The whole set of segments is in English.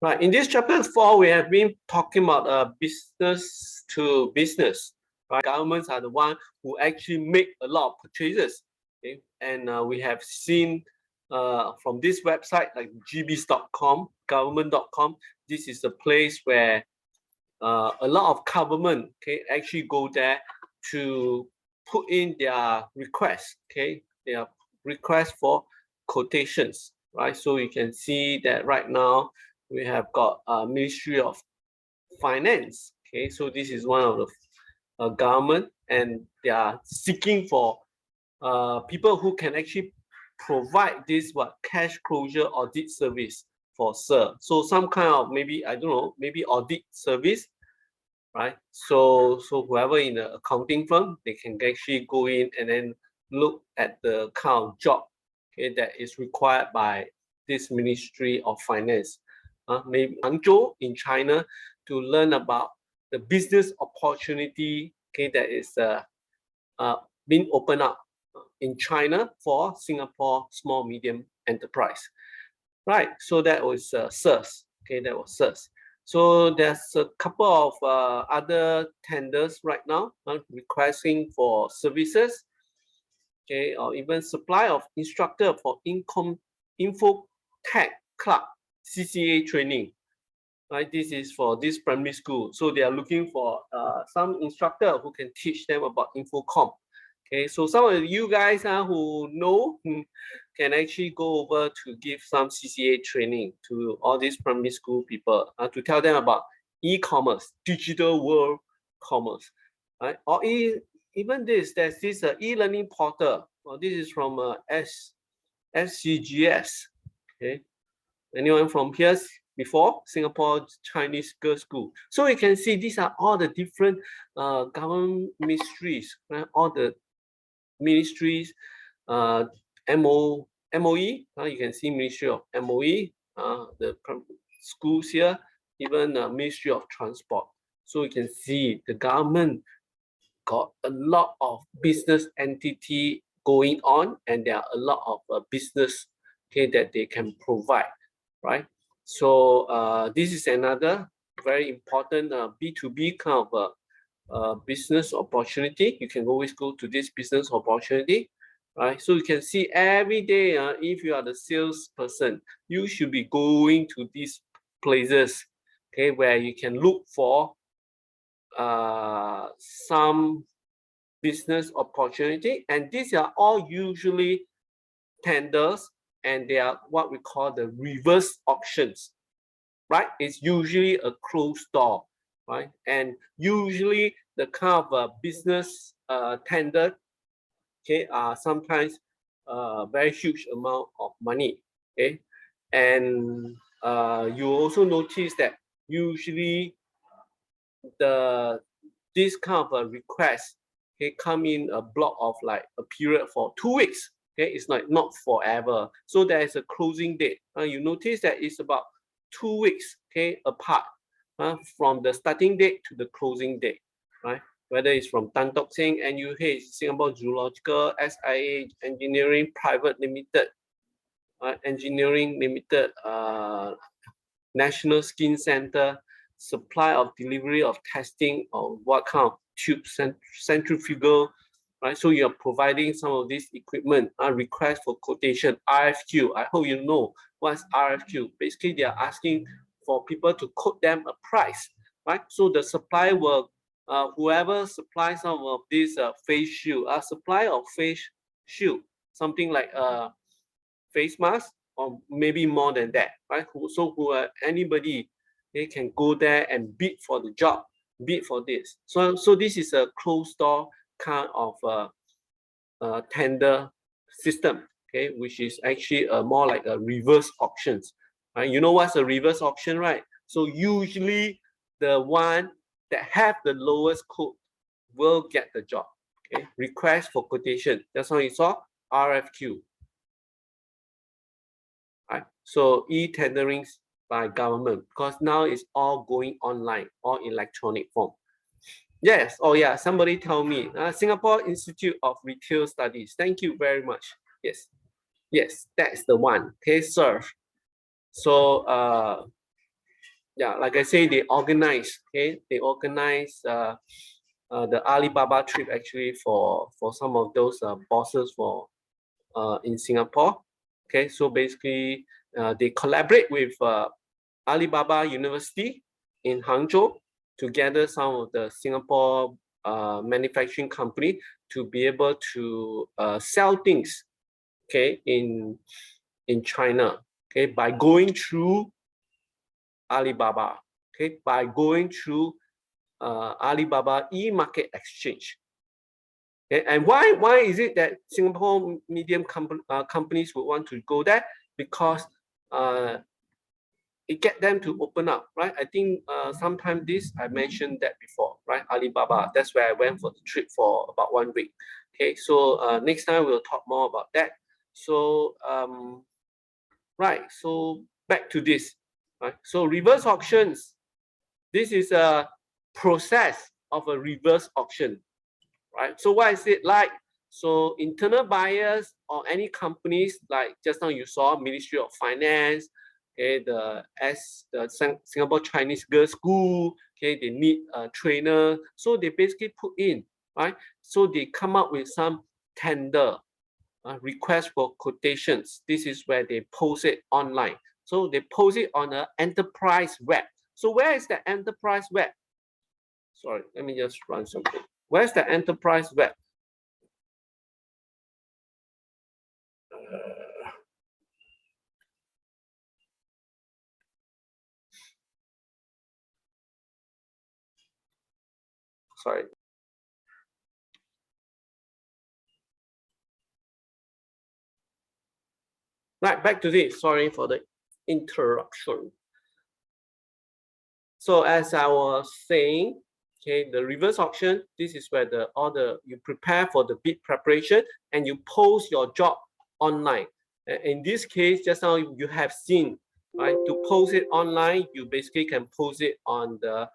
Right. In this chapter 4, we have been talking about business to business. Right. Governments are the one who actually make a lot of purchases. Okay. And we have seen from this website like gbs.com, government.com. This is a place where a lot of government actually go there to put in their requests. Okay. Their request for quotations. Right. So you can see that right now we have got Ministry of Finance. Okay, so this is one of the government, and they are seeking for people who can actually provide this cash closure audit service for SIR. So some kind of maybe, I don't know, maybe audit service, right? So whoever in the accounting firm, they can actually go in and then look at the kind of job that is required by this Ministry of Finance. Maybe Hangzhou in China, to learn about the business opportunity that is being opened up in China for Singapore small medium enterprise. Right, so that was SIRS. Okay, that was SIRS. So there's a couple of other tenders right now requesting for services, okay, or even supply of instructor for info tech club CCA training. Right, this is for this primary school. So they are looking for some instructor who can teach them about infocom. Okay, so some of you guys who know can actually go over to give some CCA training to all these primary school people to tell them about e-commerce, digital world commerce, right? Or even there's this e-learning portal. Well, this is from SCGS. Okay, anyone from here before? Singapore Chinese Girls School. So you can see these are all the different government ministries, right? All the ministries, MOE, you can see Ministry of MOE, the schools here, even Ministry of Transport. So you can see the government got a lot of business entity going on, and there are a lot of business that they can provide, right? So this is another very important B2B kind of business opportunity. You can always go to this business opportunity, right? So you can see every day, if you are the salesperson, you should be going to these places, okay, where you can look for some business opportunity, and these are all usually tenders, and they are what we call the reverse auctions, right? It's usually a closed door, right? And usually the kind of business tender, okay, are sometimes very huge amount of money, okay? And you also notice that usually this kind of a request come in a block of like a period for 2 weeks. Okay, it's like not forever. So there is a closing date. You notice that it's about 2 weeks, okay, apart from the starting date to the closing date, right? Whether it's from Tan Tock Seng, NUH, Singapore Zoological, SIA Engineering Private Limited, Engineering Limited, National Skin Center, supply of delivery of testing of what kind of tube centrifugal, right? So you're providing some of this equipment, request for quotation, RFQ. I hope you know what's RFQ. Basically, they are asking for people to quote them a price, right? So the supply will, whoever supplies some of this face shield, supply of face shield, something like face mask, or maybe more than that, right? So anybody, they can go there and bid for the job, bid for this. So this is a closed door kind of tender system, okay, which is actually more like a reverse auctions, right? You know what's a reverse auction, right? So usually the one that have the lowest quote will get the job. Okay, request for quotation. That's how you saw RFQ. Right? So e-tendering by government, because now it's all going online, all electronic form. Yes, oh yeah, somebody tell me, Singapore Institute of Retail Studies. Thank you very much. Yes, that's the one. Okay, sir. So yeah, like I say, they organize. Okay, they organize the Alibaba trip actually for some of those bosses for in Singapore. Okay, so basically they collaborate with Alibaba University in Hangzhou to gather some of the Singapore manufacturing company to be able to sell things, okay, in China, okay, by going through Alibaba, okay, by going through Alibaba e-market exchange. Okay, and why is it that Singapore medium companies would want to go there? Because it get them to open up, right? I think sometime this I mentioned that before, right? Alibaba, that's where I went for the trip for about 1 week. Okay, so next time we'll talk more about that. So right, so back to this, right? So reverse auctions, this is a process of a reverse auction, right? So what is it like? So internal buyers or any companies like just now you saw Ministry of Finance, okay, the Singapore Chinese Girls School, okay, they need a trainer, so they basically put in, right? So they come up with some tender request for quotations. This is where they post it online. So they post it on an enterprise web. So where is the enterprise web? Sorry, let me just run something. Where's the enterprise web? Sorry. Right, back to this. Sorry for the interruption. So as I was saying, okay, the reverse auction, this is where you prepare for the bid preparation and you post your job online. In this case, just now you have seen, right? To post it online, you basically can post it on the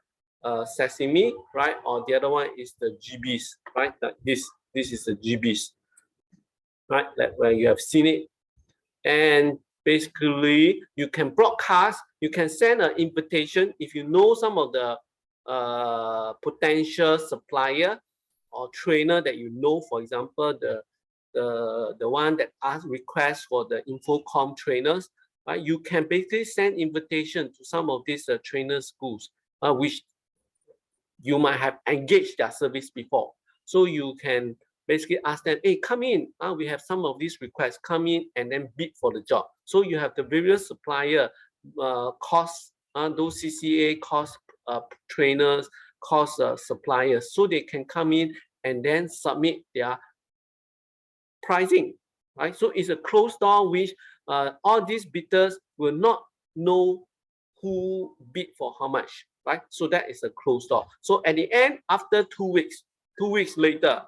Sesame, right? Or the other one is the GBs, right? This is the GBs, right? That where you have seen it. And basically, you can broadcast, you can send an invitation if you know some of the potential supplier or trainer that you know, for example, the one that asked requests for the Infocom trainers, right? You can basically send invitation to some of these trainer schools, which you might have engaged their service before. So you can basically ask them, hey, come in. We have some of these requests. Come in and then bid for the job. So you have the various supplier cost, those CCA cost trainers, cost suppliers. So they can come in and then submit their pricing, right? So it's a closed door which all these bidders will not know who bid for how much, right? So that is a closed door. So at the end, after 2 weeks later,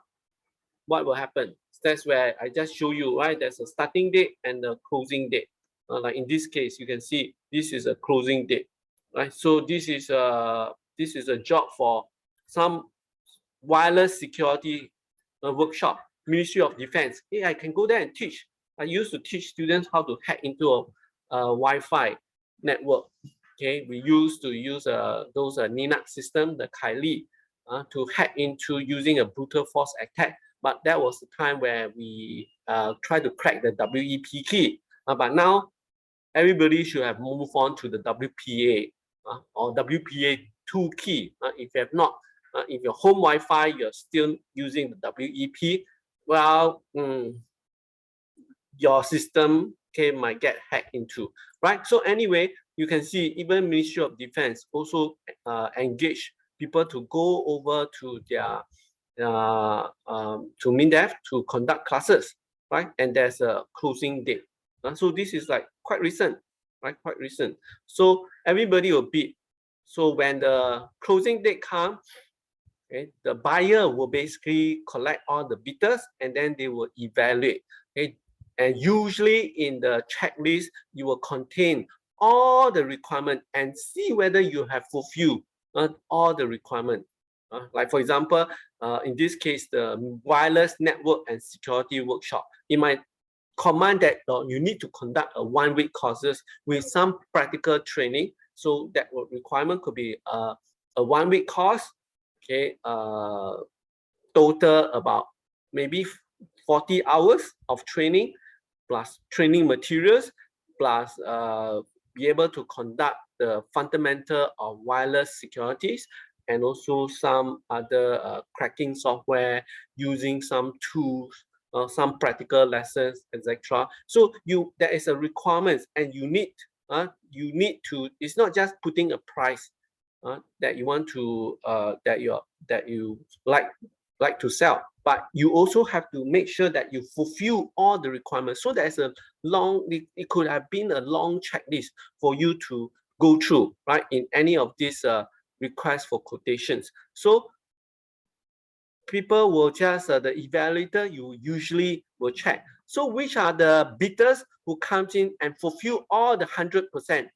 what will happen? That's where I just show you, right? There's a starting date and a closing date. Like in this case, you can see this is a closing date, right? So this is a job for some wireless security workshop, Ministry of Defense. Hey, I can go there and teach. I used to teach students how to hack into a Wi-Fi network. Okay, we used to use those Linux system, the Kylie, to hack into using a brutal force attack. But that was the time where we tried to crack the WEP key. But now everybody should have moved on to the WPA or WPA2 key. If you have not, if your home Wi-Fi you're still using the WEP, well, your system might get hacked into, right? So anyway, you can see even Ministry of Defense also engage people to go over to their to MINDEF to conduct classes, right? And there's a closing date. So this is like quite recent, right? Quite recent. So everybody will bid. So when the closing date comes, okay, the buyer will basically collect all the bidders and then they will evaluate. Okay, and usually in the checklist, you will contain all the requirement and see whether you have fulfilled all the requirement. Like for example, in this case, the wireless network and security workshop, it might command that you need to conduct a 1 week courses with some practical training. So that requirement could be a 1 week course, okay, total about maybe 40 hours of training, plus training materials, plus be able to conduct the fundamental of wireless securities, and also some other cracking software, using some tools, some practical lessons, etc. So there is a requirement, and you need to. It's not just putting a price that you want to that you like to sell, but you also have to make sure that you fulfill all the requirements. So there's a long, it could have been a long checklist for you to go through, right, in any of these requests for quotations. So people will just, the evaluator, you usually will check. So which are the bidders who comes in and fulfill all the 100%,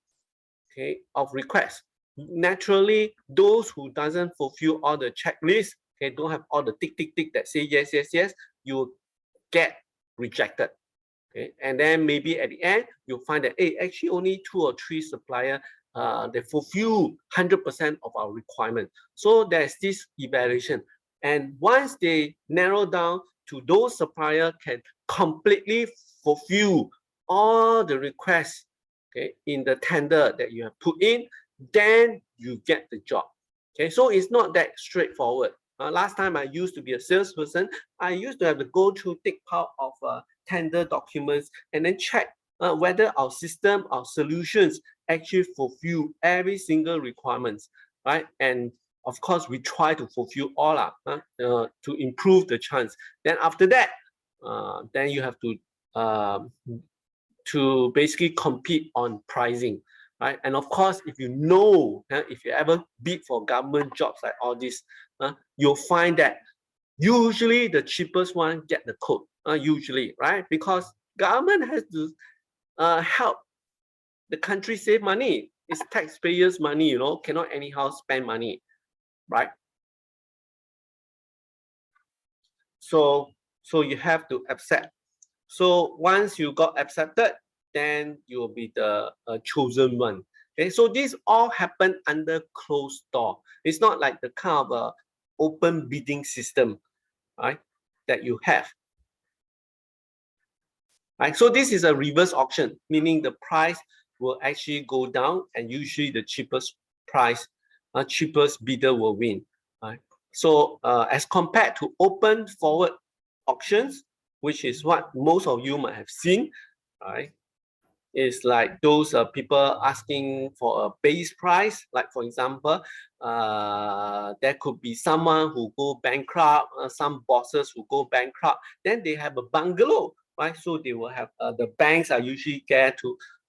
okay, of requests? Naturally, those who doesn't fulfill all the checklist, okay, don't have all the tick, tick, tick that say yes, yes, yes, you get rejected. Okay, and then maybe at the end, you'll find that, hey, actually only 2 or 3 suppliers, they fulfill 100% of our requirement. So there's this evaluation. And once they narrow down to those suppliers can completely fulfill all the requests, okay, in the tender that you have put in, then you get the job. Okay, so it's not that straightforward. Last time I used to be a salesperson, I used to have to go through thick pile of tender documents and then check whether our system, our solutions actually fulfill every single requirements, right? And of course, we try to fulfill all to improve the chance. Then after that, then you have to basically compete on pricing, right? And of course, if you know, if you ever bid for government jobs like all this, you'll find that usually the cheapest one get the quote, usually, right? Because government has to help the country save money. It's taxpayers' money, you know, cannot anyhow spend money, right? So you have to accept. So once you got accepted, then you'll be the chosen one. Okay, so this all happen under closed door. It's not like the kind of open bidding system, right, that you have. Right, so this is a reverse auction, meaning the price will actually go down, and usually the cheapest price, cheapest bidder will win. Right? So as compared to open forward auctions, which is what most of you might have seen, right? Is like those people asking for a base price. Like for example, there could be someone who go bankrupt, some bosses who go bankrupt. Then they have a bungalow, right? So they will have the banks are usually there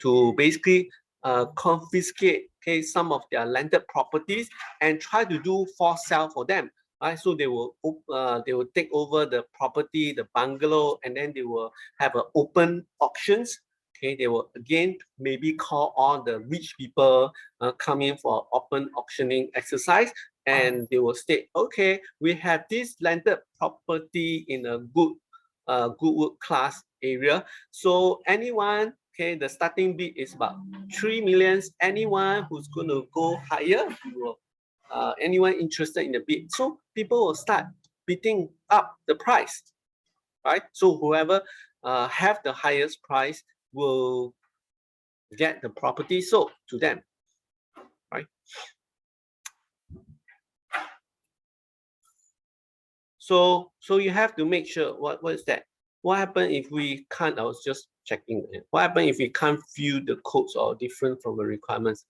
to basically confiscate, okay, some of their landed properties and try to do forced sale for them. Right, so they will take over the property, the bungalow, and then they will have an open auctions. Okay, they will again maybe call all the rich people come in for open auctioning exercise, and they will state, okay, we have this landed property in a good class area. So anyone, okay, the starting bid is about 3 million. Anyone who's going to go higher, anyone interested in the bid. So people will start bidding up the price, right? So whoever have the highest price will get the property sold to them, right? So you have to make sure what is that? What happens if we can't? I was just checking. What happens if we can't fill the codes or different from the requirements?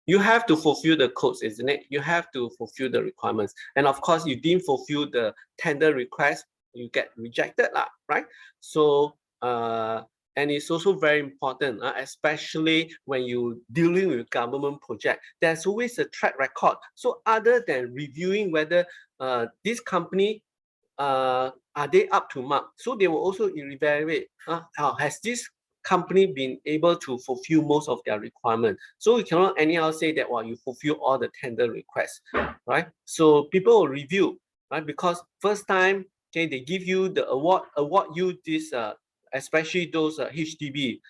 You have to fulfill the codes, isn't it? You have to fulfill the requirements. And of course, you didn't fulfill the tender request, you get rejected, right? So, and it's also very important, especially when you're dealing with government project. There's always a track record. So other than reviewing whether this company, are they up to mark? So they will also evaluate, has this company been able to fulfill most of their requirements? So you cannot anyhow say that, well, you fulfill all the tender requests, right? So people will review, right? Because first time, okay, they give you the award you this, especially those HDB,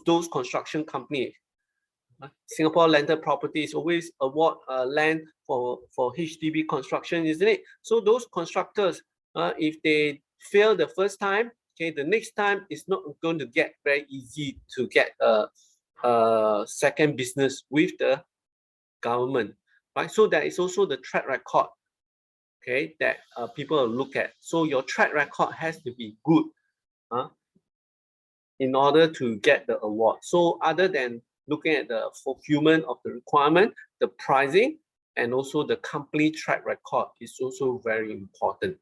those construction companies. Singapore landed properties always award land for HDB construction, isn't it? So those constructors, if they fail the first time, okay, the next time it's not going to get very easy to get a second business with the government, right? So that is also the track record, okay, that people will look at. So your track record has to be good, in order to get the award. So other than looking at the fulfillment of the requirement, the pricing, and also the company track record is also very important.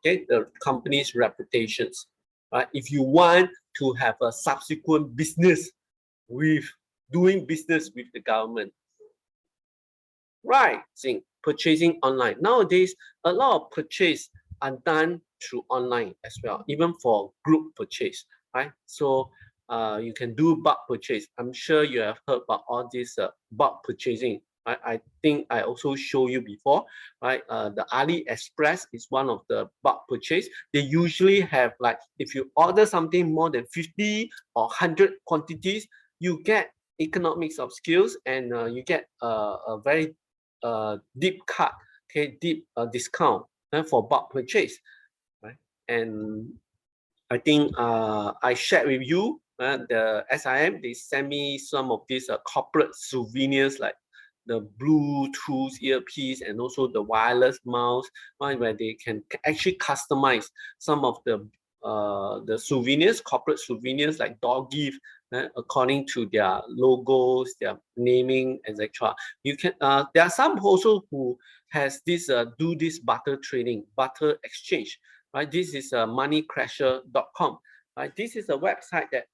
Okay, the company's reputations, right? If you want to have a subsequent business with doing business with the government, right? Purchasing online. Nowadays, a lot of purchase are done through online as well, even for group purchase, right? So you can do bulk purchase. I'm sure you have heard about all this bulk purchasing. Right? I think I also show you before, right? The AliExpress is one of the bulk purchase. They usually have, like, if you order something more than 50 or 100 quantities, you get economics of skills, and you get a very deep cut, okay, deep discount for bulk purchase, right? And I think I shared with you the SIM. They sent me some of these corporate souvenirs, like the Bluetooth earpiece and also the wireless mouse, right, where they can actually customize some of the souvenirs, corporate souvenirs, like door gift, according to their logos, their naming, etc. You can there are some also who has this do this barter trading, barter exchange, right? This is moneycrasher.com, right? This is a website that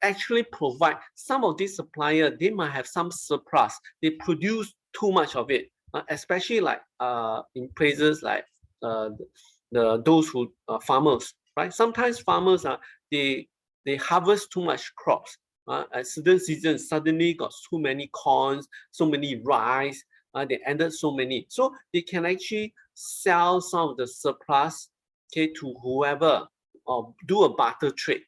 actually provide some of these suppliers. They might have some surplus, they produce too much of it, especially like in places like those who farmers, right? Sometimes farmers they harvest too much crops. At certain seasons, suddenly got so many corns, so many rice, they ended so many. So they can actually sell some of the surplus, okay, to whoever, or do a barter trade.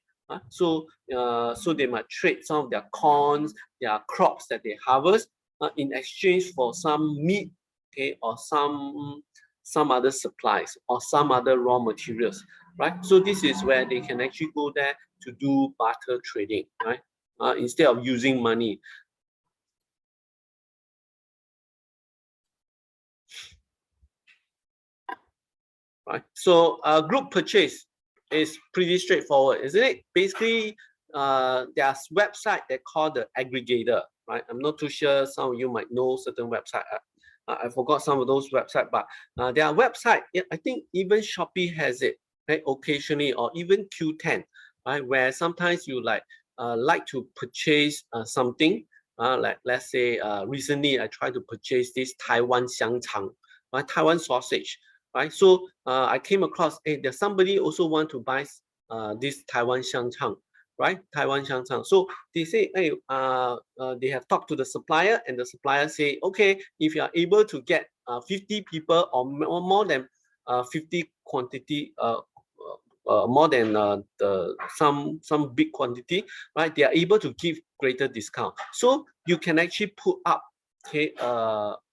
So they might trade some of their corns, their crops that they harvest, in exchange for some meat, okay, or some other supplies or some other raw materials, right? So this is where they can actually go there to do barter trading, right? Instead of using money. Right. So group purchase is pretty straightforward, isn't it? Basically, there's website they call the aggregator, right? I'm not too sure some of you might know certain website. I forgot some of those website, but there are website. Yeah, I think even Shopee has it, right? Occasionally, or even Q10, right? Where sometimes you like to purchase something. Like let's say recently I tried to purchase this Taiwan 香肠, Taiwan sausage, right? So I came across, hey, there's somebody also want to buy this Taiwan 香肠, right? Taiwan 香肠. So they say, hey, they have talked to the supplier, and the supplier say, okay, if you are able to get 50 people or more than 50 quantity, more than some big quantity, right? They are able to give greater discount. So you can actually put up, okay,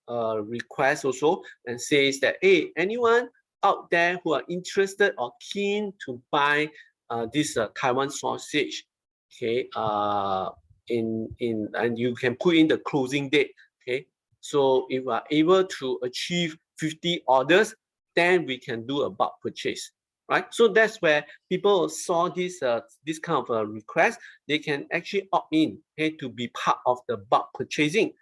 request also, and says that, hey, anyone out there who are interested or keen to buy this Taiwan sausage, okay, and you can put in the closing date, okay. So if we are able to achieve 50 orders, then we can do a bulk purchase, right? So that's where people saw this this kind of a request. They can actually opt in, okay, to be part of the bulk purchasing,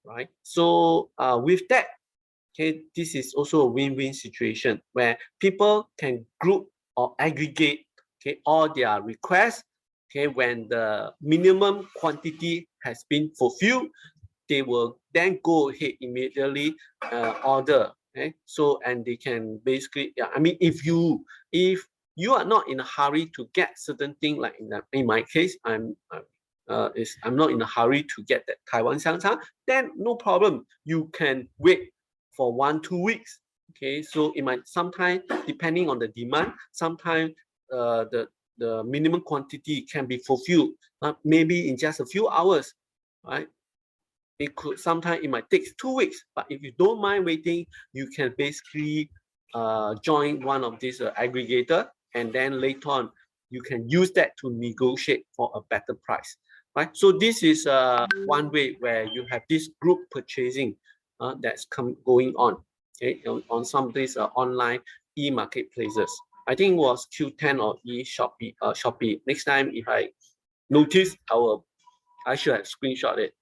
right? So with that, okay, this is also a win-win situation where people can group or aggregate, okay, all their requests. Okay, when the minimum quantity has been fulfilled, they will then go ahead immediately order. Okay, so and they can basically, yeah, I mean, if you are not in a hurry to get certain thing, like in my case, I'm not in a hurry to get that Taiwan 香肠, then no problem. You can wait for 1-2 weeks. Okay, so it might sometimes, depending on the demand, sometimes the minimum quantity can be fulfilled maybe in just a few hours, right? sometimes it might take 2 weeks, but if you don't mind waiting, you can basically join one of these aggregator, and then later on you can use that to negotiate for a better price, right? So this is one way where you have this group purchasing that's going on, okay, on some of these online e-marketplaces. I think it was Q10 or Shopee. Next time if I notice, I should have screenshot it.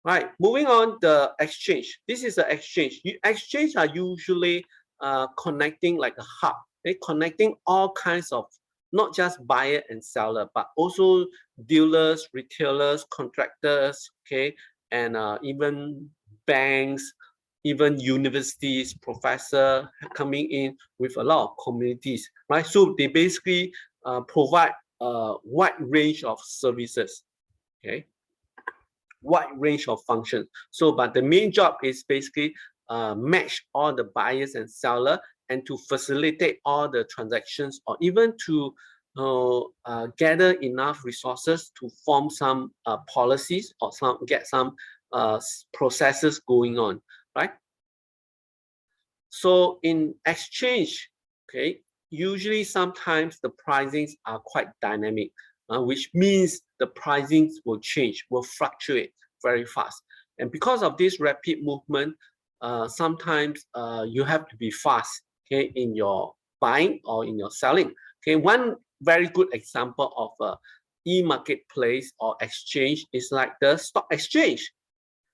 Right, moving on, the exchange. This is the exchange. Exchange are usually connecting like a hub. They're connecting all kinds of, not just buyer and seller, but also dealers, retailers, contractors, okay, and even banks, even universities, professors coming in with a lot of communities, right? So they basically provide a wide range of services, okay, wide range of functions. So, but the main job is basically match all the buyers and seller, and to facilitate all the transactions, or even to gather enough resources to form some policies, or get some processes going on, right? So in exchange, okay, usually sometimes the pricings are quite dynamic, which means the pricings will change, will fluctuate very fast. And because of this rapid movement, sometimes you have to be fast, okay, in your buying or in your selling. Okay, one very good example of a e-marketplace or exchange is like the stock exchange,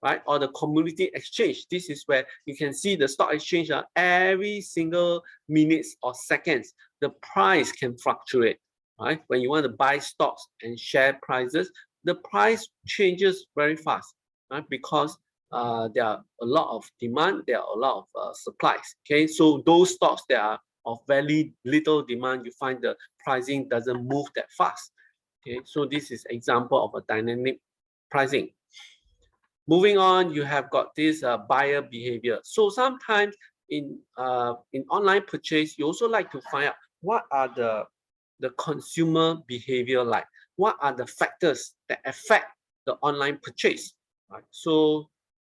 right? Or the community exchange. This is where you can see the stock exchange every single minutes or seconds, the price can fluctuate, right? When you want to buy stocks and share prices, the price changes very fast, right? Because there are a lot of demand, there are a lot of supplies, okay? So those stocks that are of very little demand, you find the pricing doesn't move that fast, okay? So this is example of a dynamic pricing. Moving on, you have got this buyer behavior. So sometimes in online purchase, you also like to find out what are the consumer behavior like. What are the factors that affect the online purchase? Right. So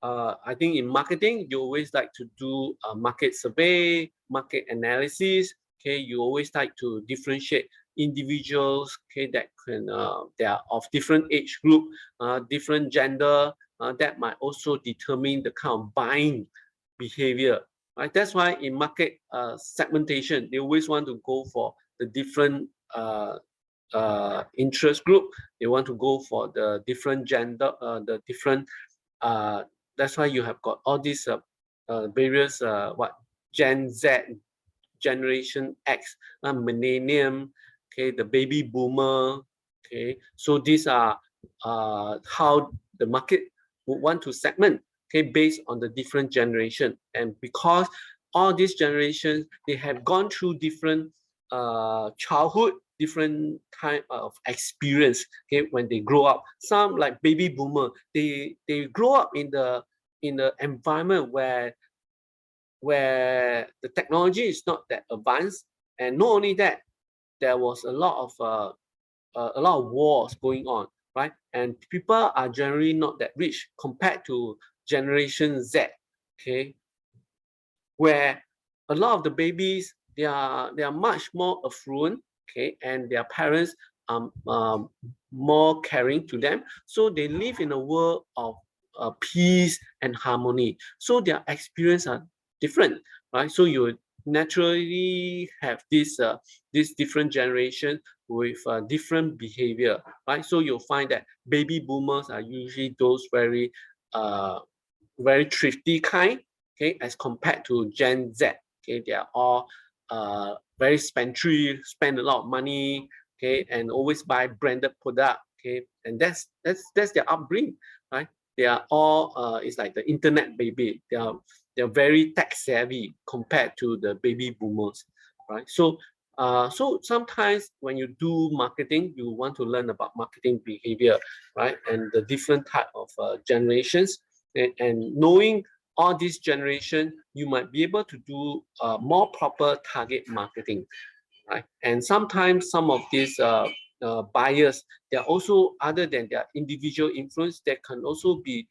I think in marketing, you always like to do a market survey, market analysis. Okay, you always like to differentiate individuals. Okay, that can they are of different age group, different gender. That might also determine the kind of buying behavior, right? That's why in market segmentation, they always want to go for the different interest group. They want to go for the different gender, the different. That's why you have got all these various Gen Z, Generation X, Millennium, okay, the baby boomer, okay. So these are how the market would want to segment, okay, based on the different generation. And because all these generations, they have gone through different childhood, different kind of experience, okay, when they grow up. Some like baby boomer, they grow up in the environment where the technology is not that advanced, and not only that, there was a lot of wars going on, right? And people are generally not that rich compared to Generation Z, okay, where a lot of the babies, they are much more affluent, okay, and their parents are more caring to them, so they live in a world of peace and harmony. So their experience are different, right? So you naturally have this different generation with different behavior, right? So you'll find that baby boomers are usually those very thrifty kind, okay, as compared to Gen Z. Okay, they are all very spendthrift, spend a lot of money, okay, and always buy branded product, okay, and that's their upbringing, right? They are all it's like the internet baby. They're very tech savvy compared to the baby boomers, right? So so sometimes when you do marketing, you want to learn about marketing behavior, right, and the different type of generations, and knowing all this generation, you might be able to do more proper target marketing, right? And sometimes some of these buyers, there are also, other than their individual influence, there can also be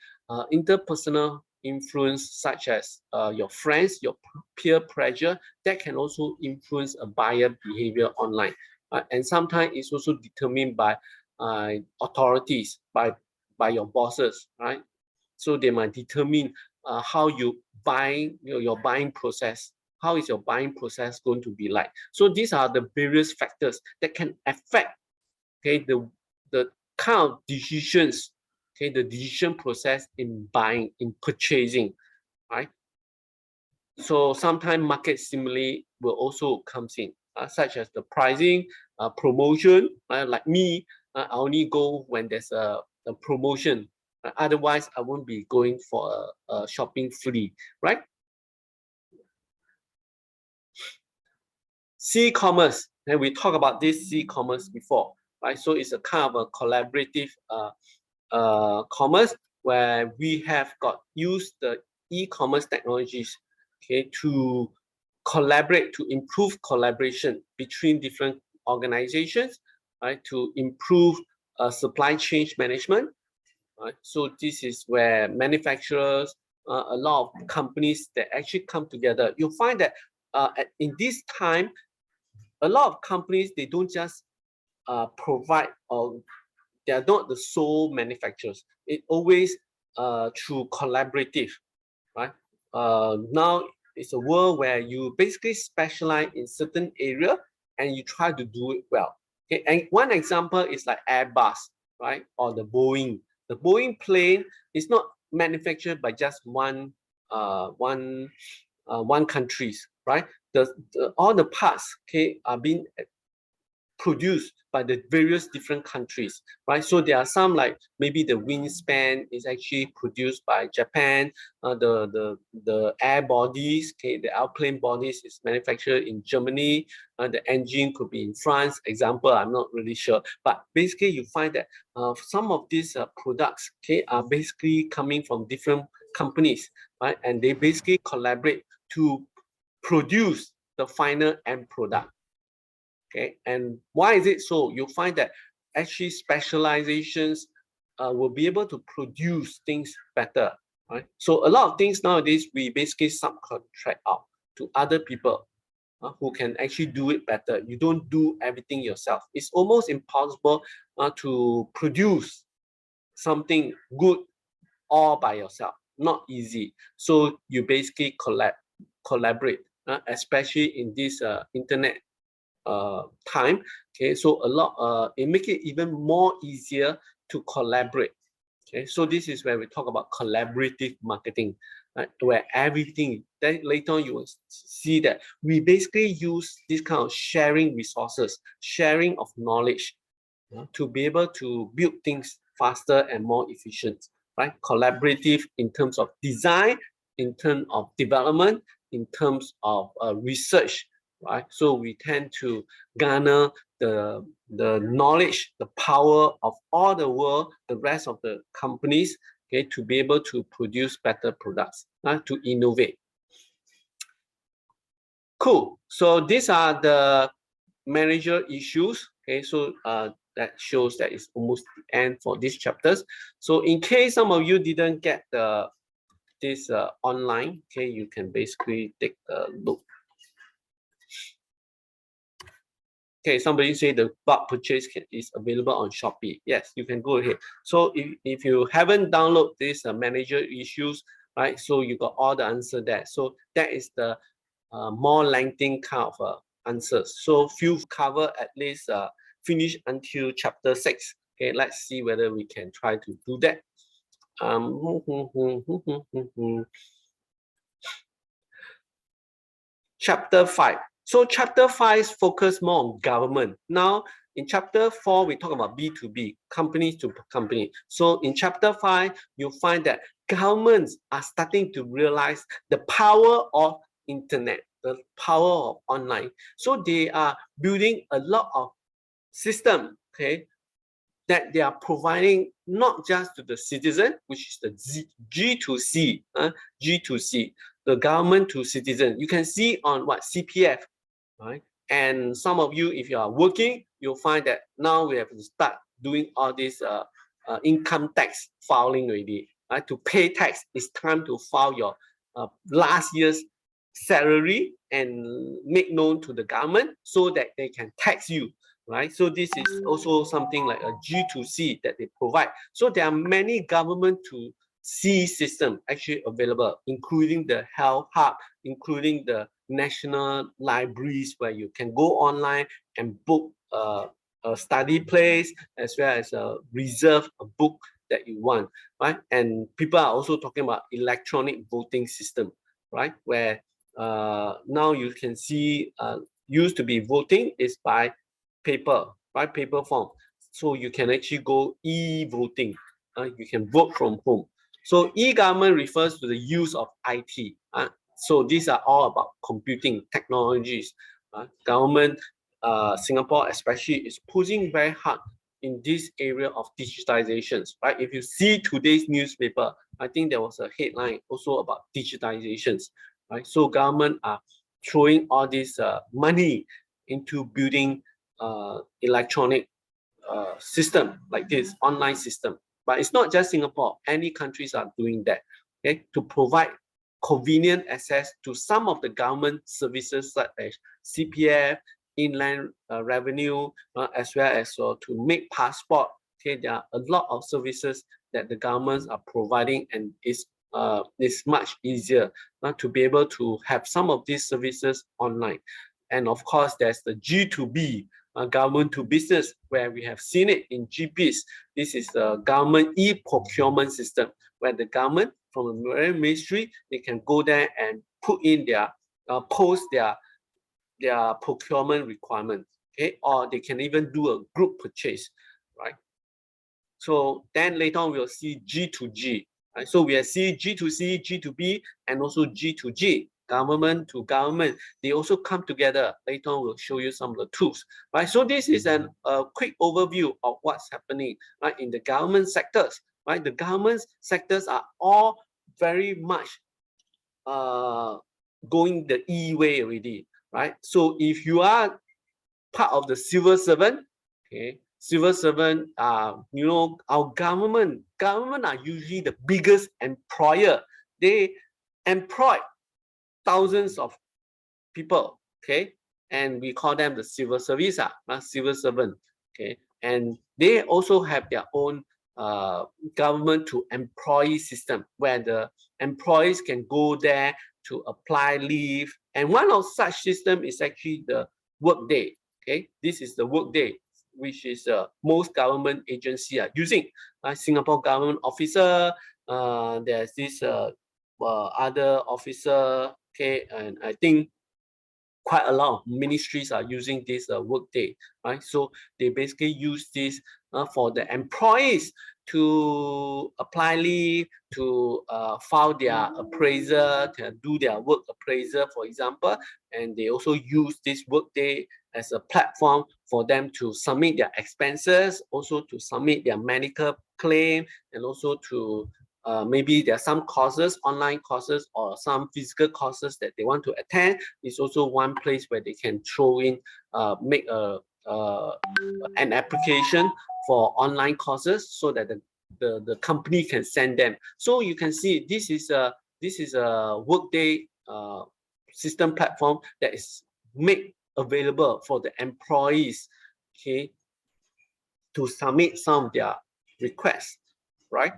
interpersonal influence, such as your friends, your peer pressure, that can also influence a buyer behavior online. And sometimes it's also determined by authorities, by your bosses, right? So they might determine how you buying, your buying process. How is your buying process going to be like? So these are the various factors that can affect, okay, the kind of decisions, okay, the decision process in buying, in purchasing, right? So sometimes market stimuli will also comes in, such as the pricing, promotion. Like me, I only go when there's a promotion. Otherwise, I won't be going for a shopping free, right? C-commerce, and we talked about this C-commerce before, right? So it's a kind of a collaborative commerce where we have got used the e-commerce technologies, okay, to collaborate, to improve collaboration between different organizations, right, to improve supply chain management, right? So this is where manufacturers, a lot of companies that actually come together. You'll find that in this time, a lot of companies, they don't just provide, or they are not the sole manufacturers. It always through collaborative, right? Now it's a world where you basically specialize in certain area and you try to do it well. Okay, and one example is like Airbus, right? Or the Boeing. The Boeing plane is not manufactured by just one countries, right? All the parts, okay, are being produced by the various different countries, right? So there are some, like maybe the wingspan is actually produced by Japan, the air bodies, okay, the airplane bodies is manufactured in Germany, the engine could be in France. Example, I'm not really sure, but basically you find that some of these products, okay, are basically coming from different companies, right? And they basically collaborate to produce the final end product. Okay, and why is it so? You'll find that actually specializations will be able to produce things better, right? So a lot of things nowadays, we basically subcontract out to other people who can actually do it better. You don't do everything yourself. It's almost impossible to produce something good all by yourself. Not easy. So you basically collaborate, especially in this internet time. Okay, so a lot it make it even more easier to collaborate. Okay, so this is where we talk about collaborative marketing, right? Where everything, then later on you will see that we basically use this kind of sharing resources, sharing of knowledge, to be able to build things faster and more efficient, right? Collaborative in terms of design, in terms of development, in terms of research, right? So we tend to garner the knowledge, the power of all the world, the rest of the companies, okay, to be able to produce better products, to innovate. Cool. So these are the manager issues. Okay, so that shows that it's almost the end for these chapters. So in case some of you didn't get this online, okay, you can basically take a look. Okay, somebody say the bulk purchase is available on Shopee. Yes, you can go ahead. So if you haven't downloaded this manager issues, right, so you got all the answer there. So that is the more lengthy kind of answers. So few cover at least finish until chapter 6. Okay, let's see whether we can try to do that. Chapter 5. So chapter 5 focus more on government. Now in chapter 4, we talk about B2B, company to company. So in chapter 5, you'll find that governments are starting to realize the power of internet, the power of online. So they are building a lot of system, okay, that they are providing not just to the citizen, which is the G2C, G2C, the government to citizen. You can see on what CPF, right? And some of you, if you are working, you'll find that now we have to start doing all this income tax filing already. Right? To pay tax, it's time to file your last year's salary and make known to the government so that they can tax you. Right? So this is also something like a G2C that they provide. So there are many government to C system actually available, including the health hub, including the national libraries where you can go online and book a study place as well as reserve a book that you want, right? And people are also talking about electronic voting system, right? Where now you can see used to be voting is by paper, right? Paper form. So you can actually go e-voting. You can vote from home. So e-government refers to the use of IT. So these are all about computing technologies. Government, Singapore especially, is pushing very hard in this area of digitizations, right? If you see today's newspaper, I think there was a headline also about digitizations, right? So government are throwing all this money into building electronic system like this, online system. But it's not just Singapore. Any countries are doing that, okay, to provide convenient access to some of the government services such as CPF, inland revenue, as well as to make passport. Okay, there are a lot of services that the governments are providing, and it's much easier to be able to have some of these services online. And of course, there's the G2B, government to business, where we have seen it in GPs. This is the government e-procurement system, where the government from the ministry, they can go there and put in their, post their procurement requirements, okay? Or they can even do a group purchase, right? So then later on, we'll see G2G, right? So we see G2C, G2B, and also G2G, government to government. They also come together. Later on, we'll show you some of the tools, right? So this is a quick overview of what's happening, right, in the government sectors, right? The government sectors are all very much going the E-way already, right? So if you are part of the civil servant, okay, civil servant, you know, our government are usually the biggest employer. They employ thousands of people, okay, and we call them the civil service, civil servant, okay, and they also have their own government to employee system where the employees can go there to apply leave, and one of such system is actually the workday. Okay, this is the workday, which is most government agency are using. Singapore government officer, there's this other officer, okay, and I think quite a lot of ministries are using this workday, right? So they basically use this for the employees to apply leave, to file their appraisal, to do their work appraisal, for example, and they also use this workday as a platform for them to submit their expenses, also to submit their medical claim, and also to maybe there are some courses, online courses, or some physical courses that they want to attend. It's also one place where they can throw in, make an application for online courses so that the company can send them. So you can see this is a workday system platform that is made available for the employees, okay, to submit some of their requests, right?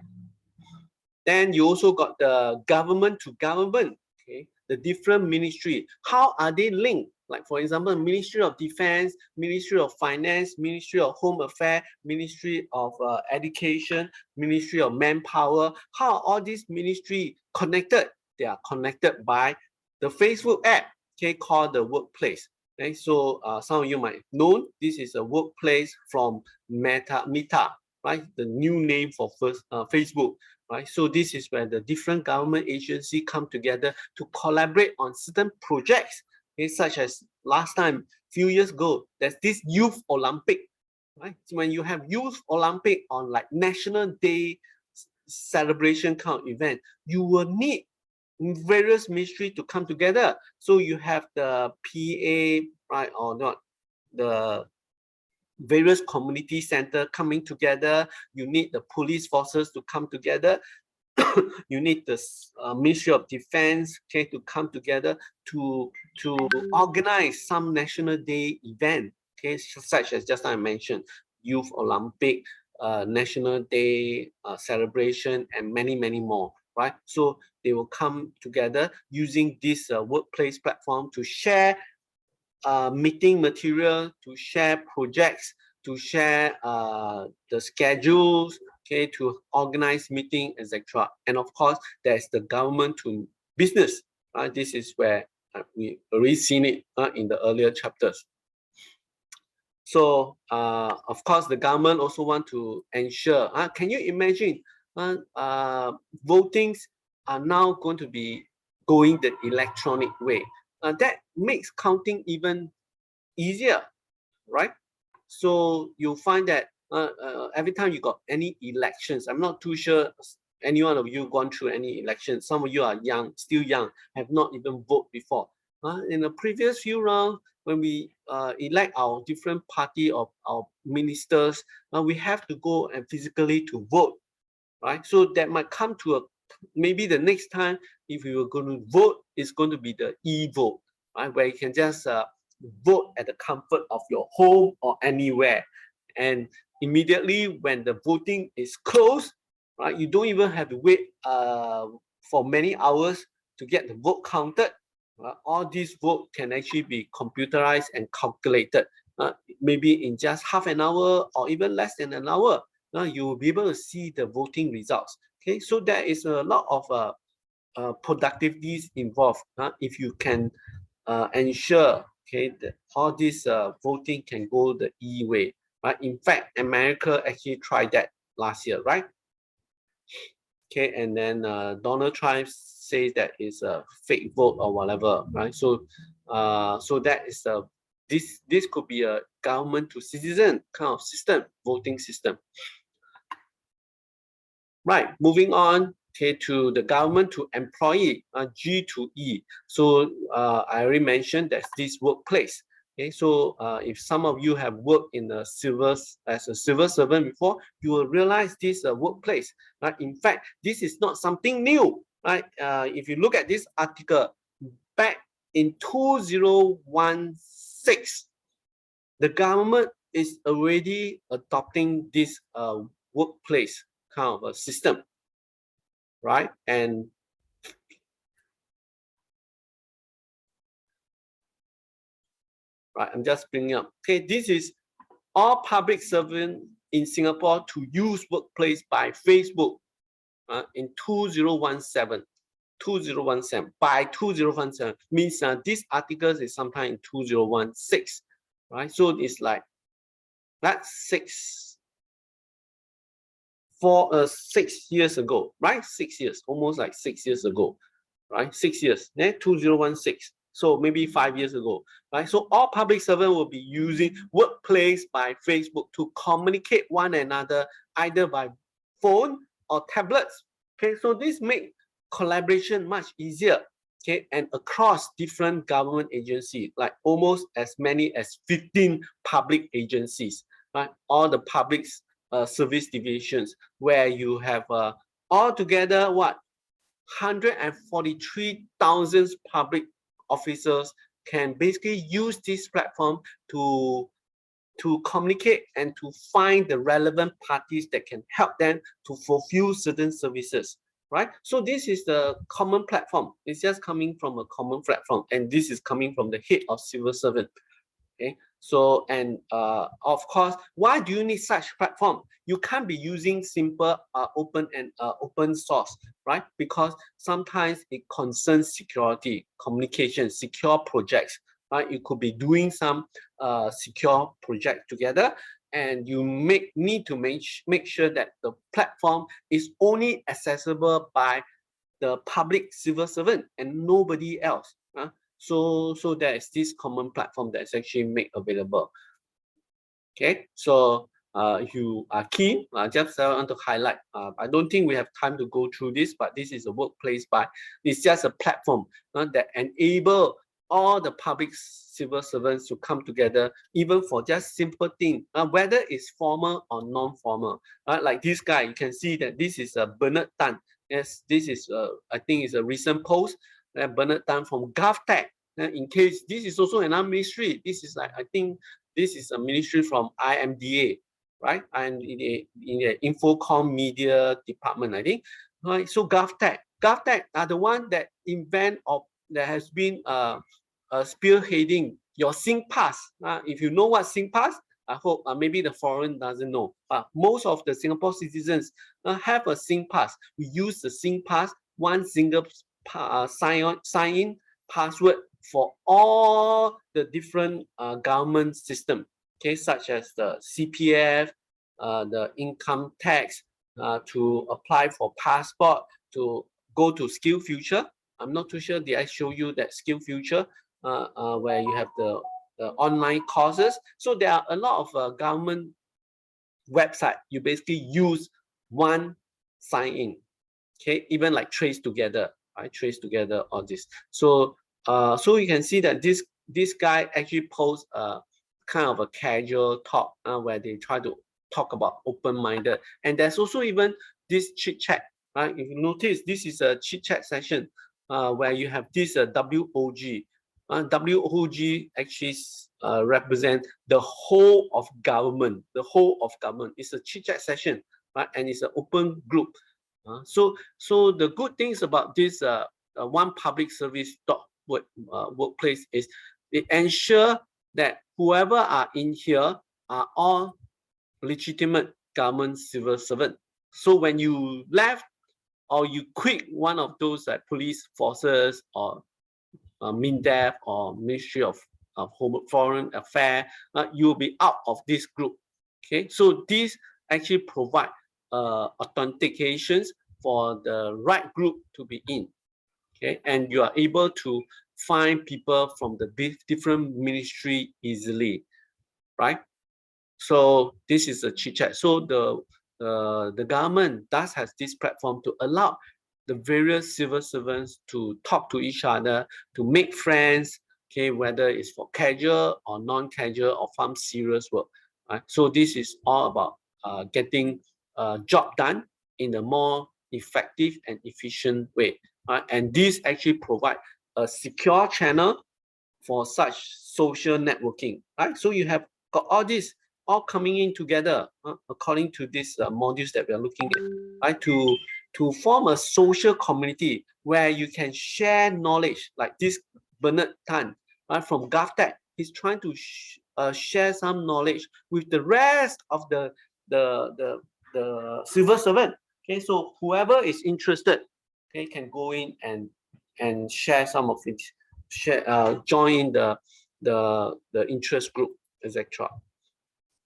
Then you also got the government to government, okay, the different ministry. How are they linked? Like for example, Ministry of Defense, Ministry of Finance, Ministry of Home Affairs, Ministry of Education, Ministry of Manpower. How are all these ministries connected? They are connected by the Facebook app, okay, called the Workplace. Okay, so some of you might know this is a workplace from Meta, right? The new name for Facebook. Right? So this is where the different government agencies come together to collaborate on certain projects, okay, such as last time, few years ago, there's this Youth Olympic, right? So when you have Youth Olympic on like National Day celebration kind of event, you will need various ministries to come together. So you have the PA, right, or not, the various community center coming together. You need the police forces to come together. You need the Ministry of Defense, okay, to come together to organize some National Day event, okay, such as just I mentioned, Youth Olympic, National Day celebration, and many more, right? So they will come together using this workplace platform to share meeting material, to share projects, to share the schedules, okay, to organize meeting, etc. And of course, there's the government to business. This is where we already seen it in the earlier chapters. So of course, the government also want to ensure. Can you imagine votings are now going to be going the electronic way? That makes counting even easier, right? So you'll find that every time you got any elections, I'm not too sure any one of you gone through any elections. Some of you are young, still young, have not even voted before. In the previous few rounds, when we elect our different party of our ministers, we have to go and physically to vote, right? So that might come to a, maybe the next time if you were going to vote, it's going to be the e-vote, right? Where you can just vote at the comfort of your home or anywhere. And immediately when the voting is closed, right, you don't even have to wait for many hours to get the vote counted. All these votes can actually be computerized and calculated, maybe in just half an hour or even less than an hour. You will be able to see the voting results. Okay, so there is a lot of productivities involved. If you can ensure, okay, that all this voting can go the e-way, right? In fact, America actually tried that last year, right? Okay, and then Donald Trump says that it's a fake vote or whatever, right? So, so that is the this could be a government to citizen kind of system, voting system. Right, moving on, okay, to the government to employee, G to E. So I already mentioned that this workplace. Okay, so if some of you have worked in the as a civil servant before, you will realize this workplace. Right, in fact, this is not something new. Right, if you look at this article back in 2016, the government is already adopting this workplace kind of a system, right? And right, I'm just bringing up. Okay, this is all public servants in Singapore to use workplace by Facebook in 2017. 2017 by 2017 means this article is sometime in 2016, right? So it's like that's 6 years ago, right? 6 years, almost like 6 years ago, right? 6 years, then 2016. So maybe 5 years ago, right? So all public servants will be using workplace by Facebook to communicate one another either by phone or tablets. Okay, so this makes collaboration much easier. Okay, and across different government agencies, like almost as many as 15 public agencies, right? All the public service divisions where you have altogether what 143,000 public officers can basically use this platform to communicate and to find the relevant parties that can help them to fulfill certain services, right? So this is the common platform. It's just coming from a common platform, and this is coming from the head of civil servant. Okay, so and of course, why do you need such platform? You can't be using simple open and open source, right? Because sometimes it concerns security, communication, secure projects, right? You could be doing some secure project together, and you need to make sure that the platform is only accessible by the public civil servant and nobody else. So there is this common platform that's actually made available. Okay, so if you are keen, just want to highlight. I don't think we have time to go through this, but this is a workplace by. It's just a platform that enable all the public civil servants to come together, even for just simple thing, whether it's formal or non-formal. Like this guy, you can see that this is Bernard Tan. Yes, this is I think it's a recent post. Bernard Tan from GovTech. In case this is also another ministry. This is like, I think this is a ministry from IMDA, right? And in the Infocom Media Department, I think. Right. So GovTech are the one that invent or that has been spearheading your SingPass. If you know what SingPass, I hope maybe the foreign doesn't know. But most of the Singapore citizens have a SingPass. We use the SingPass, one single sign-in password for all the different government system, okay, such as the CPF, the income tax, to apply for passport, to go to SkillsFuture. I'm not too sure. Did I show you that SkillsFuture where you have the online courses? So there are a lot of government website. You basically use one sign in. Okay, even like trace together. I trace together all this. So so you can see that this guy actually posts kind of a casual talk where they try to talk about open-minded, and there's also even this chit chat, right? If you notice, this is a chit chat session where you have this WOG. WOG actually represent the whole of government. The whole of government. It's a chit chat session, right? And it's an open group. So the good things about this one public service workplace is it ensure that whoever are in here are all legitimate government civil servant. So when you left or you quit one of those police forces or MINDEF or Ministry of Home Foreign Affairs, you'll be out of this group. Okay, so these actually provide authentications for the right group to be in. Okay, and you are able to find people from the different ministry easily, right? So this is a chit chat. So the government does have this platform to allow the various civil servants to talk to each other, to make friends, okay, whether it's for casual or non-casual or some serious work. Right? So this is all about getting a job done in a more effective and efficient way. Right? And this actually provide a secure channel for such social networking. Right? So you have got all this all coming in together according to these modules that we are looking at, right? To form a social community where you can share knowledge, like this Bernard Tan, right, from GovTech. He's trying to share some knowledge with the rest of the civil servant. Okay, so whoever is interested, okay, can go in and share some of it, join the interest group, etc.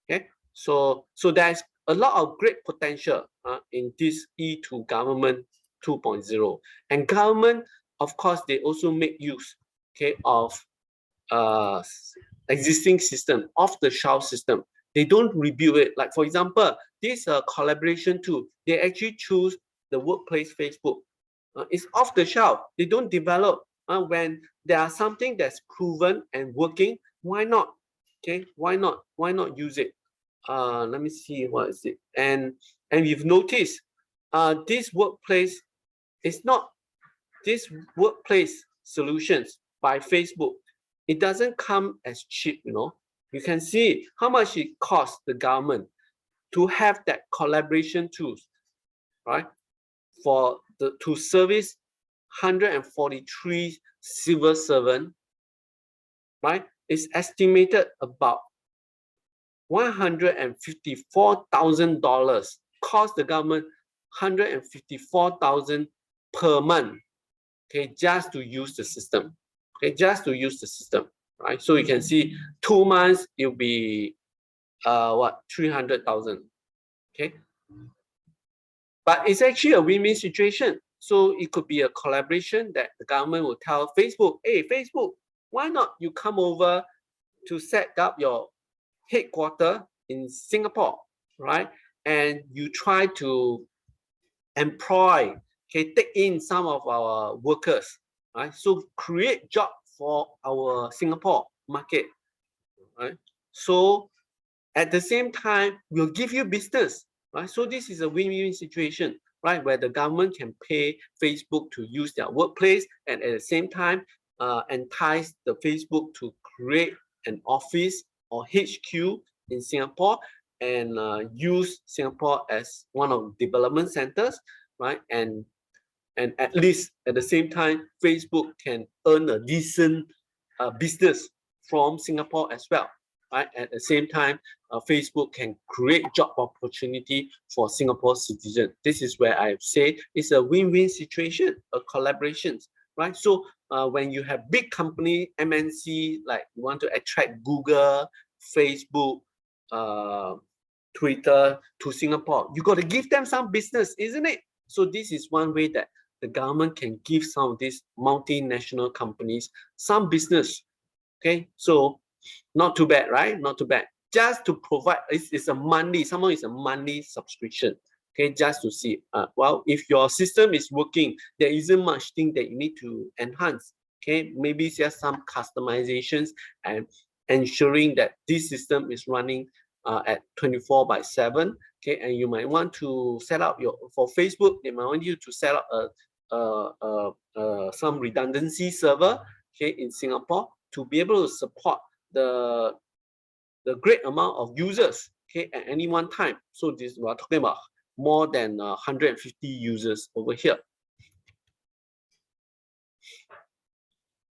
Okay, so there's a lot of great potential in this E2 government 2.0, and government, of course, they also make use, okay, of existing system, off-the-shelf system. They don't rebuild it. Like for example, this collaboration tool, they actually choose the workplace Facebook. It's off the shelf. They don't develop when there are something that's proven and working. Why not? Okay, why not? Why not use it? Let me see what is it. And you've noticed this workplace is not this workplace solutions by Facebook. It doesn't come as cheap, you know. You can see how much it costs the government to have that collaboration tools, right? For to service 143 civil servants, right? It's estimated about $154,000 cost the government $154,000 per month, okay, just to use the system, okay, just to use the system, right? So you can see 2 months it'll be what, 300,000, okay. But it's actually a win-win situation. So it could be a collaboration that the government will tell Facebook, hey, Facebook, why not you come over to set up your headquarters in Singapore, right? And you try to employ, okay, take in some of our workers, right? So create job for our Singapore market, right? So at the same time, we'll give you business, right? So this is a win-win situation, right? Where the government can pay Facebook to use their workplace, and at the same time, entice the Facebook to create an office or HQ in Singapore and use Singapore as one of the development centers, right? And at least at the same time, Facebook can earn a decent business from Singapore as well, right? At the same time, Facebook can create job opportunity for Singapore citizens. This is where I say it's a win-win situation, a collaboration, right? So when you have big company, MNC, like you want to attract Google, Facebook, Twitter to Singapore, you got to give them some business, isn't it? So this is one way that the government can give some of these multinational companies some business. Okay, so not too bad, right? Not too bad. Just to provide, it's a monthly, someone is a monthly subscription. Okay, just to see. Well, if your system is working, there isn't much thing that you need to enhance. Okay, maybe just some customizations and ensuring that this system is running at 24/7. Okay, and you might want to set up for Facebook. They might want you to set up some redundancy server, okay, in Singapore to be able to support the great amount of users, okay, at any one time. So this we're talking about more than 150 users over here,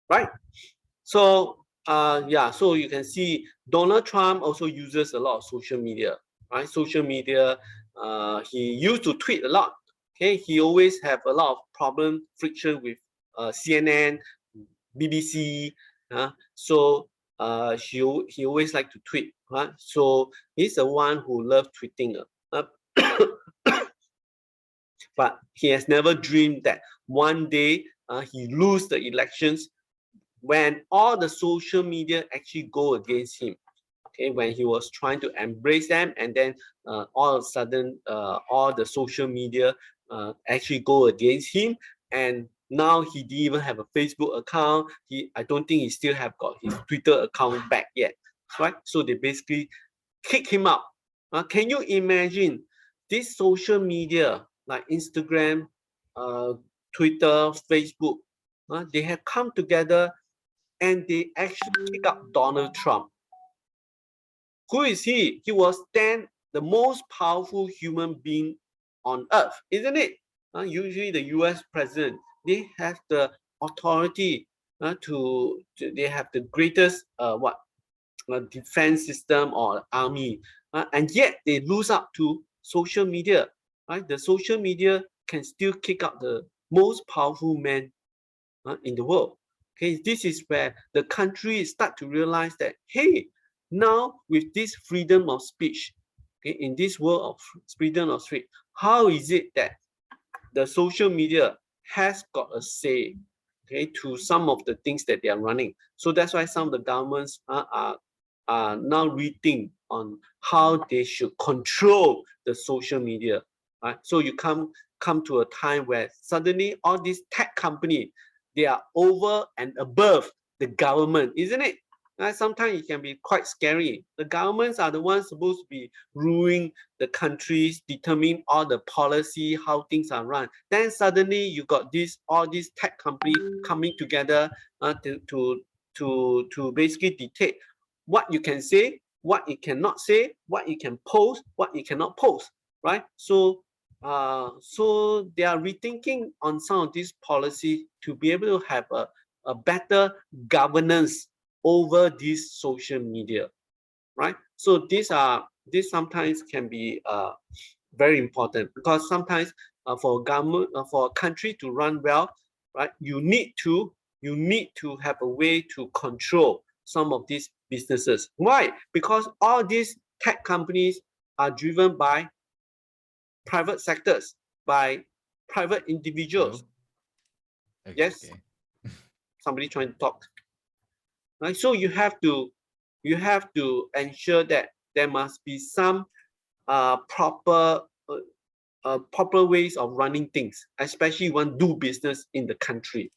right? So yeah, so you can see Donald Trump also uses a lot of social media, right? Social media, he used to tweet a lot. Okay, he always have a lot of problem, friction with CNN, BBC. So he always like to tweet, right? So he's the one who loves tweeting. But he has never dreamed that one day he lose the elections when all the social media actually go against him. Okay, when he was trying to embrace them, and then all of a sudden all the social media actually go against him, and now he didn't even have a Facebook account. I don't think he still have got his Twitter account back yet, right? So they basically kick him out. Can you imagine this social media like Instagram, Twitter, Facebook? They have come together and they actually kick out Donald Trump. Who is he? He was then the most powerful human being on earth, isn't it? Usually the US president, they have the authority they have the greatest defense system or army, and yet they lose up to social media, right? The social media can still kick out the most powerful man in the world. Okay, this is where the country start to realize that, hey, now with this freedom of speech, okay, in this world of freedom of speech, how is it that the social media has got a say, okay, to some of the things that they are running? So that's why some of the governments are now rethink on how they should control the social media. Right? So you come to a time where suddenly all these tech companies, they are over and above the government, isn't it? Sometimes it can be quite scary. The governments are the ones supposed to be ruling the countries, determine all the policy, how things are run. Then suddenly you got all these tech companies coming together to basically dictate what you can say, what you cannot say, what you can post, what you cannot post, right? So they are rethinking on some of these policies to be able to have a better governance over this social media, right? So this sometimes can be very important, because sometimes for government, for a country to run well, right, you need to have a way to control some of these businesses. Why? Because all these tech companies are driven by private sectors, by private individuals. Okay. Yes, somebody trying to talk, right? So you have to ensure that there must be some proper ways of running things, especially when do business in the country.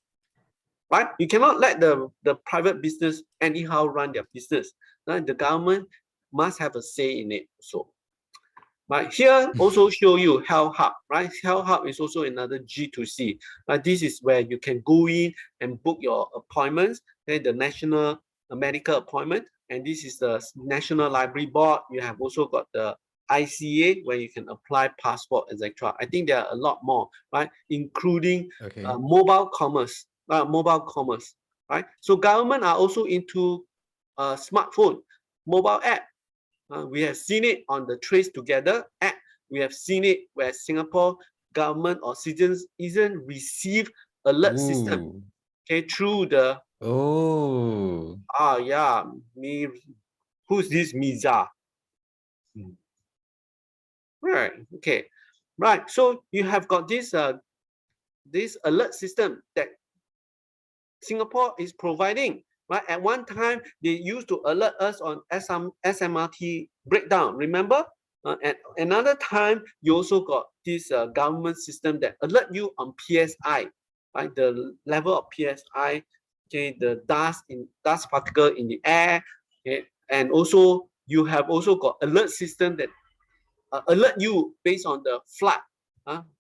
right? You cannot let the private business anyhow run their business. Right? The government must have a say in it. So, right here also show you Health Hub, right? Health Hub is also another G2C. This is where you can go in and book your appointments, okay, the national medical appointment, and this is the National Library Board. You have also got the ICA where you can apply passport, etc. I think there are a lot more, right? Including mobile commerce, right? So government are also into smartphone, mobile app. We have seen it on the Trace Together app. We have seen it where Singapore government or citizens even receive alert system, okay, through the who's this Miza? Right, okay, right. So you have got this this alert system that Singapore is providing. Right, at one time they used to alert us on SMRT breakdown. Remember? At another time, you also got this government system that alert you on PSI, right? The level of PSI, okay, the dust particle in the air, okay, and also you have also got alert system that alert you based on the flood,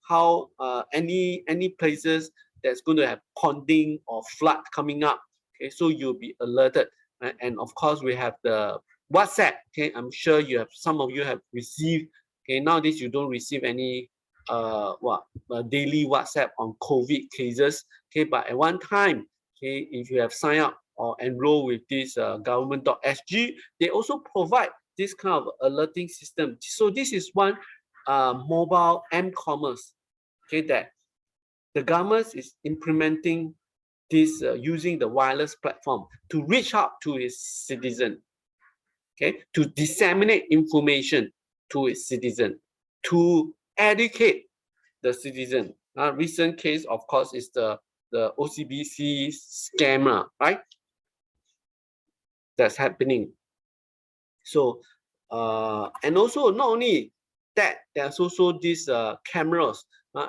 how any places that's going to have ponding or flood coming up. Okay, so you'll be alerted. Right? And of course, we have the WhatsApp. Okay, I'm sure you have some of you have received. Okay, nowadays you don't receive any daily WhatsApp on COVID cases. Okay, but at one time, okay, if you have signed up or enroll with this government.sg, they also provide this kind of alerting system. So this is one mobile m-commerce, okay, that the government is implementing this using the wireless platform to reach out to its citizen, okay, to disseminate information to its citizen, to educate the citizen. Recent case, of course, is the OCBC scammer, right? That's happening. So, and also not only that, there's also these cameras.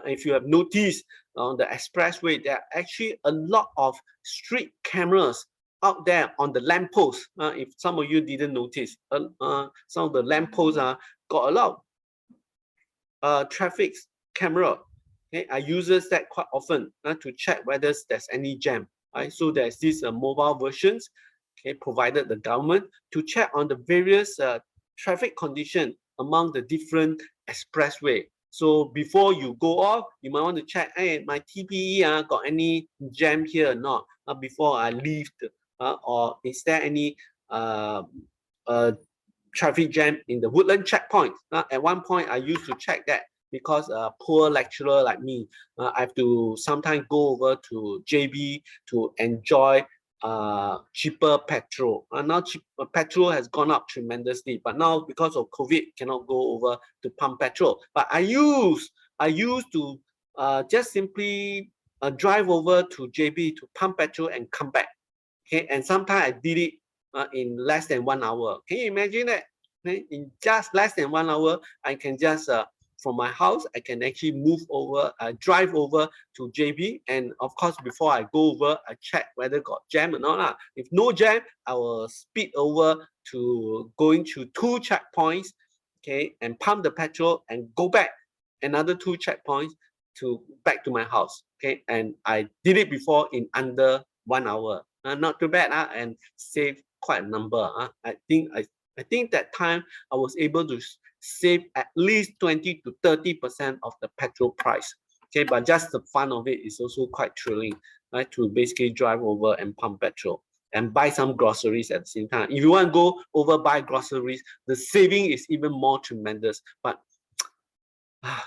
If you have noticed on the expressway, there are actually a lot of street cameras out there on the lamppost. If some of you didn't notice, some of the lampposts got a lot of traffic camera. Okay, I use that quite often to check whether there's any jam. Right? So there's these mobile versions, okay, provided the government to check on the various traffic condition among the different expressway. So before you go off, you might want to check, hey, my TPE got any jam here or not before I leave, or is there any traffic jam in the Woodland checkpoint. At one point, I used to check that because a poor lecturer like me, I have to sometimes go over to JB to enjoy cheaper petrol. Now petrol has gone up tremendously, but now because of COVID, cannot go over to pump petrol. But I used to just simply drive over to JB to pump petrol and come back. Okay, and sometimes I did it in less than 1 hour. Can you imagine that? Okay? In just less than 1 hour, I can just from my house, I can actually move over, drive over to JB, and of course, before I go over, I check whether got jam or not. If no jam, I will speed over to going to 2 checkpoints, okay, and pump the petrol and go back another 2 checkpoints to back to my house. Okay, and I did it before in under 1 hour. Not too bad, and save quite a number. I think that time I was able to save at least 20 to 30% of the petrol price. Okay, but just the fun of it is also quite thrilling, right? To basically drive over and pump petrol and buy some groceries at the same time. If you want to go over buy groceries, the saving is even more tremendous. But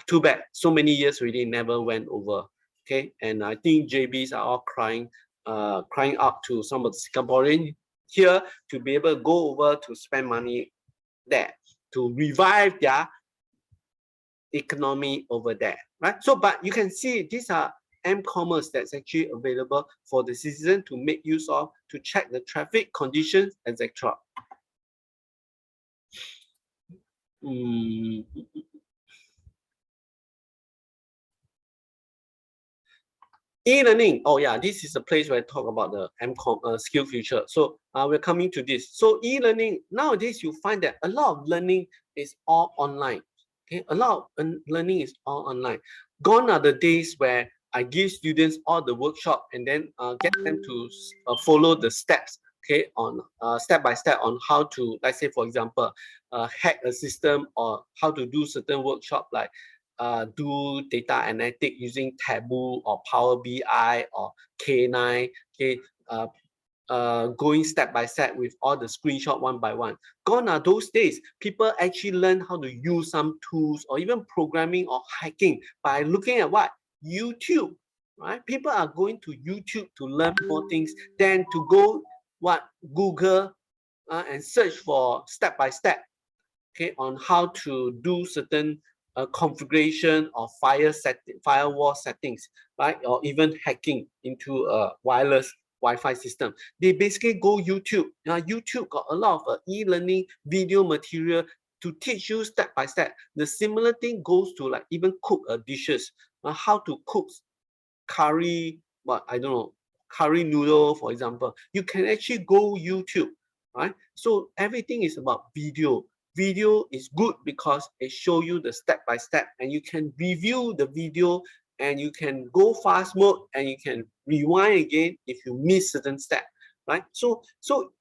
too bad, so many years already never went over. Okay, and I think JBs are all crying out to some of the Singaporeans here to be able to go over to spend money there to revive their economy over there, right? So, but you can see these are m-commerce that's actually available for the citizen to make use of to check the traffic conditions, etc. E-learning. Oh yeah, this is a place where I talk about the MCOM skill future. So we're coming to this. So e-learning, nowadays you find that a lot of learning is all online. Okay, a lot of learning is all online. Gone are the days where I give students all the workshop and then get them to follow the steps. Okay, on step by step on how to, let's say for example, hack a system or how to do certain workshop like do data analytics using Tableau or Power BI or K9. Okay, going step by step with all the screenshot one by one. Gone are those days. People actually learn how to use some tools or even programming or hacking by looking at what? YouTube, right? People are going to YouTube to learn more things than to go what? Google and search for step by step, okay, on how to do certain configuration of firewall settings, right? Or even hacking into a wireless Wi-Fi system. They basically go YouTube. Now, YouTube got a lot of e-learning video material to teach you step by step. The similar thing goes to like even cook dishes, how to cook curry, what I don't know, curry noodle, for example. You can actually go YouTube, right? So everything is about video. Video is good because it shows you the step by step, and you can review the video, and you can go fast mode, and you can rewind again if you miss certain step, right? So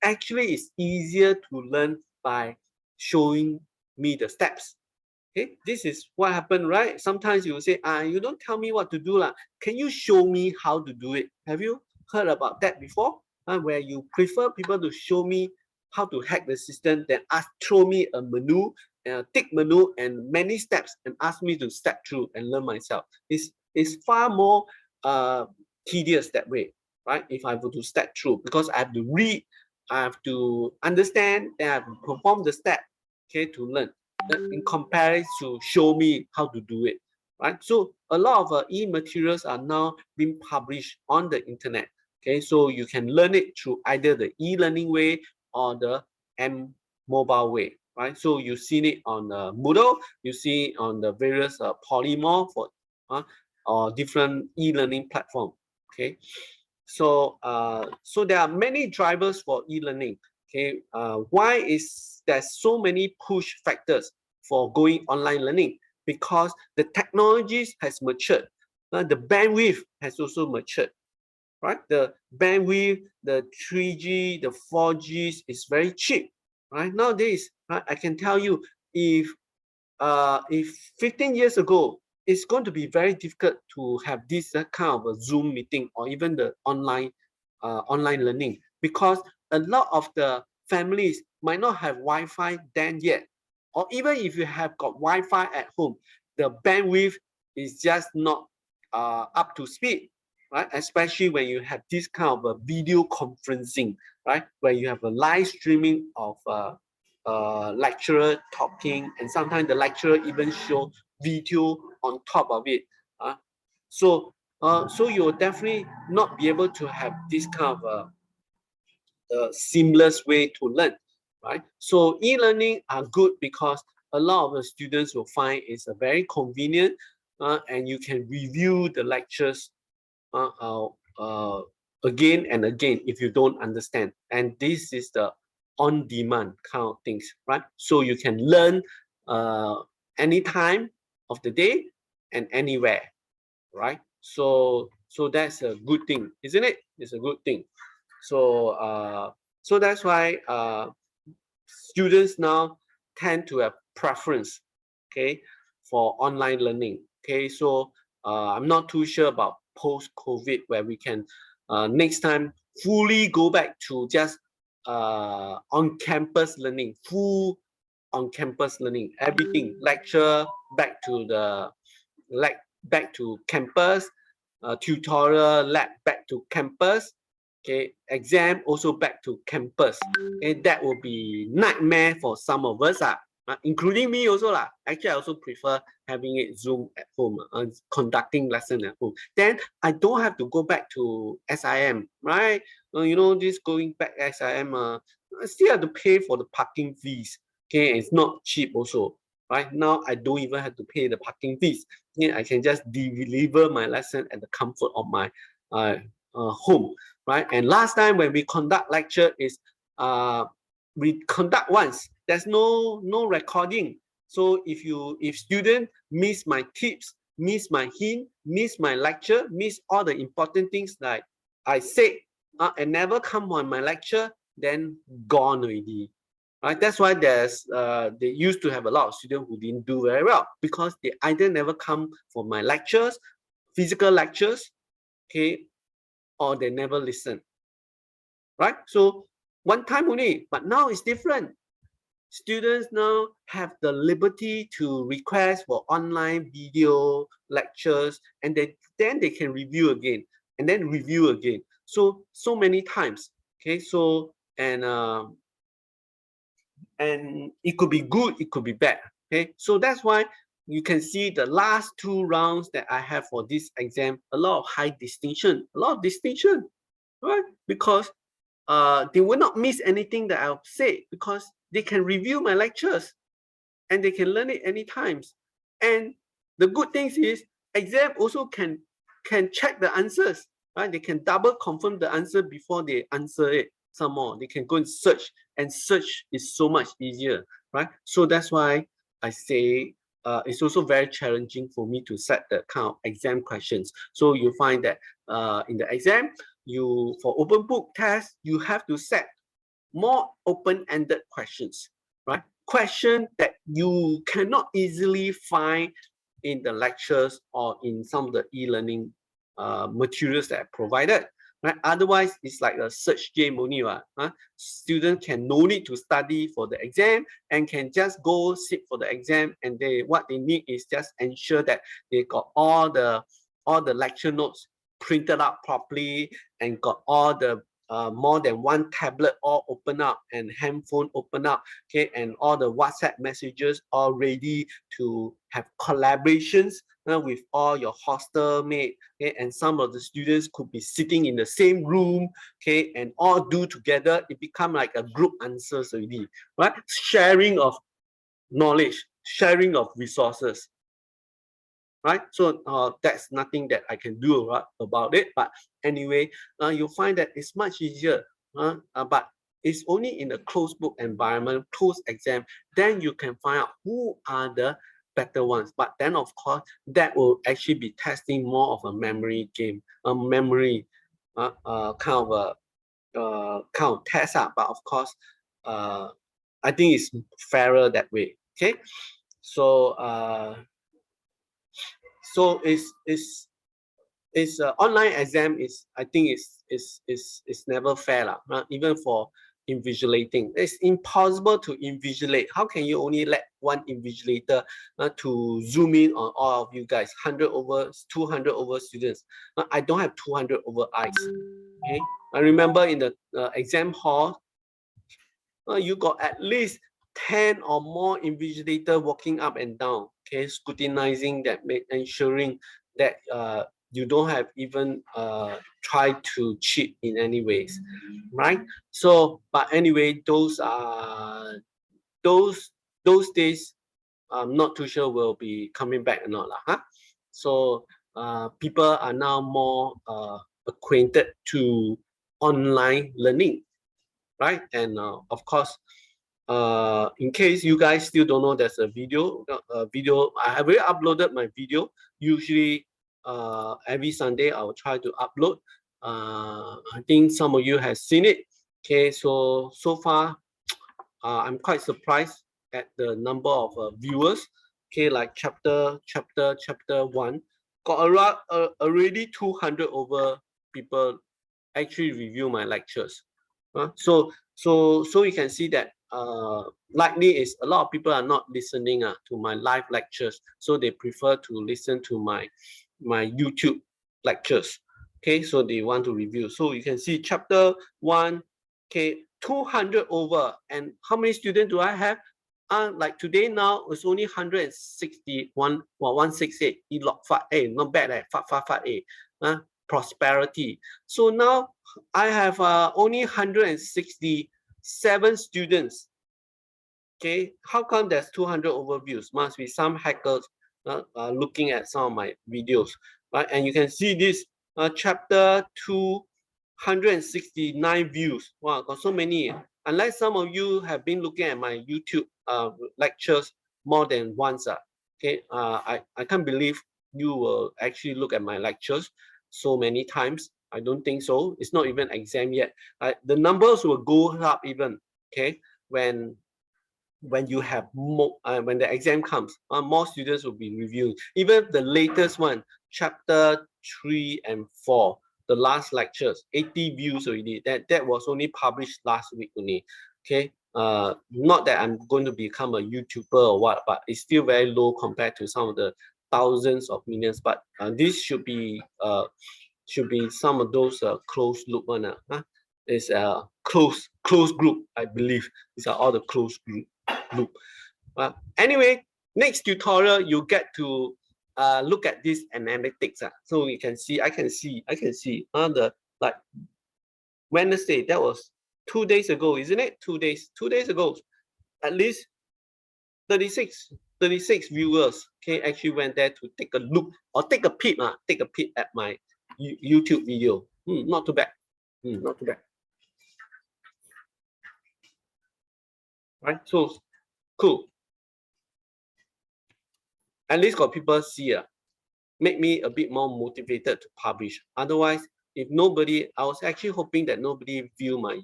actually, it's easier to learn by showing me the steps. Okay, this is what happened, right? Sometimes you will say, you don't tell me what to do lah. Can you show me how to do it? Have you heard about that before? Where you prefer people to show me how to hack the system, then throw me a menu, a tick menu and many steps and ask me to step through and learn myself. It's far more tedious that way, right? If I were to step through, because I have to read, I have to understand, then I have to perform the step, okay, to learn in comparison to show me how to do it, right? So a lot of e-materials are now being published on the internet. Okay, so you can learn it through either the e-learning way or the mobile way, right? So you've seen it on Moodle, you see it on the various Polymorph or different e-learning platform. Okay, so so there are many drivers for e-learning. Okay, why is there so many push factors for going online learning? Because the technologies has matured, the bandwidth has also matured, right? The bandwidth, the 3G, the 4G is very cheap, right? Nowadays, right, I can tell you, if 15 years ago, it's going to be very difficult to have this kind of a Zoom meeting or even the online learning, because a lot of the families might not have Wi-Fi then yet, or even if you have got Wi-Fi at home, the bandwidth is just not up to speed, right? Especially when you have this kind of a video conferencing, right? Where you have a live streaming of lecturer talking, and sometimes the lecturer even show video on top of it. So you'll definitely not be able to have this kind of seamless way to learn, right? So e-learning are good because a lot of the students will find it's a very convenient, and you can review the lectures again and again if you don't understand. And this is the on-demand kind of things, right? So you can learn any time of the day and anywhere, right? So that's a good thing, isn't it? It's a good thing. So that's why students now tend to have preference, okay, for online learning. Okay, so I'm not too sure about post-COVID, where we can next time fully go back to just on-campus learning, full on-campus learning, everything, lecture back to the back to campus, tutorial lab back to campus, okay, exam also back to campus. Okay, that will be nightmare for some of us, including me also lah. Actually, I also prefer having it Zoom at home, conducting lesson at home. Then I don't have to go back to SIM, right? You know, this going back SIM, I still have to pay for the parking fees. Okay, it's not cheap also. Right now, I don't even have to pay the parking fees. Yeah, I can just deliver my lesson at the comfort of my home, right? And last time when we conduct lecture is we conduct once. There's no recording. So if student miss my tips, miss my hint, miss my lecture, miss all the important things that I said, and never come on my lecture, then gone already. Right? That's why they used to have a lot of students who didn't do very well because they either never come for my lectures, physical lectures, okay, or they never listen. Right? So one time only, but now it's different. Students now have the liberty to request for online video lectures, and then they can review again and then review again. So many times. Okay, so and it could be good, it could be bad. Okay, so that's why you can see the last 2 rounds that I have for this exam, a lot of high distinction, right? Because they will not miss anything that I'll say because they can review my lectures and they can learn it anytime. And the good thing is exam also can check the answers, right? They can double confirm the answer before they answer it some more. They can go and search is so much easier, right? So that's why I say it's also very challenging for me to set the kind of exam questions. So you find that in the exam, for open book test, you have to set more open-ended questions, right? Question that you cannot easily find in the lectures or in some of the e-learning materials that are provided. Right? Otherwise, it's like a search game only. Students can no need to study for the exam and can just go sit for the exam, and what they need is just ensure that they got all the lecture notes printed out properly and got all the more than one tablet all open up and handphone open up, okay, and all the WhatsApp messages all ready to have collaborations with all your hostel mate, okay, and some of the students could be sitting in the same room, okay, and all do together. It become like a group answers already, right? Sharing of knowledge, sharing of resources, right? So that's nothing that I can do about it. But anyway, you'll find that it's much easier. But it's only in a closed book environment, closed exam, then you can find out who are the better ones. But then, of course, that will actually be testing more of a memory game, a memory kind of test. But of course, I think it's fairer that way. Okay, so online exam is, I think is never fair even for invigilating. It's impossible to invigilate. How can you only let one invigilator to zoom in on all of you guys, 100 over 200 over students? I don't have 200 over eyes. Okay, I remember in the exam hall, you got at least 10 or more invigilator walking up and down, okay, scrutinizing that, ensuring that you don't have even tried to cheat in any ways, right? So, but anyway, those days, I'm not too sure will be coming back or not, huh? So people are now more acquainted to online learning, right? And of course, in case you guys still don't know, there's a video. I have already uploaded my video. Usually, every Sunday I will try to upload. I think some of you have seen it. Okay, so far, I'm quite surprised at the number of viewers. Okay, like chapter 1 got around already 200 over people actually review my lectures. So you can see that likely is a lot of people are not listening to my live lectures, so they prefer to listen to my YouTube lectures. Okay, so they want to review. So you can see chapter 1, okay, 200 over. And how many students do I have? Like today now, it's only 161, 168. Not bad, prosperity. So now I have only 167 students. Okay, how come there's 200 overviews? Must be some hackers looking at some of my videos, right? And you can see this chapter 269 views. Wow, got so many. Unless some of you have been looking at my YouTube lectures more than once. Okay, I can't believe you will actually look at my lectures so many times. I don't think so. It's not even exam yet. The numbers will go up even. Okay, when you have more, when the exam comes, more students will be reviewing. Even the latest one, chapter 3 and 4, the last lectures, 80 views already. That was only published last week only. Okay, not that I'm going to become a YouTuber or what, but it's still very low compared to some of the thousands of millions. But this should be some of those closed loop one. It's a closed group, I believe. These are all the closed group. Anyway, next tutorial you get to look at this analytics. So you can see, I can see on the like Wednesday, that was 2 days ago, isn't it? 2 days ago, at least 36 viewers, okay, actually went there to take a look or take a peek at my YouTube video. Not too bad. Not too bad. Right? So cool. At least got people see. Make me a bit more motivated to publish. Otherwise, if nobody, I was actually hoping that nobody view my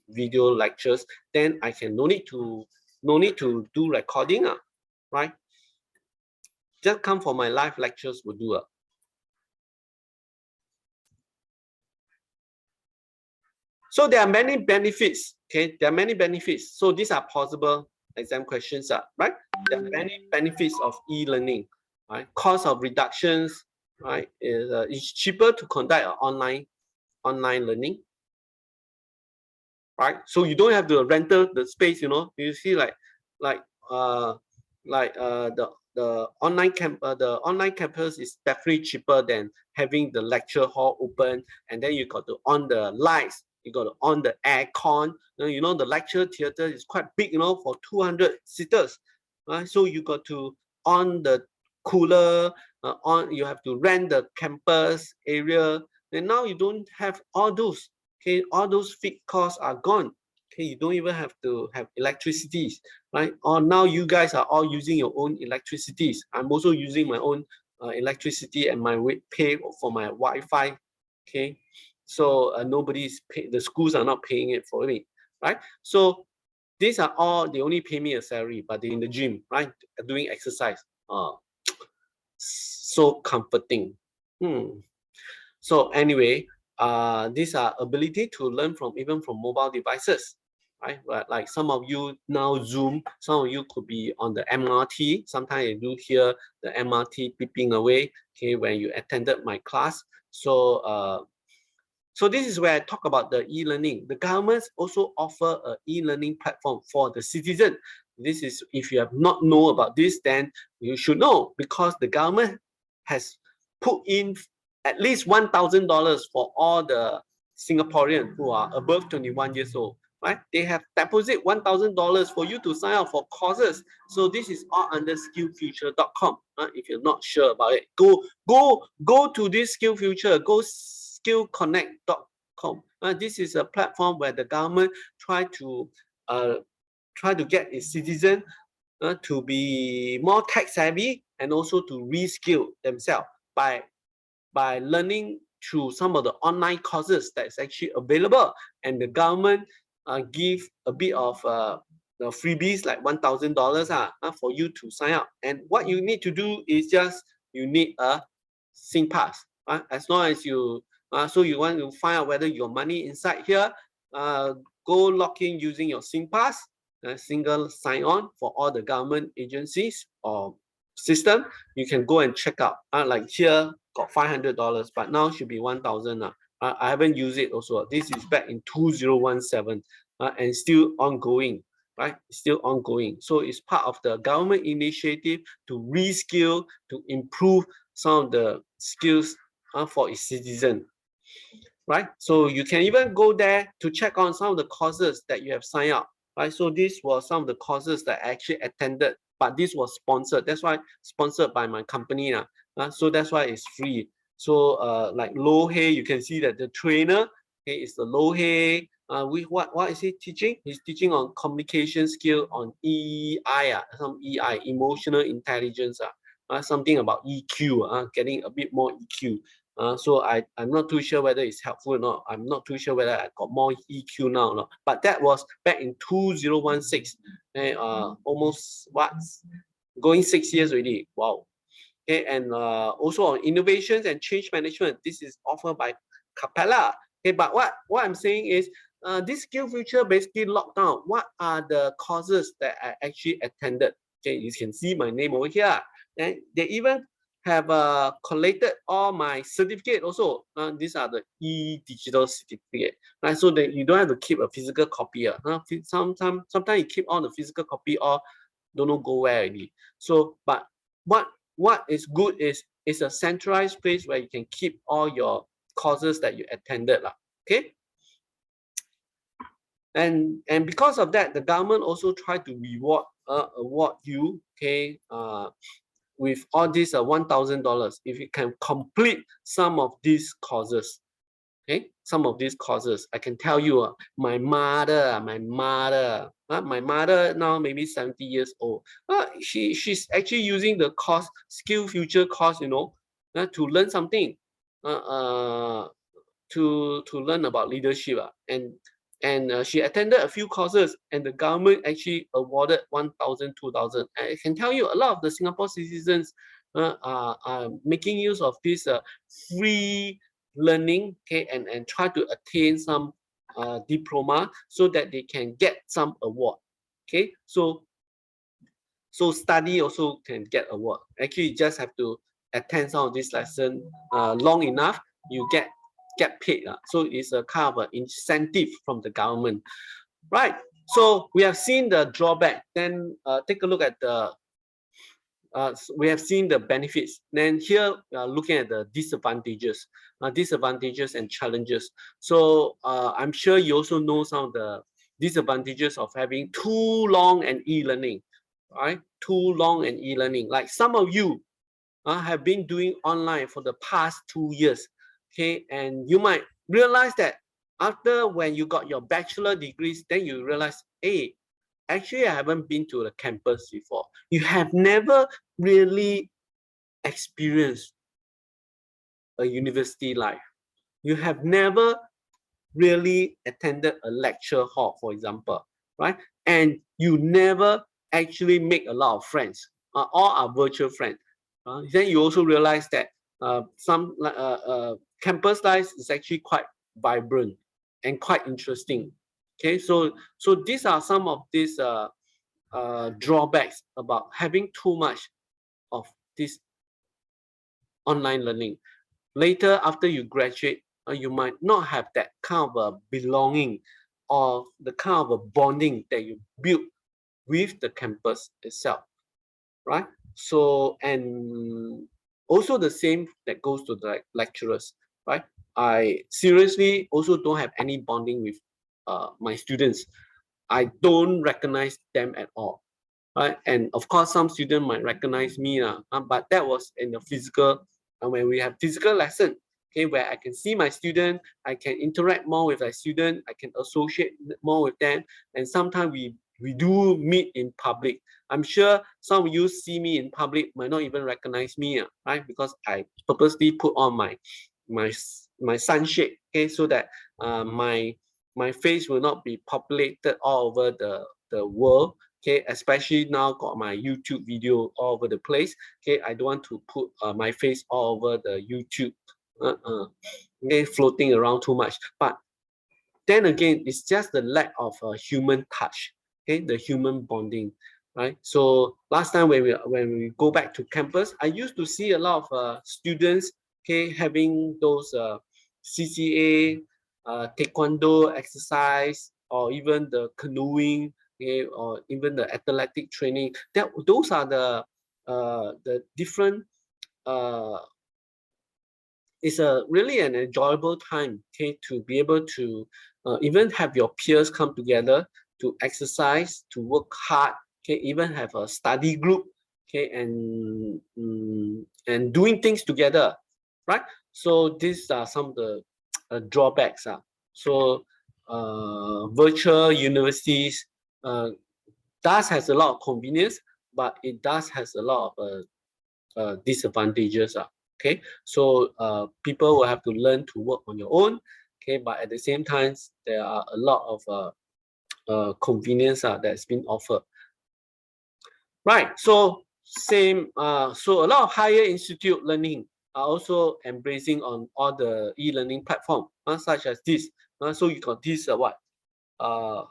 video lectures, then I can no need to do recording, right? Just come for my live lectures will do. So there are many benefits. Okay, there are many benefits. So these are possible exam questions, right? There are many benefits of e-learning. Right, cost of reductions. Right, it's cheaper to conduct online learning. Right, so you don't have to rent the space. You see, the online campus is definitely cheaper than having the lecture hall open, and then you got to on the lights, you got to on the aircon. The lecture theater is quite big, for 200 seaters, right? So you got to on the cooler, you have to rent the campus area, and now you don't have all those. Okay, all those fixed costs are gone. Okay, you don't even have to have electricity, right? Or now you guys are all using your own electricities. I'm also using my own electricity and my pay for my Wi-Fi. Okay, so nobody's pay. The schools are not paying it for me, right? So these are all, they only pay me a salary, but they're in the gym, right? Doing exercise. So comforting. So anyway, these are ability to learn from even from mobile devices, right? Like some of you now Zoom, some of you could be on the MRT. Sometimes you do hear the MRT beeping away, okay, when you attended my class. So so this is where I talk about the e-learning. The governments also offer an e-learning platform for the citizen. This is, if you have not know about this, then you should know, because the government has put in at least $1,000 for all the Singaporeans who are above 21 years old, right? They have deposit $1,000 for you to sign up for courses. So this is all under skillfuture.com. If you're not sure about it, go to this SkillFuture, go skillconnect.com. This is a platform where the government try to get its citizen to be more tech savvy and also to reskill themselves by learning through some of the online courses that's actually available, and the government give a bit of the freebies like $1,000 for you to sign up. And what you need to do is just you need a SingPass. As long as you so you want to find out whether your money inside here, go log in using your SingPass, single sign-on for all the government agencies or system. You can go and check out. Like here got $500, but now should be 1,000. I haven't used it also. This is back in 2017 and still ongoing, right? Still ongoing. So it's part of the government initiative to reskill, to improve some of the skills for its citizen, right? So you can even go there to check on some of the courses that you have signed up, right? So these were some of the courses that I actually attended, but this was sponsored. That's why sponsored by my company. So that's why it's free. So like Low Hey, you can see that the trainer, okay, is the Low Hey. What is he teaching? He's teaching on communication skill on EI, some EI, emotional intelligence, something about EQ, getting a bit more EQ. So I'm not too sure whether it's helpful or not. I'm not too sure whether I got more EQ now or not. But that was back in 2016. Almost what? Going 6 years already. Wow. Okay, and also on innovations and change management. This is offered by Capella. Okay, but what I'm saying is this skill future basically locked down. What are the courses that I actually attended? Okay, you can see my name over here. And they even have collected all my certificate also. These are the e-digital certificate, right? So that you don't have to keep a physical copy. Sometimes you keep on the physical copy or don't know go where already. So, but what is good is it's a centralized place where you can keep all your courses that you attended. Okay. And because of that, the government also try to award you, okay, with all these $1,000 if you can complete some of these courses. Okay, some of these courses, I can tell you, my mother now maybe 70 years old. She's actually using the course, skill future course, to learn something, to learn about leadership, and she attended a few courses, and the government actually awarded 1,000, 2,000. I can tell you, a lot of the Singapore citizens are making use of this free learning, okay, and try to attain some diploma so that they can get some award. Okay, so study also can get award. Actually, you just have to attend some of this lesson long enough, you get paid. So it's a kind of an incentive from the government, right? So we have seen the drawback. Then take a look at the we have seen the benefits. Then here, looking at the disadvantages and challenges. So I'm sure you also know some of the disadvantages of having too long an e-learning, right? Too long an e-learning. Like some of you have been doing online for the past 2 years, okay? And you might realize that after when you got your bachelor degrees, then you realize, hey, actually, I haven't been to the campus before. You have never really experienced a university life. You have never really attended a lecture hall, for example, right? And you never actually make a lot of friends. All are virtual friends. Then you also realize that some campus life is actually quite vibrant and quite interesting. Okay, so these are some of these drawbacks about having too much of this online learning. Later, after you graduate, you might not have that kind of a belonging or the kind of a bonding that you build with the campus itself, right? So, and also the same that goes to the lecturers, right? I seriously also don't have any bonding with my students. I don't recognize them at all, right? And of course, some students might recognize me, but that was in the physical, when we have physical lesson, okay, where I can see my student, I can interact more with my student, I can associate more with them, and sometimes we do meet in public. I'm sure some of you see me in public might not even recognize me, right? Because I purposely put on my sunshade, okay, so that my face will not be populated all over the world. Okay, especially now got my YouTube video all over the place. Okay, I don't want to put my face all over the YouTube, okay, floating around too much. But then again, it's just the lack of human touch, okay, the human bonding, right? So last time when we go back to campus, I used to see a lot of students, okay, having those CCA, taekwondo exercise, or even the canoeing, okay, or even the athletic training. Those are the different. It's a really an enjoyable time, okay, to be able to even have your peers come together to exercise, to work hard, okay, even have a study group, okay, and doing things together. right? So these are some of the drawbacks. So virtual universities does has a lot of convenience, but it does has a lot of disadvantages. Okay, so people will have to learn to work on your own. Okay, but at the same time, there are a lot of convenience that's been offered. Right. So same. So a lot of higher institute learning are also embracing on all the e-learning platform, such as this. So you got this what? 5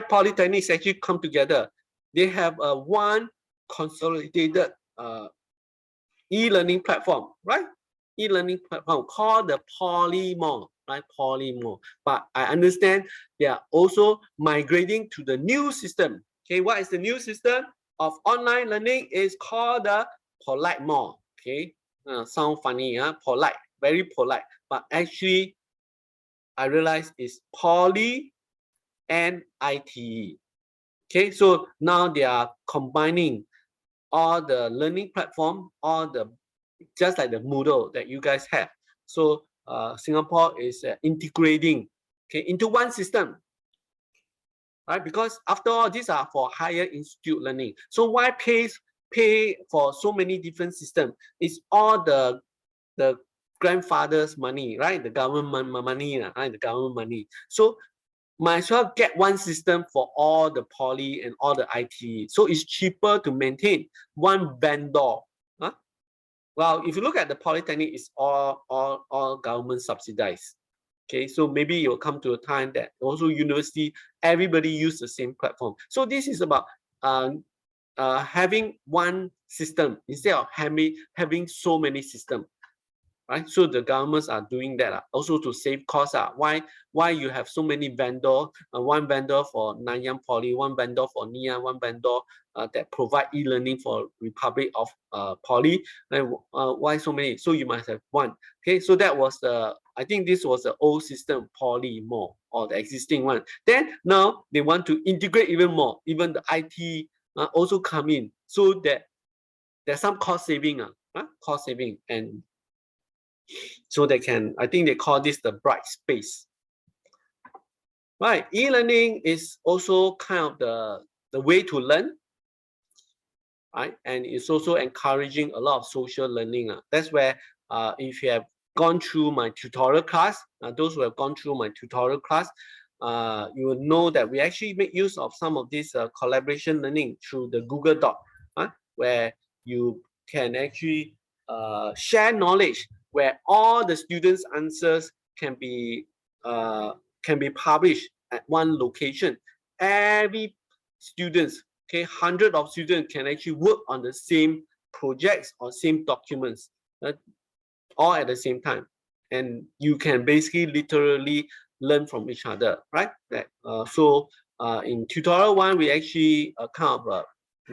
polytechnics actually come together. They have a one consolidated e-learning platform, right? E-learning platform called the Polymore, right? Polymore. But I understand they are also migrating to the new system. Okay, what is the new system of online learning? Is called the Polite More. Okay, sound funny, polite, very polite. But actually, I realize it's Poly and ITE. Okay, so now they are combining all the learning platform, all the just like the Moodle that you guys have. So Singapore is integrating, okay, into one system, right? Because after all, these are for higher institute learning. So why pay for so many different systems? It's all the grandfather's money, right? The government money, right? The government money. So might as well get one system for all the poly and all the IT. So it's cheaper to maintain one vendor. Huh? Well, if you look at the polytechnic, it's all government subsidized. Okay, so maybe you'll come to a time that also university, everybody use the same platform. So this is about having one system instead of having so many systems. Right, so the governments are doing that also to save costs. Why you have so many vendor, one vendor for Nanyang Poly, one vendor for NIA, one vendor that provide e-learning for Republic of Poly, and why so many? So you must have one. Okay, so that was I think this was the old system, Poly more, or the existing one. Then now they want to integrate even more, even the IT also come in, so that there's some cost saving, and so they can, I think they call this the bright space. Right, e-learning is also kind of the way to learn, right? And it's also encouraging a lot of social learning. That's where if you have gone through my tutorial class, those who have gone through my tutorial class, you will know that we actually make use of some of this collaboration learning through the Google Doc, where you can actually share knowledge, where all the students' answers can be published at one location. Every students, okay, hundred of students can actually work on the same projects or same documents, all at the same time, and you can basically literally learn from each other, right? So in tutorial 1, we actually kind of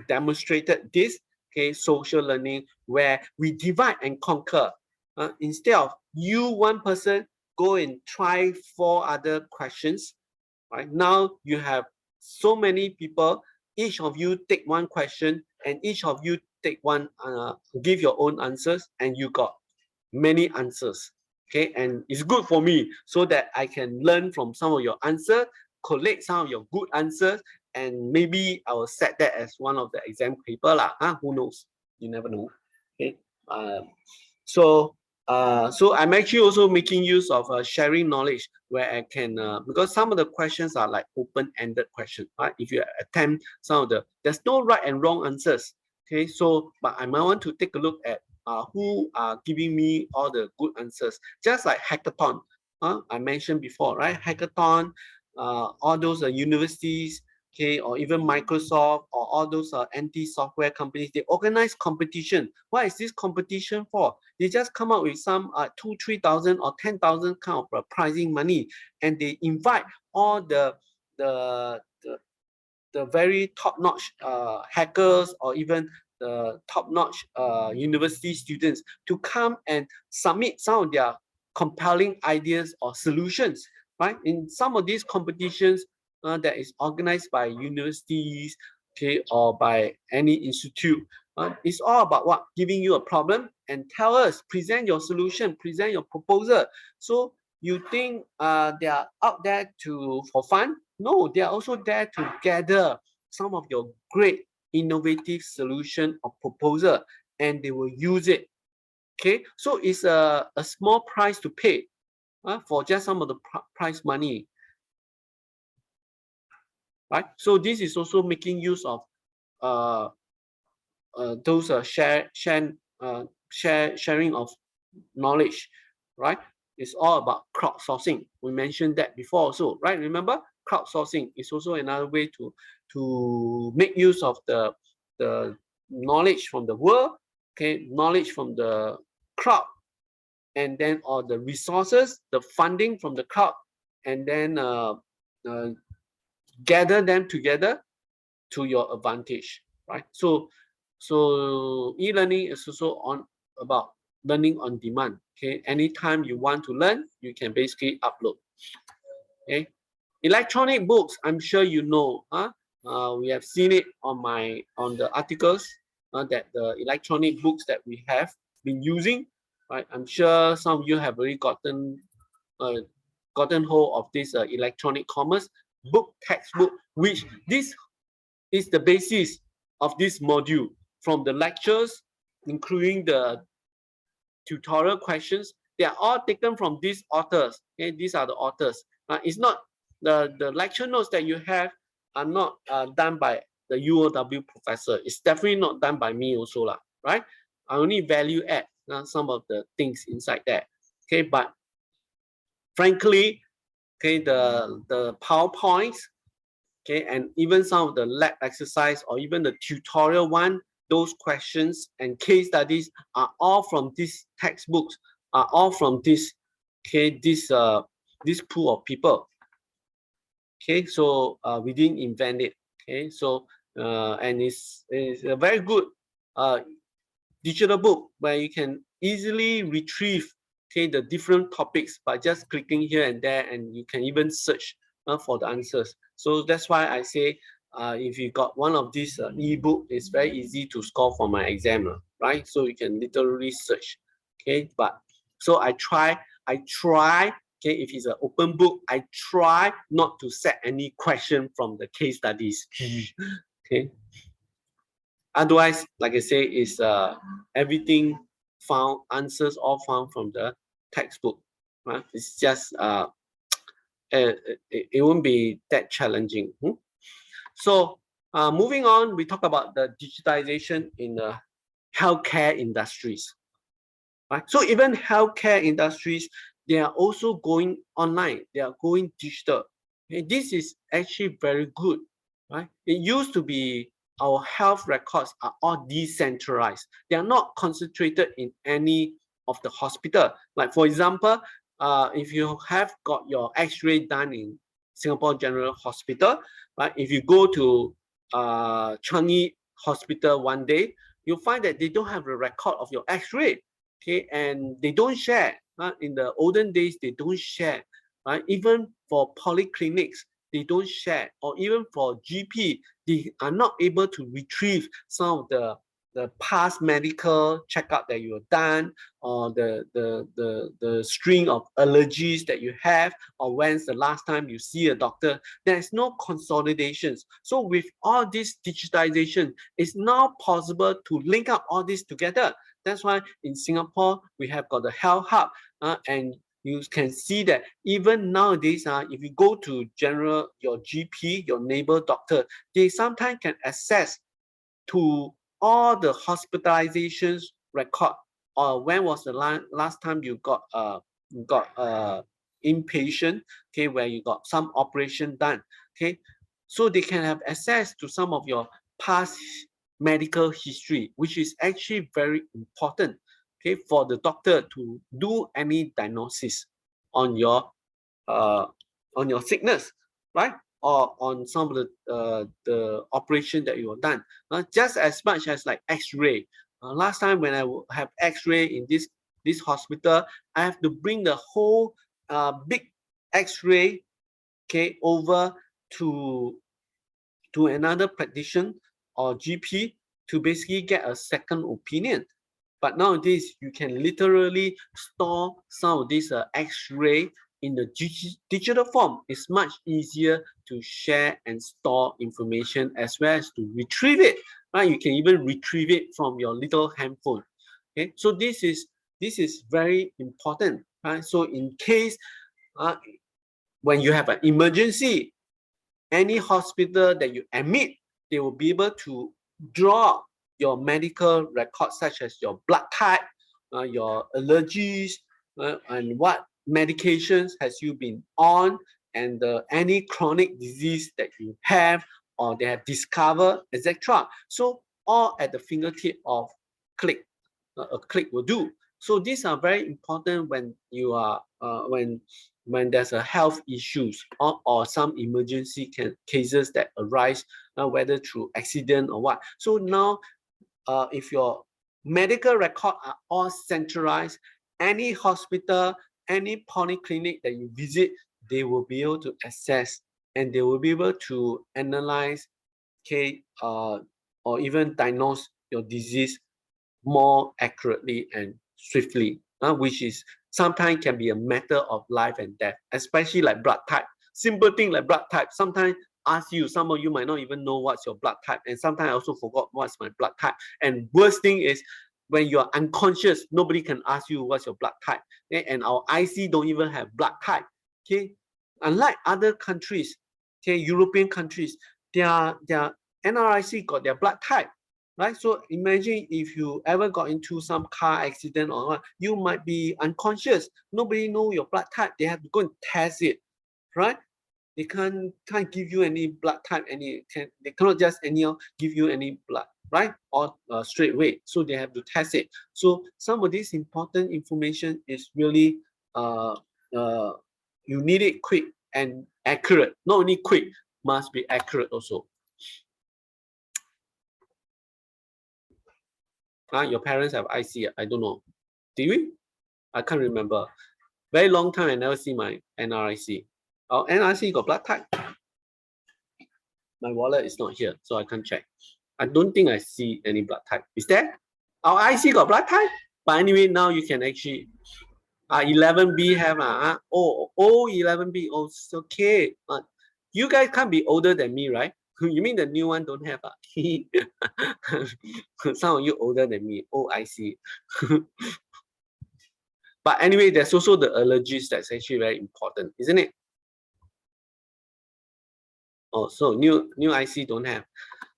demonstrated this, okay, social learning, where we divide and conquer. Instead of you one person go and try 4 other questions, right? Now you have so many people, each of you take one question, and each of you take one, give your own answers, and you got many answers. Okay, and it's good for me so that I can learn from some of your answers, collect some of your good answers, and maybe I will set that as one of the exam paper lah. Who knows? You never know. Okay. So so I'm actually also making use of sharing knowledge, where I can because some of the questions are like open-ended questions, right? If you attempt some of there's no right and wrong answers. Okay, so but I might want to take a look at who are giving me all the good answers, just like hackathon. I mentioned before, right? Hackathon, all those universities, okay, or even Microsoft, or all those anti-software companies, they organize competition. What is this competition for? They just come up with some 2,000, 3,000 or 10,000 kind of pricing money, and they invite all the very top-notch hackers, or even the top-notch university students to come and submit some of their compelling ideas or solutions, right? In some of these competitions that is organized by universities, okay, or by any institute, It's all about what? Giving you a problem and tell us, present your solution, present your proposal. So you think they are out there for fun? No, they are also there to gather some of your great innovative solution or proposal, and they will use it. Okay, so it's a small price to pay for just some of the prize money, right? So this is also making use of those sharing of knowledge, right? It's all about crowdsourcing. We mentioned that before also, right? Remember, crowdsourcing is also another way to make use of the knowledge from the world, okay, knowledge from the crowd, and then all the resources, the funding from the crowd, and then gather them together to your advantage, right? So e-learning is also about learning on demand. Okay, anytime you want to learn, you can basically upload. Okay, electronic books, I'm sure you know. We have seen it on the articles that the electronic books that we have been using, right? I'm sure some of you have already gotten hold of this electronic commerce book textbook, which this is the basis of this module, from the lectures, including the tutorial questions. They are all taken from these authors. Okay, these are the authors. It's not the lecture notes that you have are not done by the UOW professor. It's definitely not done by me also, right? I only value add some of the things inside there. Okay, but frankly, okay, the PowerPoints, okay, and even some of the lab exercise or even the tutorial one, those questions and case studies are all from these textbooks, are all from this, okay, this pool of people. Okay, so we didn't invent it. Okay, so and it's a very good digital book where you can easily retrieve, okay, the different topics by just clicking here and there, and you can even search for the answers. So that's why I say if you got one of these ebook, it's very easy to score for my exam, right? So you can literally search. Okay, but so I try, okay, if it's an open book, I try not to set any question from the case studies. Okay. Otherwise, like I say, is everything found, answers all found from the textbook. Right? It's just it won't be that challenging. So moving on, we talk about the digitization in the healthcare industries. Right? So even healthcare industries, they are also going online. They are going digital. And this is actually very good. Right? It used to be our health records are all decentralized. They are not concentrated in any of the hospital. Like for example, if you have got your X-ray done in Singapore General Hospital, right? If you go to Changi Hospital one day, you'll find that they don't have a record of your X-ray. Okay, and they don't share. In the olden days, they don't share. Right? Even for polyclinics, they don't share, or even for GP, they are not able to retrieve some of the past medical checkup that you have done, or the string of allergies that you have, or when's the last time you see a doctor. There's no consolidations. So with all this digitization, it's now possible to link up all this together. That's why in Singapore, we have got the health hub, and you can see that even nowadays, if you go to your GP, your neighbor doctor, they sometimes can access to all the hospitalizations record, or when was the last time you got inpatient, okay, where you got some operation done, okay, so they can have access to some of your past medical history, which is actually very important, okay, for the doctor to do any diagnosis on your sickness, right? Or on some of the operation that you have done, just as much as like X-ray. Last time when I have X-ray in this hospital, I have to bring the whole big X-ray, okay, over to another practitioner or GP to basically get a second opinion. But nowadays, you can literally store some of this X-ray in the digital form. It's much easier to share and store information as well as to retrieve it. Right? You can even retrieve it from your little handphone. Okay, so this is very important. Right? So in case when you have an emergency, any hospital that you admit, they will be able to draw your medical records such as your blood type, your allergies, and what medications has you been on, and any chronic disease that you have or they have discovered, etc. So all at the fingertip of click, a click will do. So these are very important when you are when there's a health issues or some emergency cases that arise, whether through accident or what. So now, if your medical record are all centralized, any hospital, any polyclinic that you visit, they will be able to access and they will be able to analyze, okay, or even diagnose your disease more accurately and swiftly, which is sometimes can be a matter of life and death, especially like blood type. Simple thing like blood type. Sometimes ask you, some of you might not even know what's your blood type, and sometimes I also forgot what's my blood type. And worst thing is when you are unconscious, nobody can ask you what's your blood type. Okay? And our IC don't even have blood type. Okay, unlike other countries, okay, European countries, their NRIC got their blood type. Right, so imagine if you ever got into some car accident or what, you might be unconscious. Nobody know your blood type. They have to go and test it, right? They can't give you any blood type. They cannot just anyhow give you any blood, right? Or straight away. So they have to test it. So some of this important information is really you need it quick and accurate. Not only quick, must be accurate also. Your parents have IC, I don't know. Do you? I can't remember. Very long time I never see my NRIC. Our NRIC got blood type. My wallet is not here, so I can't check. I don't think I see any blood type. Is there? Our IC got blood type. But anyway, now you can actually 11B have oh 11B. Oh, it's okay. You guys can't be older than me, right? You mean the new one don't have? Some of you older than me. Oh, I see. But anyway, there's also the allergies that's actually very important, isn't it? Oh, so new IC don't have.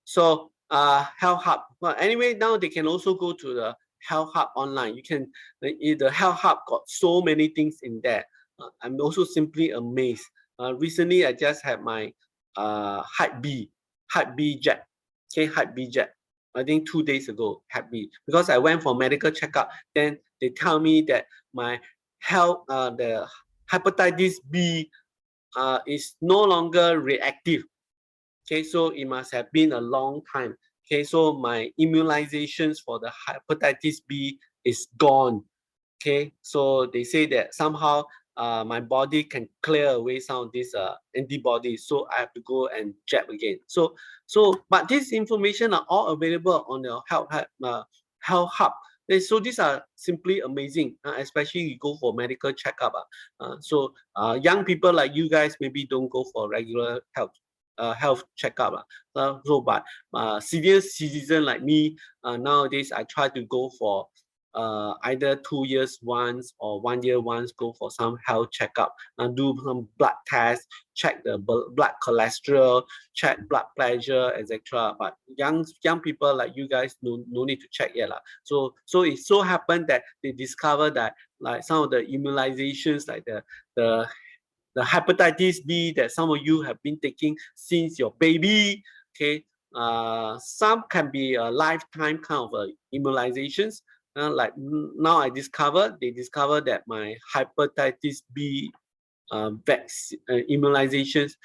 So Health Hub. Well, anyway, now they can also go to the Health Hub online. You can the Health Hub got so many things in there. I'm also simply amazed. Recently, I just had my Hep B jet. Okay, Hep B jet. I think 2 days ago, Hep B, because I went for medical checkup. Then they tell me that my health, the hepatitis B, is no longer reactive. Okay, so it must have been a long time. Okay, so my immunizations for the hepatitis B is gone. Okay, so they say that somehow my body can clear away some of these antibodies, so I have to go and jab again. So but this information are all available on the Health Hub. So these are simply amazing, especially you go for medical checkup. So young people like you guys maybe don't go for regular health checkup. But senior citizen like me, nowadays I try to go for either 2 years once or 1 year once, go for some health checkup and do some blood tests, check the blood cholesterol, check blood pressure, etc. But young people like you guys no need to check yet. So it so happened that they discovered that like some of the immunizations like the hepatitis B that some of you have been taking since your baby, okay, some can be a lifetime kind of immunizations. Like now they discovered that my hepatitis B immunizations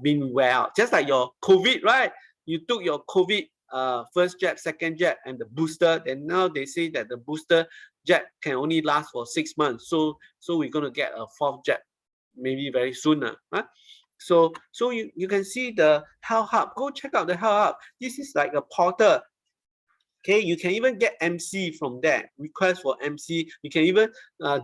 been wear out. Just like your COVID, right? You took your COVID first jab, second jab, and the booster. And now they say that the booster jab can only last for 6 months. So we're gonna get a 4th jab maybe very soon. So you can see the Health Hub. Go check out the Health Hub. This is like a portal. Okay, you can even get MC from there, request for MC. You can even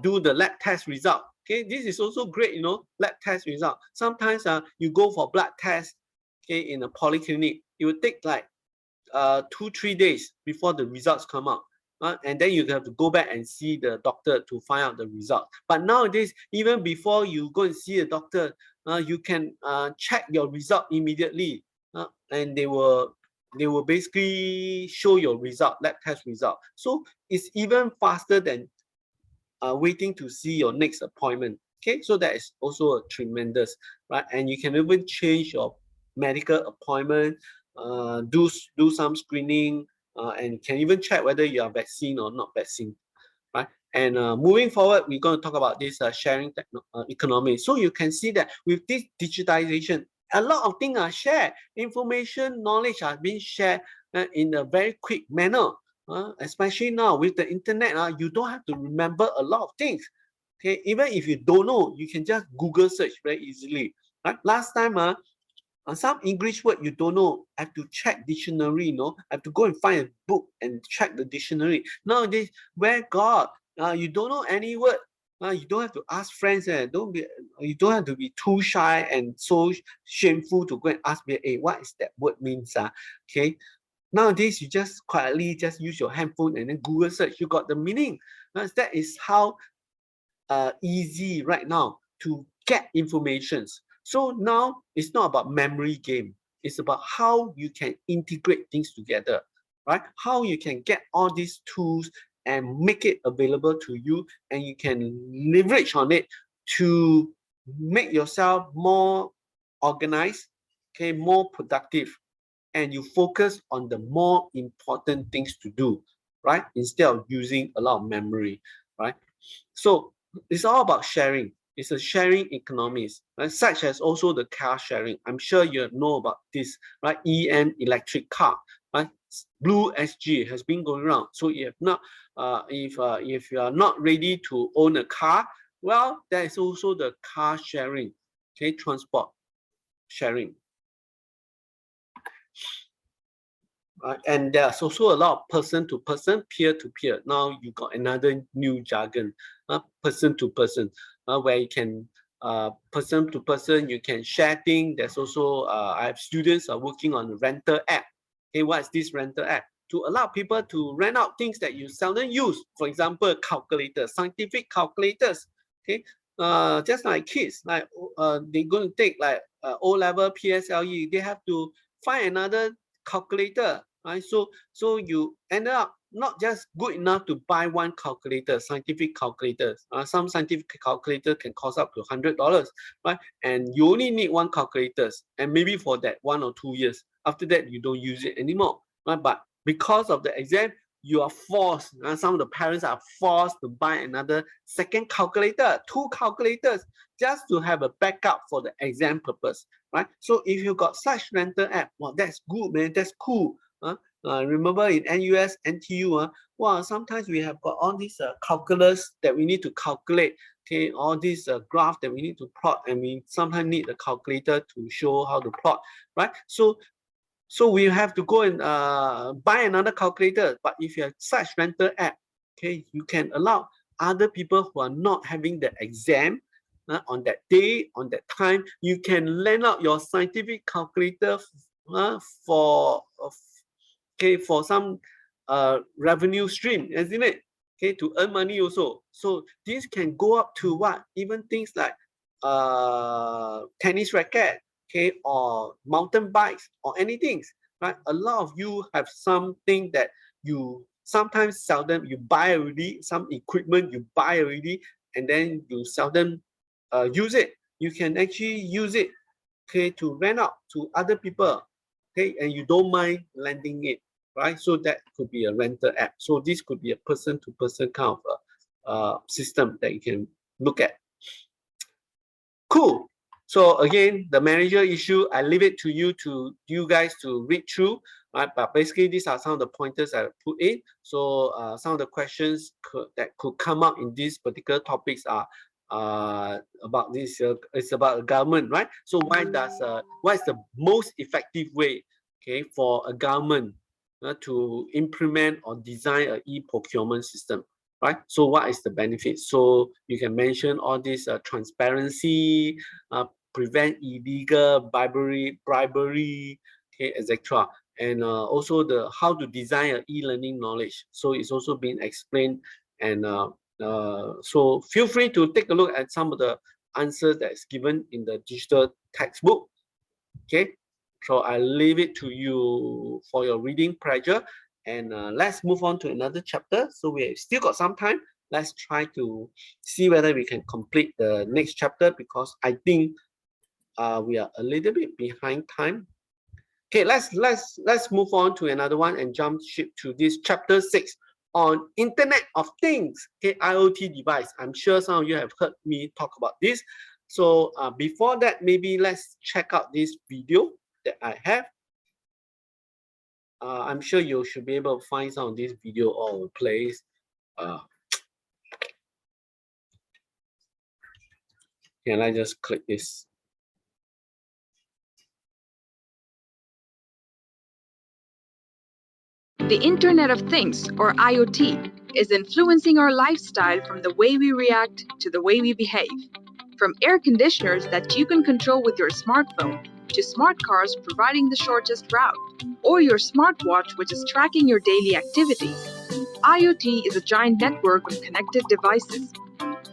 do the lab test result. Okay, this is also great, lab test result. Sometimes you go for blood test, okay, in a polyclinic. It will take like 2-3 days before the results come out. And then you have to go back and see the doctor to find out the result. But nowadays, even before you go and see a doctor, you can check your result immediately, and they will basically show your result, lab test result. So it's even faster than waiting to see your next appointment. Okay, so that is also a tremendous, right? And you can even change your medical appointment, do some screening, and can even check whether you are vaccine or not vaccine, right? And moving forward, we're going to talk about this sharing economy. So you can see that with this digitization, a lot of things are shared. Information, knowledge are being shared in a very quick manner. Especially now with the internet, you don't have to remember a lot of things. Okay, even if you don't know, you can just Google search very easily. Right? Last time, some English word you don't know, I have to check dictionary, I have to go and find a book and check the dictionary. Nowadays, where God, you don't know any word, you don't have to ask friends. You don't have to be too shy and so shameful to go and ask me, hey, what is that word means? Okay. Nowadays, you just quietly just use your handphone and then Google search, you got the meaning. That is how easy right now to get informations. So now it's not about memory game. It's about how you can integrate things together, right? How you can get all these tools and make it available to you, and you can leverage on it to make yourself more organized, okay, more productive, and you focus on the more important things to do, right? Instead of using a lot of memory, right? So it's all about sharing. It's a sharing economies, right? Such as also the car sharing. I'm sure you know about this, right? EM, electric car, right? Blue SG has been going around. So if not, if you are not ready to own a car, well, there is also the car sharing, okay, transport sharing. And there's also a lot of person-to-person, peer-to-peer. Now you got another new jargon, person-to-person, where you can person-to-person, you can share things. There's also I have students are working on a rental app. Okay, what is this rental app? To allow people to rent out things that you seldom use. For example, calculators, scientific calculators. Okay, just like kids, like they're going to take like O-level, PSLE, they have to find another calculator, right? So you end up not just good enough to buy one calculator, scientific calculators. Some scientific calculator can cost up to $100, right? And you only need one calculator, and maybe for that 1 or 2 years. After that, you don't use it anymore, right? But because of the exam, you are forced. Some of the parents are forced to buy another second calculator, 2 calculators, just to have a backup for the exam purpose, right? So if you got such rental app, well, that's good, man. That's cool. Remember in NUS, NTU, well, sometimes we have got all these calculus that we need to calculate. Okay, all these graph that we need to plot, and we sometimes need a calculator to show how to plot, right? So we have to go and buy another calculator. But if you have such rental app, okay, you can allow other people who are not having the exam on that day, on that time, you can lend out your scientific calculator for some revenue stream, isn't it? Okay, to earn money also. So this can go up to what? Even things like tennis racket, okay, or mountain bikes or anything, right? A lot of you have something that you sometimes seldom you buy already, some equipment you buy already, and then you seldom use it. You can actually use it, okay, to rent out to other people, okay, and you don't mind lending it, right? So that could be a rental app. So this could be a person-to-person kind of system that you can look at. Cool. So again, the manager issue, I leave it to you guys to read through, right? But basically, these are some of the pointers I put in. So some of the questions that could come up in these particular topics are about this. It's about the government, right? So what is the most effective way, okay, for a government to implement or design an e-procurement system, right? So what is the benefit? So you can mention all this transparency, prevent illegal bribery, okay, etc. And also the how to design an e-learning knowledge. So it's also been explained. And so feel free to take a look at some of the answers that's given in the digital textbook. Okay, so I leave it to you for your reading pleasure. And let's move on to another chapter. So we still got some time. Let's try to see whether we can complete the next chapter, because I think we are a little bit behind time. Okay, let's move on to another one and jump ship to this chapter 6 on Internet of Things, okay, IoT device. I'm sure some of you have heard me talk about this. So before that, maybe let's check out this video that I have. I'm sure you should be able to find some of this video all over the place. Can I just click this? The Internet of Things, or IoT, is influencing our lifestyle from the way we react to the way we behave. From air conditioners that you can control with your smartphone, to smart cars providing the shortest route, or your smartwatch which is tracking your daily activities. IoT is a giant network of connected devices.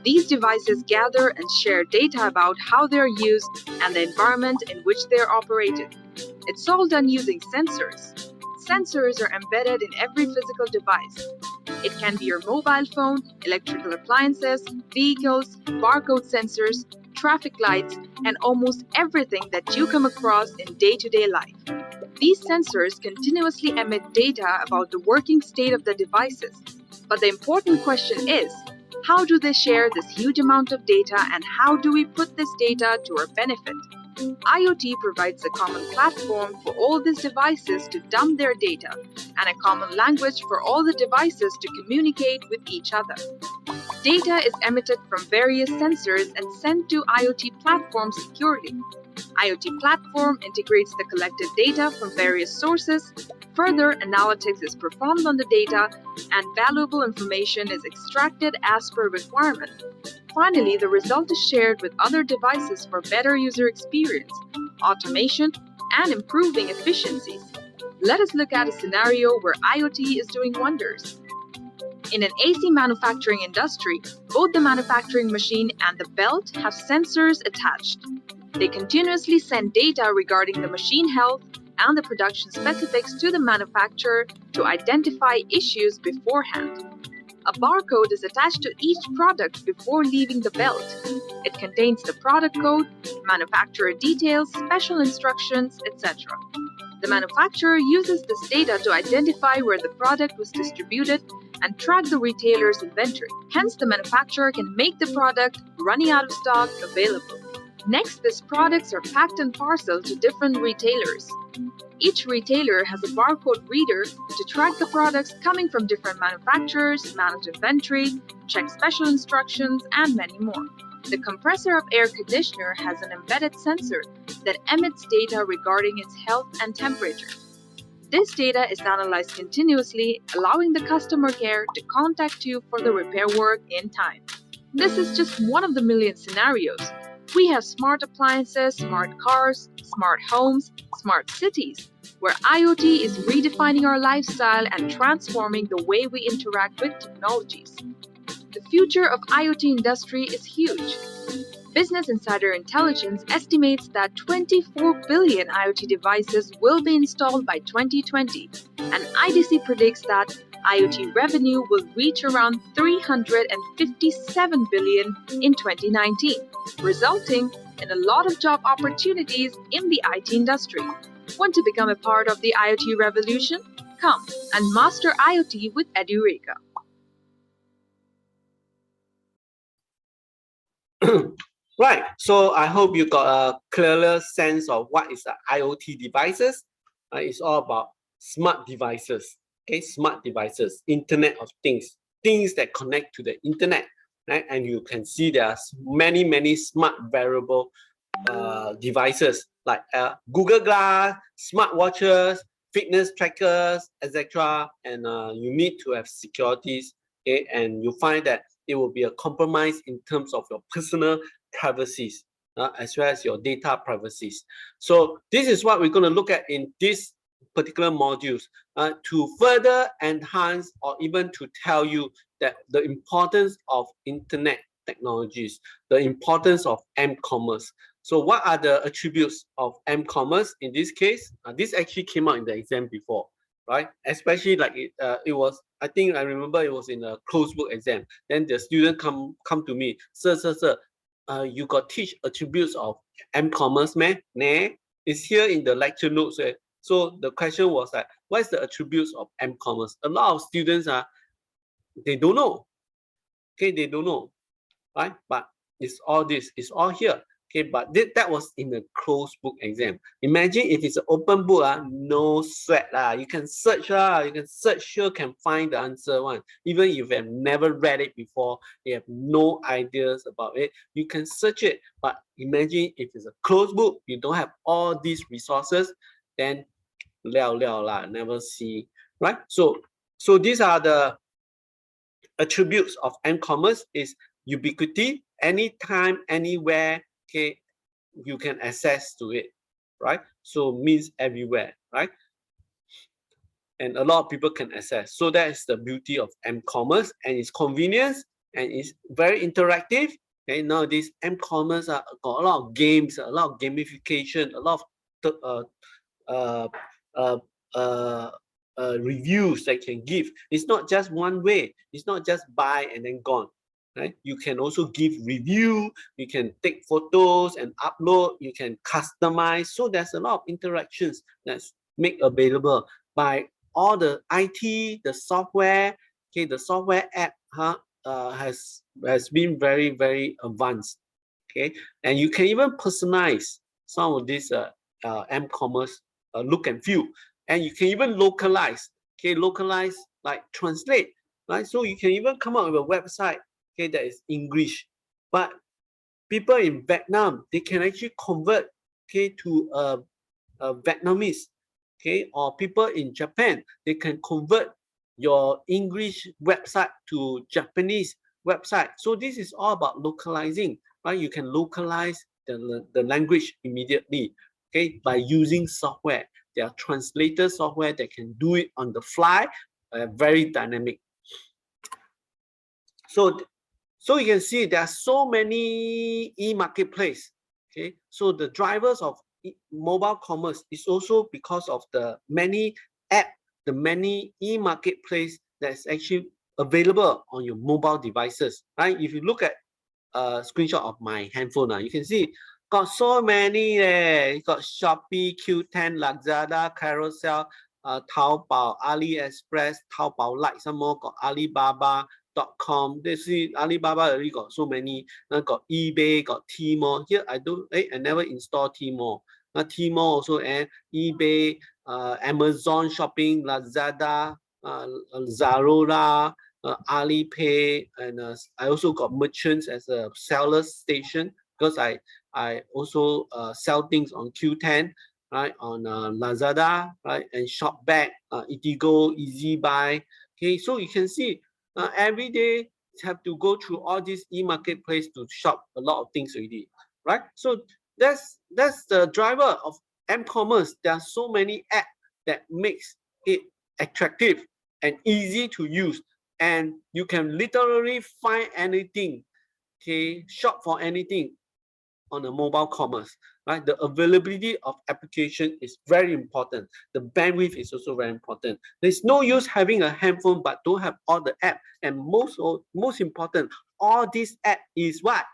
These devices gather and share data about how they are used and the environment in which they are operated. It's all done using sensors. Sensors are embedded in every physical device. It can be your mobile phone, electrical appliances, vehicles, barcode sensors, traffic lights, and almost everything that you come across in day-to-day life. These sensors continuously emit data about the working state of the devices. But the important question is, how do they share this huge amount of data, and how do we put this data to our benefit? IoT provides a common platform for all these devices to dump their data, and a common language for all the devices to communicate with each other. Data is emitted from various sensors and sent to IoT platforms securely. IoT platform integrates the collected data from various sources. Further analytics is performed on the data, and valuable information is extracted as per requirement. Finally, the result is shared with other devices for better user experience, automation, and improving efficiencies. Let us look at a scenario where IoT is doing wonders. In an AC manufacturing industry, both the manufacturing machine and the belt have sensors attached. They continuously send data regarding the machine health and the production specifics to the manufacturer to identify issues beforehand. A barcode is attached to each product before leaving the belt. It contains the product code, manufacturer details, special instructions, etc. The manufacturer uses this data to identify where the product was distributed and track the retailer's inventory. Hence, the manufacturer can make the product running out of stock available. Next, these products are packed and parceled to different retailers. Each retailer has a barcode reader to track the products coming from different manufacturers, manage inventory, check special instructions, and many more. The compressor of air conditioner has an embedded sensor that emits data regarding its health and temperature. This data is analyzed continuously, allowing the customer care to contact you for the repair work in time. This is just one of the million scenarios. We have smart appliances, smart cars, smart homes, smart cities, where IoT is redefining our lifestyle and transforming the way we interact with technologies. The future of IoT industry is huge. Business Insider Intelligence estimates that 24 billion IoT devices will be installed by 2020, and IDC predicts that IoT revenue will reach around 357 billion in 2019, resulting in a lot of job opportunities in the IT industry. Want to become a part of the IoT revolution? Come and master IoT with Edureka. Right, so I hope you got a clearer sense of what is the IoT devices. It's all about smart devices, okay? Smart devices, Internet of Things, things that connect to the internet, right? And you can see there are many smart wearable devices like Google Glass, smartwatches, fitness trackers, etc. And you need to have securities, okay? And you find that it will be a compromise in terms of your personal privacies, as well as your data privacies. So this is what we're going to look at in this particular modules to further enhance or even to tell you that the importance of internet technologies, the importance of m-commerce. So what are the attributes of m-commerce in this case? This actually came out in the exam before, right? Especially like it was, I think I remember it was in a closed book exam. Then the student come to me, sir, you got teach attributes of m-commerce, man? Nah, it's here in the lecture notes. So the question was like, what is the attributes of m-commerce? A lot of students they don't know. Okay, they don't know, right? But it's all this, it's all here. Okay, but that was in a closed book exam. Imagine if it's an open book, no sweat lah. You can search lah. You can search, sure can find the answer one. Even if you have never read it before, you have no ideas about it, you can search it. But imagine if it's a closed book, you don't have all these resources, then liao lah, never see, right? So these are the attributes of m-commerce is ubiquity, anytime, anywhere, okay, you can access to it, right? So means everywhere, right? And a lot of people can access. So that is the beauty of m-commerce, and its convenience, and it's very interactive. Okay, nowadays m-commerce got a lot of games, a lot of gamification, a lot of uh, uh, uh, reviews that can give. It's not just one way. It's not just buy and then gone, right? You can also give review. You can take photos and upload. You can customize. So there's a lot of interactions that's made available by all the IT, the software. Okay, the software app has been very, very advanced. Okay, and you can even personalize some of these m-commerce look and feel, and you can even localize. Okay, localize like translate, right? So you can even come up with a website, okay, that is English, but people in Vietnam, they can actually convert, okay, to a Vietnamese, okay, or people in Japan, they can convert your English website to Japanese website. So this is all about localizing, right? You can localize the language immediately, okay, by using software. There are translator software that can do it on the fly, very dynamic. So you can see there are so many e-marketplace. Okay, so the drivers of mobile commerce is also because of the many app, the many e-marketplace that's actually available on your mobile devices, right? If you look at a screenshot of my handphone now, you can see got so many there. You got Shopee, Q10, Lazada, Carousel, Taobao, AliExpress, Taobao Lite, some more got Alibaba.com. They see Alibaba already got so many. Got eBay, got Tmall. Here I never install Tmall. Tmall also and eBay, Amazon Shopping, Lazada, Zalora, Alipay, and I also got merchants as a seller station because I also sell things on Q10, right, on Lazada, right, and Shopback, Eatigo, Easy Buy. Okay, so you can see every day have to go through all these e-marketplace to shop a lot of things already, right? So that's the driver of m-commerce. There are so many apps that makes it attractive and easy to use, and you can literally find anything, okay, shop for anything on a mobile commerce, right? The availability of application is very important. The bandwidth is also very important. There's no use having a handphone but don't have all the app. And most important, all this app is what?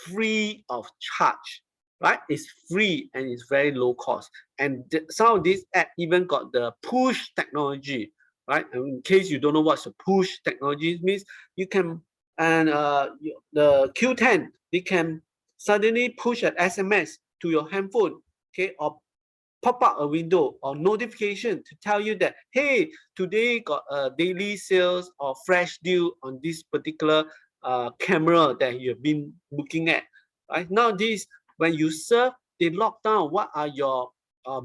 Free of charge, right? It's free and it's very low cost. And some of these apps even got the push technology, right? And in case you don't know what the push technology means, you can, and the Q10, they can suddenly push an SMS to your handphone, okay, or pop up a window or notification to tell you that, hey, today got a daily sales or fresh deal on this particular camera that you've been looking at. Right? Nowadays, when you surf, they lock down what are your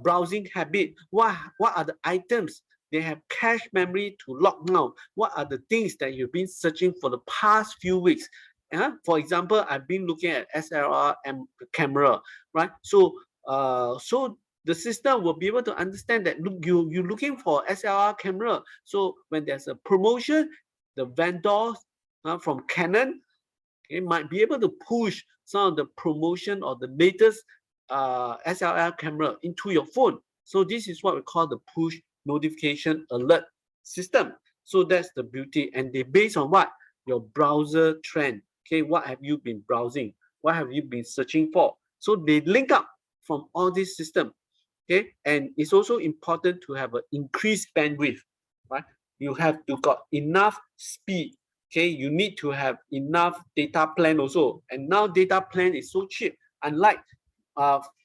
browsing habit. What are the items they have cache memory to lock down? What are the things that you've been searching for the past few weeks? For example, I've been looking at SLR and camera, right? So the system will be able to understand that look, you're looking for SLR camera. So when there's a promotion, the vendors from Canon, okay, might be able to push some of the promotion or the latest SLR camera into your phone. So this is what we call the push notification alert system. So that's the beauty, and they based on what? Your browser trend. Okay, what have you been browsing? What have you been searching for? So they link up from all this system. Okay, and it's also important to have an increased bandwidth, right? You have to got enough speed. Okay, you need to have enough data plan also, and now data plan is so cheap, unlike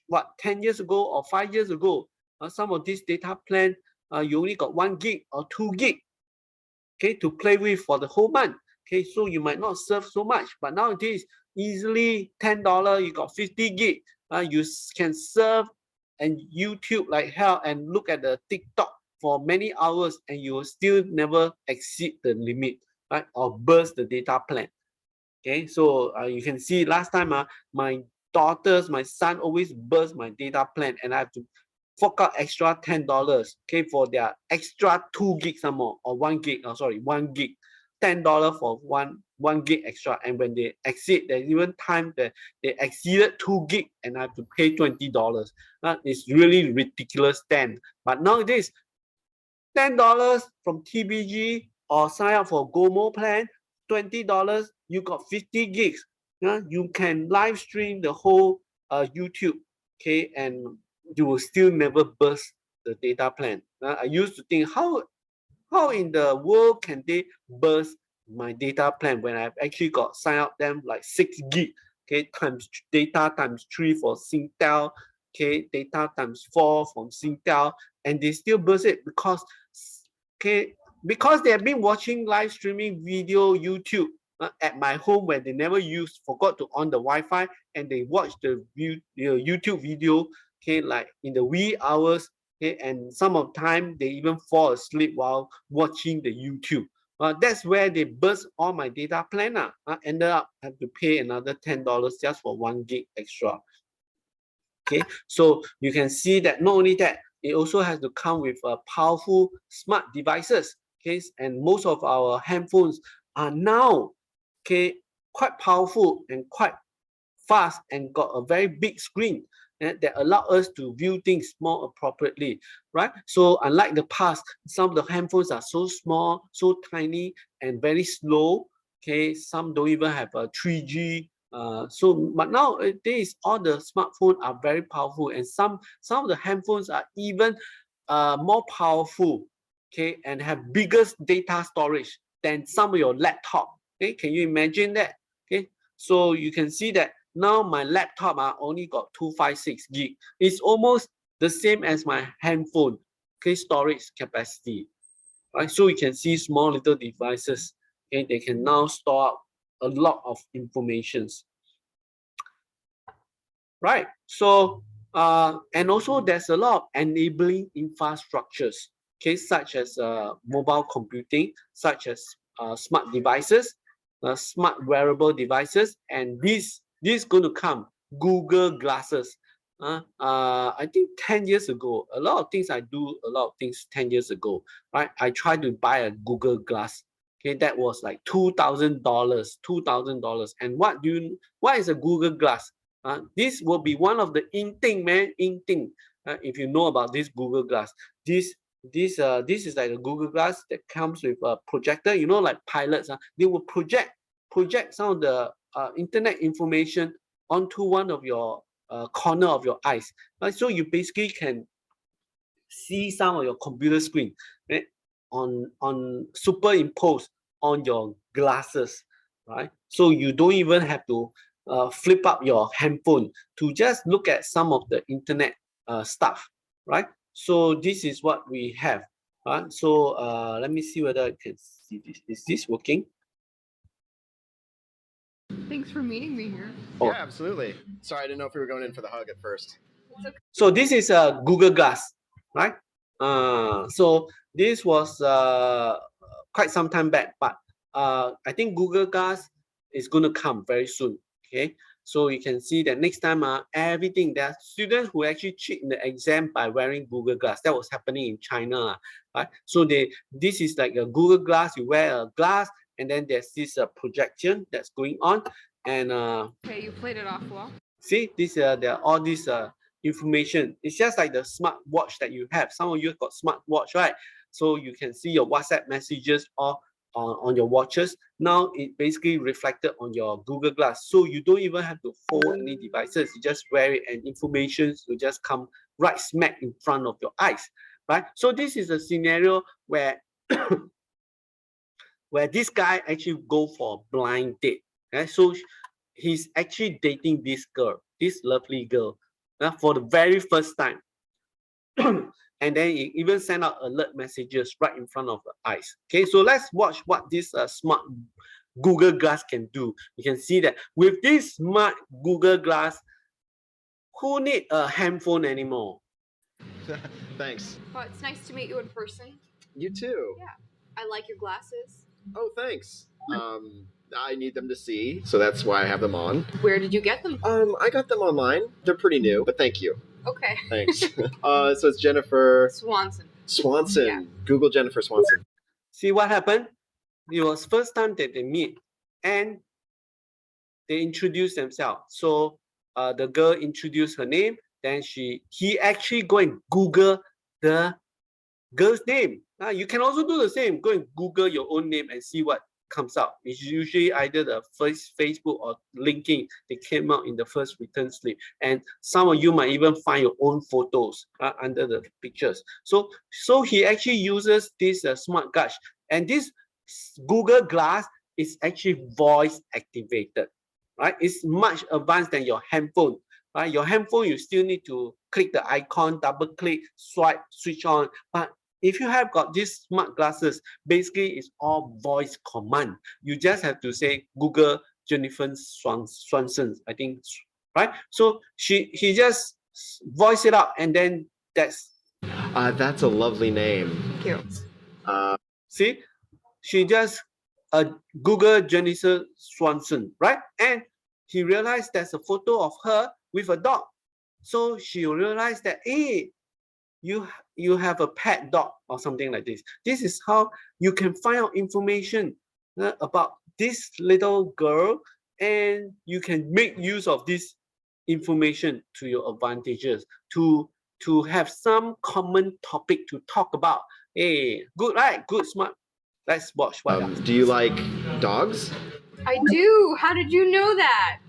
what 10 years ago or 5 years ago. Some of these data plan, you only got 1 gig or 2 gig, okay, to play with for the whole month. Okay, so you might not serve so much, but nowadays easily $10 you got 50 gig. You can serve and YouTube like hell and look at the TikTok for many hours, and you will still never exceed the limit, right, or burst the data plan. Okay, so you can see last time my son always burst my data plan, and I have to fork out extra $10, okay, for their extra 2 gig some more, or 1 gig, sorry, 1 gig, $10 for one gig extra. And when they exceed, there's even time that they exceeded 2 gig and I have to pay $20. It's really ridiculous then. But nowadays, $10 from TBG or sign up for GOMO plan, $20, you got 50 gigs. You can live stream the whole YouTube, okay, and you will still never burst the data plan. I used to think, how in the world can they burst my data plan when I've actually got sign up them like 6 gig, okay, times data times 3 for Singtel, okay, data times 4 from Singtel, and they still burst it because, okay, because they have been watching live streaming video YouTube at my home when they never forgot to on the Wi-Fi, and they watch the YouTube video, okay, like in the wee hours, okay, and some of the time they even fall asleep while watching the YouTube. That's where they burst all my data plan. Ended up have to pay another $10 just for 1 gig extra. Okay, so you can see that not only that, it also has to come with powerful smart devices. Okay, and most of our handphones are now, okay, quite powerful and quite fast and got a very big screen that allow us to view things more appropriately, right? So unlike the past, some of the handphones are so small, so tiny, and very slow. Okay, some don't even have a 3G. But nowadays all the smartphones are very powerful, and some of the handphones are even more powerful, okay, and have biggest data storage than some of your laptop. Okay, can you imagine that? Okay, so you can see that now my laptop only got 256 gig. It's almost the same as my handphone, okay, storage capacity. Right, so you can see small little devices, okay, they can now store up a lot of informations. Right, so and also there's a lot of enabling infrastructures, okay, such as mobile computing, such as smart devices, smart wearable devices, and this is going to come, Google glasses. I think 10 years ago, a lot of things 10 years ago, right? I tried to buy a Google glass. Okay, that was like $2,000. And what is a Google glass? This will be one of the in thing, man, in thing. If you know about this Google Glass, this is like a Google Glass that comes with a projector. You know, like pilots, they will project some of the internet information onto one of your corner of your eyes. Right? So you basically can see some of your computer screen, right, on superimposed on your glasses, right? So you don't even have to flip up your handphone to just look at some of the internet stuff, right? So this is what we have. So let me see whether I can see this. Is this working? Thanks for meeting me here. Yeah, absolutely. Sorry, I didn't know if we were going in for the hug at first. So this is a Google Glass, right? So this was quite some time back, but I think Google Glass is going to come very soon. Okay, so you can see that next time, everything, there are students who actually cheat in the exam by wearing Google Glass. That was happening in China, right? So this is like a Google Glass. You wear a glass, and then there's this projection that's going on, and Okay, you played it off well. see this there are all these information. It's just like the smart watch that you have. Some of you got smart watch, right? So you can see your WhatsApp messages all on your watches. Now it basically reflected on your Google Glass. So you don't even have to hold any devices. You just wear it and information will just come right smack in front of your eyes, right? So this is a scenario where where this guy actually go for a blind date. Okay? So he's actually dating this girl, this lovely girl, for the very first time. And then he even send out alert messages right in front of the eyes. Okay, so let's watch what this smart Google Glass can do. You can see that with this smart Google Glass, who need a handphone anymore? Thanks. Well, it's nice to meet you in person. You too. Yeah. I like your glasses. Oh, thanks. I need them to see, so that's why I have them on. Where did you get them? I got them online. They're pretty new, but thank you. Okay. Thanks. So it's Jennifer Swanson. Swanson. Yeah. Google Jennifer Swanson. See what happened? It was first time that they meet, and they introduce themselves. So the girl introduced her name, then he actually go and Google the girl's name. You can also do the same. Go and Google your own name and see what comes out. It's usually either the first Facebook or LinkedIn. They came out in the first return slip, and some of you might even find your own photos under the pictures. So he actually uses this smart glass, and this Google Glass is actually voice activated, right? It's much advanced than your handphone. Right? Your handphone, you still need to click the icon, double click, swipe, switch on. But if you have got these smart glasses, basically it's all voice command. You just have to say Google Jennifer Swanson, I think, right? So he just voice it out, and then that's That's a lovely name. Thank you. see, she just Google Jennifer Swanson, right? And he realized there's a photo of her with a dog. So she realized that, hey, you have a pet dog or something like this. This is how you can find out information about this little girl, and you can make use of this information to your advantages to have some common topic to talk about. Hey, good, right? Good, smart. Let's watch what else. Do you like dogs? I do. How did you know that?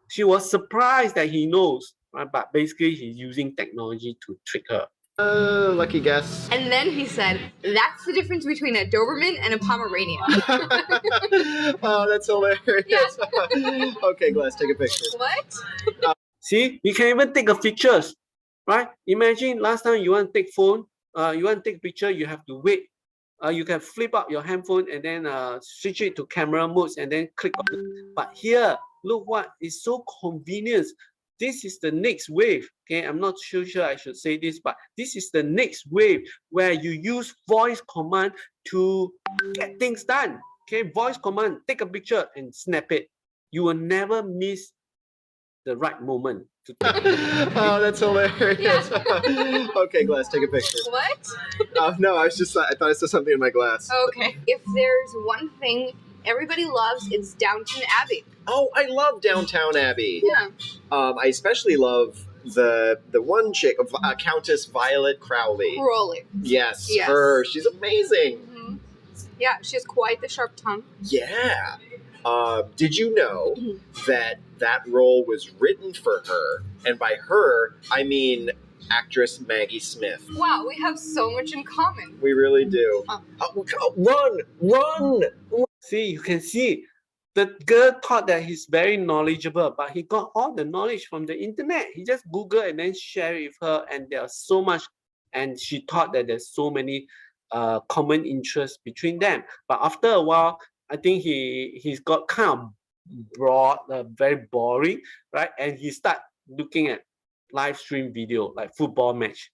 She was surprised that he knows, right? But basically he's using technology to trick her. Lucky guess. And then he said, that's the difference between a Doberman and a Pomeranian. Oh, that's hilarious. Yeah. Okay, Glass, take a picture. What? See, you can even take a pictures, right? Imagine last time you want to take phone, you want to take picture, you have to wait. You can flip up your handphone and then switch it to camera modes and then click on it. But here, look what is so convenient. This is the next wave. Okay, I'm not sure I should say this, but this is the next wave where you use voice command to get things done. Okay, voice command, take a picture and snap it. You will never miss the right moment to take it. Oh, that's hilarious. Yeah. Okay, Glass, take a picture. What? No, I thought I saw something in my glass. Okay. If there's one thing everybody loves, it's Downton Abbey. Oh, I love Downtown Abbey. Yeah. I especially love the one chick, Countess Violet Crowley. Yes, Yes. her. She's amazing. Mm-hmm. Yeah, she has quite the sharp tongue. Yeah. Did you know that role was written for her? And by her, I mean actress Maggie Smith. Wow, we have so much in common. We really do. Run! See, you can see the girl thought that he's very knowledgeable, but he got all the knowledge from the internet. He just Google and then share it with her, and there's so much, and she thought that there's so many common interests between them. But after a while, I think he's got kind of broad, very boring, right? And he start looking at live stream video like football match.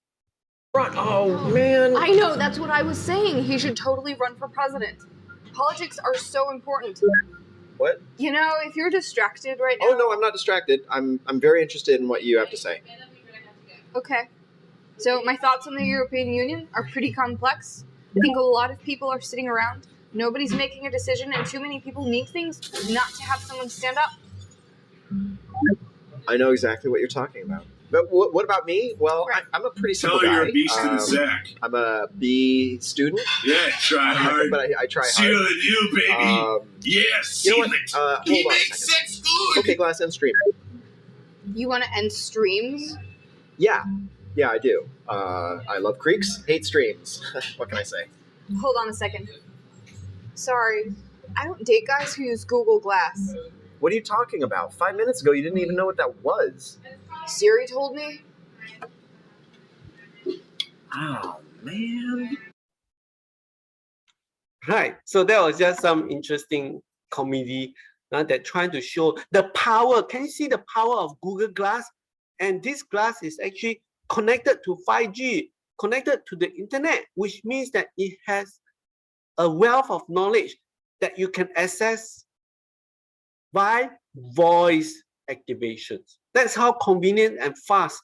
Run! Oh man! I know, that's what I was saying. He should totally run for president. Politics are so important. What? You know, if you're distracted right now. Oh no, I'm not distracted. I'm very interested in what you have to say. Okay. So my thoughts on the European Union are pretty complex. I think a lot of people are sitting around. Nobody's making a decision, and too many people need things not to have someone stand up. I know exactly what you're talking about. But what about me? Well, Right. I'm a pretty simple Tell her guy. you're a B student, Zach. I'm a B student, Yeah, try hard. but I try Seal hard. it, you baby. Yeah, You know seal what? it. Hold He on a makes second. sex good. Okay, Glass, end stream. You want to end streams? Yeah, I do. I love creeks, hate streams. What can I say? Hold on a second. Sorry. I don't date guys who use Google Glass. What are you talking about? 5 minutes ago, you didn't even know what that was. Siri told me. Oh, man. Right. So that was just some interesting comedy that trying to show the power. Can you see the power of Google Glass? And this glass is actually connected to 5G, connected to the internet, which means that it has a wealth of knowledge that you can access by voice activations. That's how convenient and fast.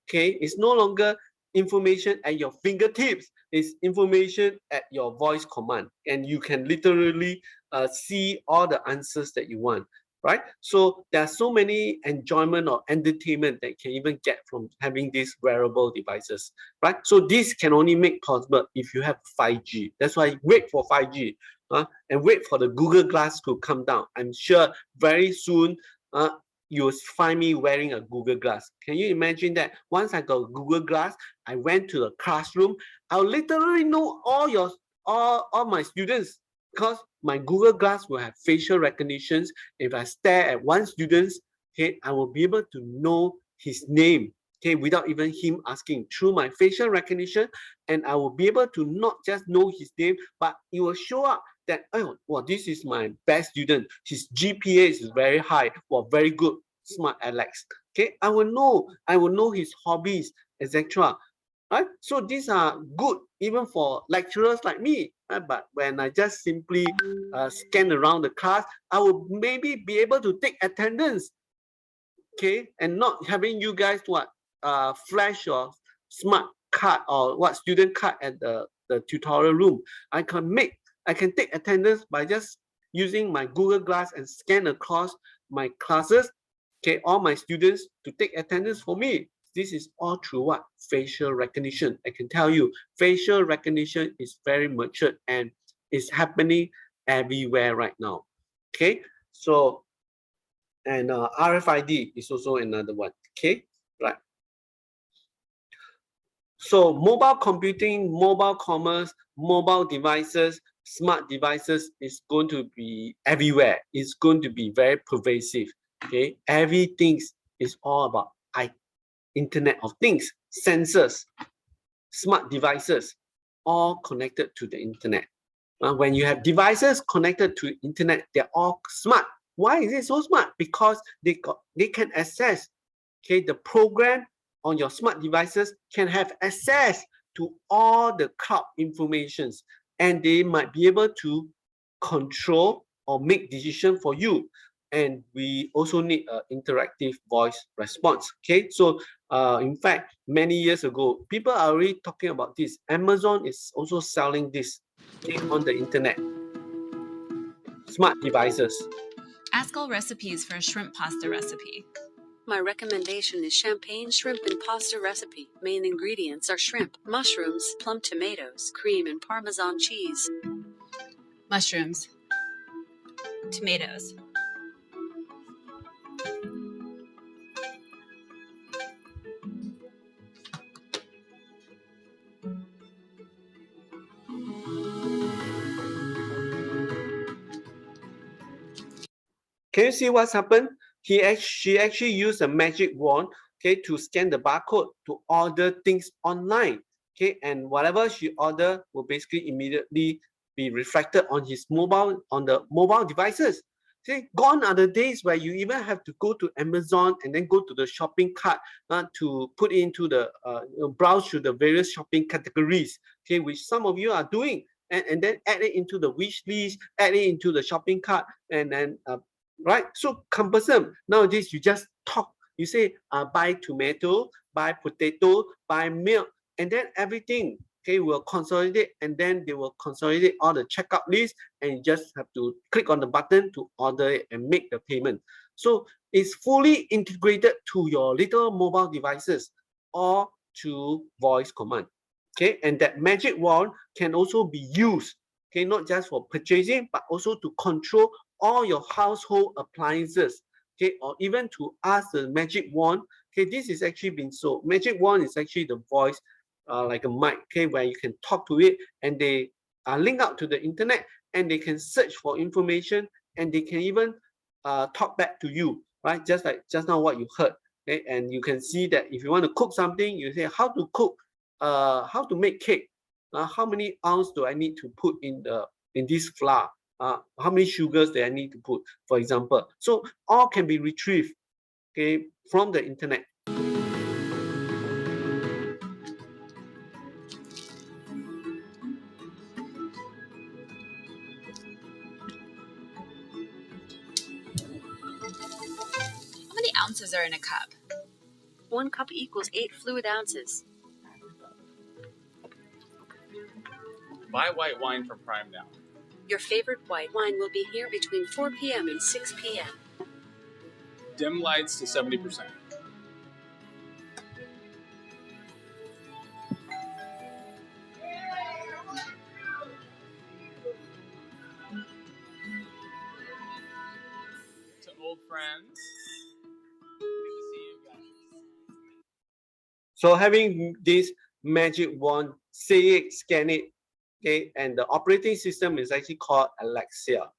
Okay, it's no longer information at your fingertips. It's information at your voice command, and you can literally see all the answers that you want. Right? So there are so many enjoyment or entertainment that you can even get from having these wearable devices. Right? So this can only make possible if you have 5G. That's why wait for 5G. And wait for the Google Glass to come down. I'm sure very soon you'll find me wearing a Google Glass. Can you imagine that? Once I got Google Glass, I went to the classroom. I'll literally know all my students because my Google Glass will have facial recognitions. If I stare at one student, okay, I will be able to know his name, okay, without even him asking through my facial recognition, and I will be able to not just know his name, but it will show up that, oh, well, this is my best student. His GPA is very high. Well, very good, smart Alex. Okay, I will know his hobbies, etc. Right? So these are good even for lecturers like me. Right? But when I just simply scan around the class, I will maybe be able to take attendance. Okay, and not having you guys flash your smart card or student card at the tutorial room. I can take attendance by just using my Google Glass and scan across my classes, okay, all my students to take attendance for me. This is all through what? Facial recognition. I can tell you, facial recognition is very matured and it's happening everywhere right now. Okay, so, and RFID is also another one, okay, right. So mobile computing, mobile commerce, mobile devices, smart devices is going to be everywhere. It's going to be very pervasive. Okay, everything is all about Internet of Things, sensors, smart devices, all connected to the internet. When you have devices connected to internet, they're all smart. Why is it so smart? Because they can access, okay, the program on your smart devices can have access to all the cloud informations, and they might be able to control or make decision for you. And we also need an interactive voice response. Okay, so in fact, many years ago, people are already talking about this. Amazon is also selling this on the internet. Smart devices. Ask all recipes for a shrimp pasta recipe. My recommendation is champagne shrimp and pasta recipe. Main ingredients are shrimp, mushrooms, plum tomatoes, cream, and Parmesan cheese. Mushrooms. Tomatoes. Can you see what's happened? She actually used a magic wand, okay, to scan the barcode to order things online, okay, and whatever she ordered will basically immediately be reflected on the mobile devices. See, gone are the days where you even have to go to Amazon and then go to the shopping cart to put into the browse through the various shopping categories, okay, which some of you are doing, and then add it into the wish list, add it into the shopping cart, and then right, so cumbersome. Nowadays you just talk, you say buy tomato, buy potato, buy milk, and then everything, okay, will consolidate, and then they will consolidate all the checkout list, and you just have to click on the button to order it and make the payment. So it's fully integrated to your little mobile devices or to voice command. Okay, and that magic wand can also be used, okay, not just for purchasing, but also to control all your household appliances, okay, or even to ask the magic wand. Okay, this is actually been sold. Magic wand is actually the voice, like a mic, okay, where you can talk to it, and they are linked out to the internet, and they can search for information, and they can even talk back to you, right? Just like just now what you heard, okay? And you can see that if you want to cook something, you say how to cook, how to make cake, how many ounce do I need to put in this flour, how many sugars do I need to put, for example. So all can be retrieved, okay, from the internet. How many ounces are in a cup? 1 cup equals 8 fluid ounces. Buy white wine from Prime now. Your favorite white wine will be here between 4 p.m. and 6 p.m. Dim lights to 70%. To old friends. Good to see you guys. So having this magic wand, say it, scan it, okay, and the operating system is actually called Alexa.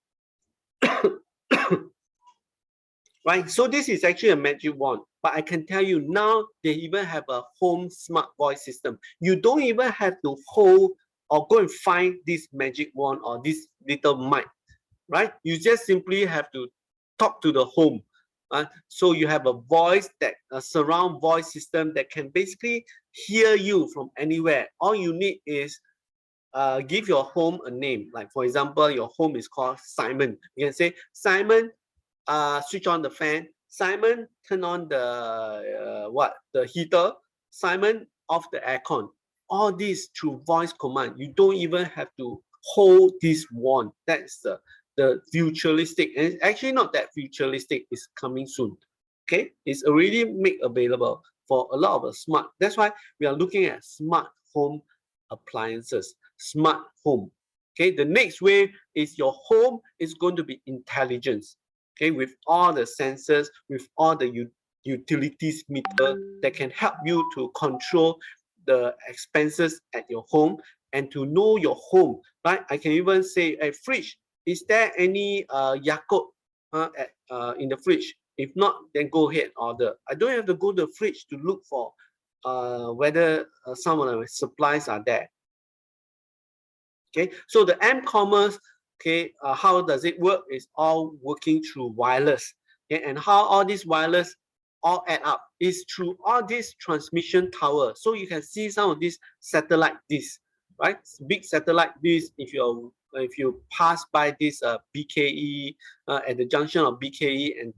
Right, so this is actually a magic wand, but I can tell you now they even have a home smart voice system. You don't even have to hold or go and find this magic wand or this little mic, right? You just simply have to talk to the home. So you have a voice, that a surround voice system that can basically hear you from anywhere. All you need is give your home a name. Like for example, your home is called Simon. You can say, Simon, switch on the fan. Simon, turn on the heater. Simon, off the aircon. All this through voice command. You don't even have to hold this wand. That's the futuristic, and it's actually not that futuristic. It's coming soon. Okay, it's already made available for a lot of the smart. That's why we are looking at smart home appliances, smart home. Okay, the next wave is your home is going to be intelligence. Okay, with all the sensors, with all the utilities meter that can help you to control the expenses at your home and to know your home, right? I can even say, a fridge, is there any Yakult in the fridge? If not, then go ahead, order. I don't have to go to the fridge to look for whether some of the supplies are there. Okay, so the m-commerce, okay, how does it work? It's all working through wireless. Okay, and how all these wireless all add up is through all these transmission tower. So you can see some of these satellite discs, right? Big satellite discs. If you pass by this BKE at the junction of BKE and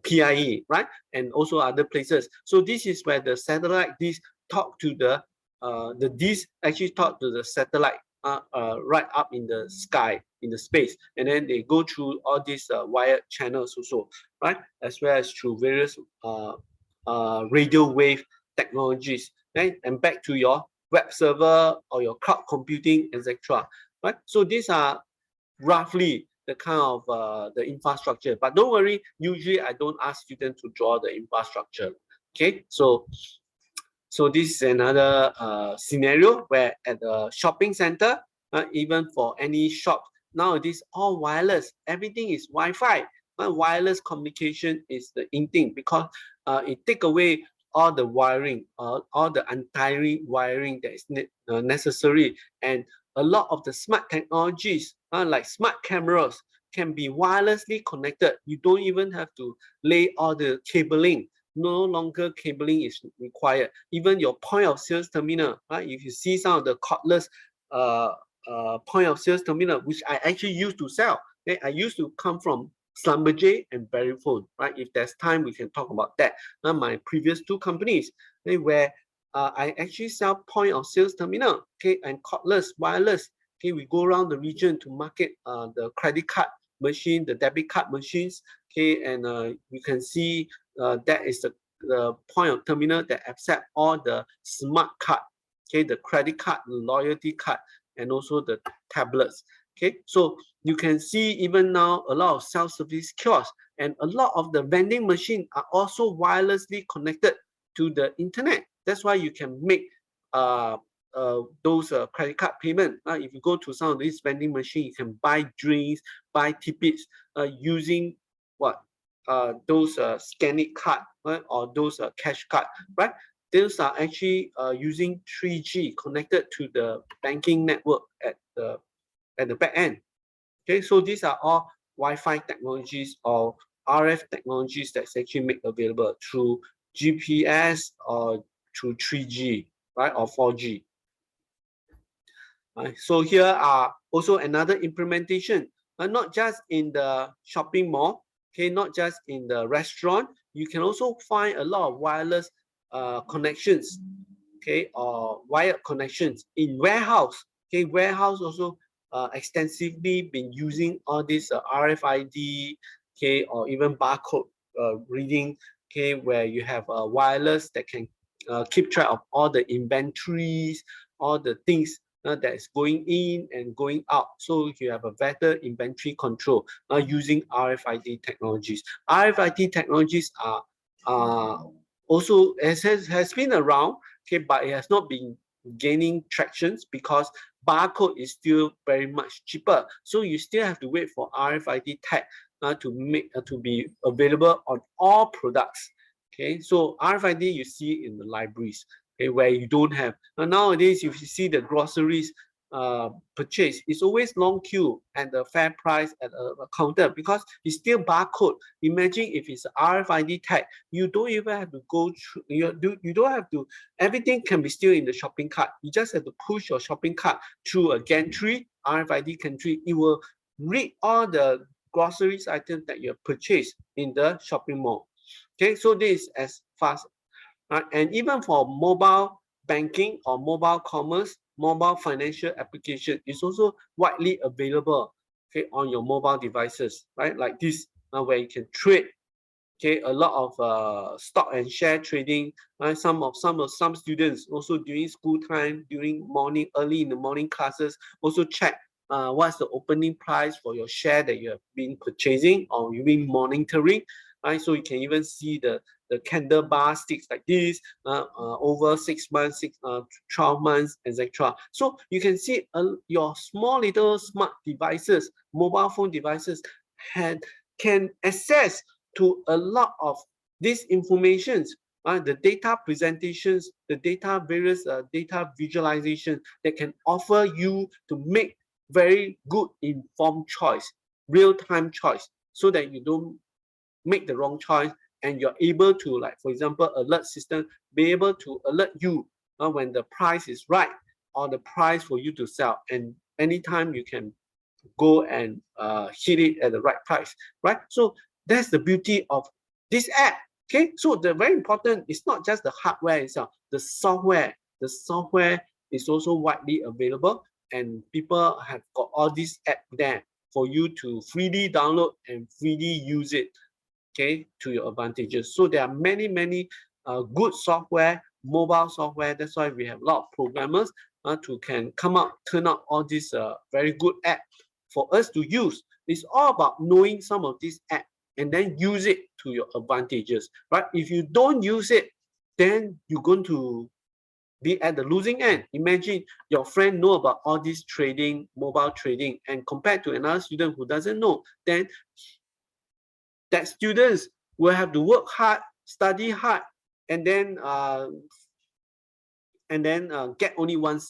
PIE, right? And also other places. So this is where the satellite disc talk to the disc actually talk to the satellite right up in the sky, in the space, and then they go through all these wired channels also, right? As well as through various radio wave technologies, right? And back to your web server or your cloud computing, etc. Right? So these are roughly the kind of the infrastructure. But don't worry, usually I don't ask students to draw the infrastructure. Okay, so this is another scenario where at the shopping center, even for any shop, nowadays all wireless, everything is Wi-Fi. Wireless communication is the in thing, because it take away all the wiring, all the untiring wiring that is necessary, and a lot of the smart technologies like smart cameras, can be wirelessly connected. You don't even have to lay all the cabling. No longer cabling is required. Even your point of sales terminal, right? If you see some of the cordless point of sales terminal, which I actually used to sell, okay? I used to come from Slumberjay and Verifone, right? If there's time, we can talk about that. My previous two companies, okay, where I actually sell point of sales terminal, okay, and cordless, wireless. Okay, we go around the region to market the credit card machine, the debit card machines. Okay, and you can see that is the point of terminal that accept all the smart card. Okay, the credit card, the loyalty card, and also the tablets. Okay, so you can see even now a lot of self-service kiosks and a lot of the vending machine are also wirelessly connected to the internet. That's why you can make those credit card payment. If you go to some of these vending machine, you can buy drinks, buy tidbits using what those scanning card, right? Or those cash card, right? Those are actually using 3G connected to the banking network at the back end. Okay, so these are all Wi-Fi technologies or RF technologies that's actually made available through GPS or through 3G, right, or 4G. Right. So here are also another implementation, not just in the shopping mall, okay, not just in the restaurant. You can also find a lot of wireless connections, okay, or wired connections in warehouse. Okay, warehouse also extensively been using all this RFID, okay, or even barcode reading, okay, where you have wireless that can keep track of all the inventories, all the things that is going in and going out. So you have a better inventory control using RFID technologies. RFID technologies are also has been around, okay, but it has not been gaining tractions because barcode is still very much cheaper. So you still have to wait for RFID tag to be available on all products. Okay, so RFID you see in the libraries, okay, where you don't have. Nowadays, if you see the groceries purchase, it's always long queue and the fair price at a counter because it's still barcode. Imagine if it's RFID tag, you don't even have to go through, you don't have to, everything can be still in the shopping cart. You just have to push your shopping cart through a gantry, RFID gantry. It will read all the groceries items that you have purchased in the shopping mall. Okay, so this is as fast. And even for mobile banking or mobile commerce, mobile financial application is also widely available, okay, on your mobile devices, right? Like this, where you can trade, okay, a lot of stock and share trading. Right? Some students also during school time, during early in the morning classes, also check what's the opening price for your share that you have been purchasing or you've been monitoring. Right, so you can even see the candle bar sticks like this over 6 months, 12 months, etc. So you can see your small little smart devices, mobile phone devices, can access to a lot of these informations, the data presentations, the data various data visualization that can offer you to make very good informed choice, real-time choice, so that you don't make the wrong choice and you're able to, like for example, alert system be able to alert you when the price is right or the price for you to sell, and anytime you can go and hit it at the right price, right? So that's the beauty of this app. Okay, so the very important is not just the hardware itself, the software. The software is also widely available, and people have got all these apps there for you to freely download and freely use it, okay, to your advantages. So there are many good software, mobile software. That's why we have a lot of programmers to can turn out all these very good app for us to use. It's all about knowing some of these app and then use it to your advantages, right? If you don't use it, then you're going to be at the losing end. Imagine your friend know about all this trading, mobile trading, and compared to another student who doesn't know, then that students will have to work hard, study hard, and then get only one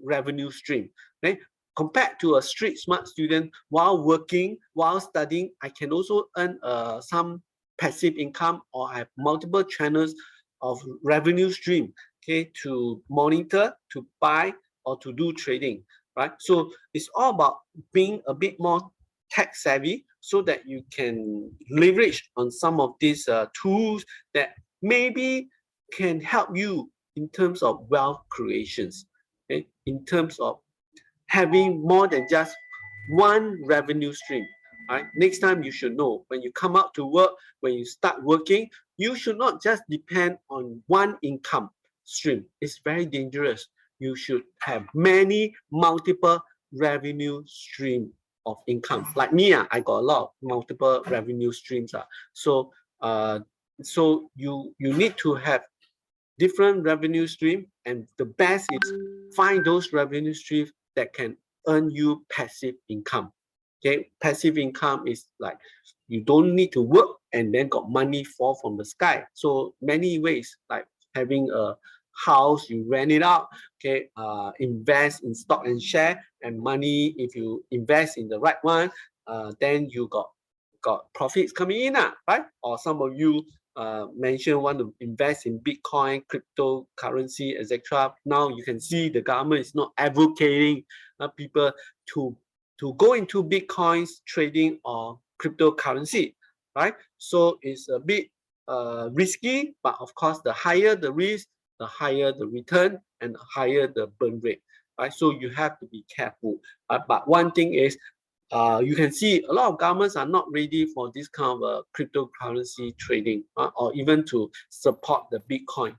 revenue stream. Right? compared to a street smart student, while working, while studying, I can also earn some passive income, or have multiple channels of revenue stream, okay, to monitor, to buy, or to do trading, right? So it's all about being a bit more tech savvy, so that you can leverage on some of these tools that maybe can help you in terms of wealth creations, okay? In terms of having more than just one revenue stream, right? Next time you should know, when you come out to work, when you start working, you should not just depend on one income stream. It's very dangerous. You should have many multiple revenue stream of income. Like me, I got a lot of multiple revenue streams. So you need to have different revenue stream, and the best is find those revenue streams that can earn you passive income. Okay, passive income is like you don't need to work and then got money fall from the sky. So many ways, like having a house, you rent it out, okay, invest in stock and share, and money, if you invest in the right one, then you got profits coming in, right? Or some of you mentioned want to invest in Bitcoin, cryptocurrency, etc. Now you can see the government is not advocating people to go into Bitcoins trading or cryptocurrency, right? So it's a bit risky, but of course, the higher the risk, the higher the return, and the higher the burn rate, right? So you have to be careful. But one thing is, you can see a lot of governments are not ready for this kind of cryptocurrency trading, or even to support the Bitcoin.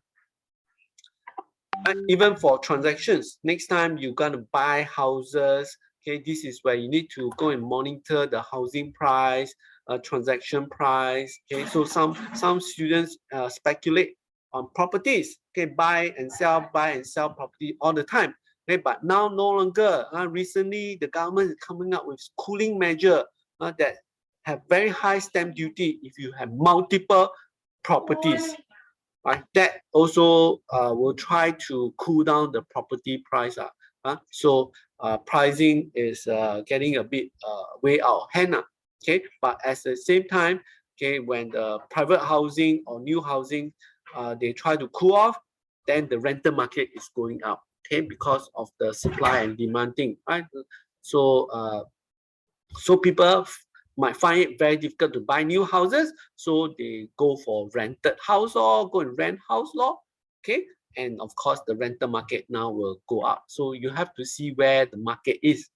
Even for transactions, next time you're going to buy houses, okay, this is where you need to go and monitor the housing price, transaction price. Okay, so some students speculate on properties, okay, buy and sell property all the time. Okay, but now no longer. Recently, the government is coming up with cooling measure that have very high stamp duty if you have multiple properties. Right, that also will try to cool down the property price. So pricing is getting a bit way out of hand. Okay, but at the same time, okay, when the private housing or new housing they try to cool off, then the rental market is going up. Okay, because of the supply and demand thing, right? So people might find it very difficult to buy new houses, so they go for rented house, or go and rent house law. Okay, and of course the rental market now will go up. So you have to see where the market is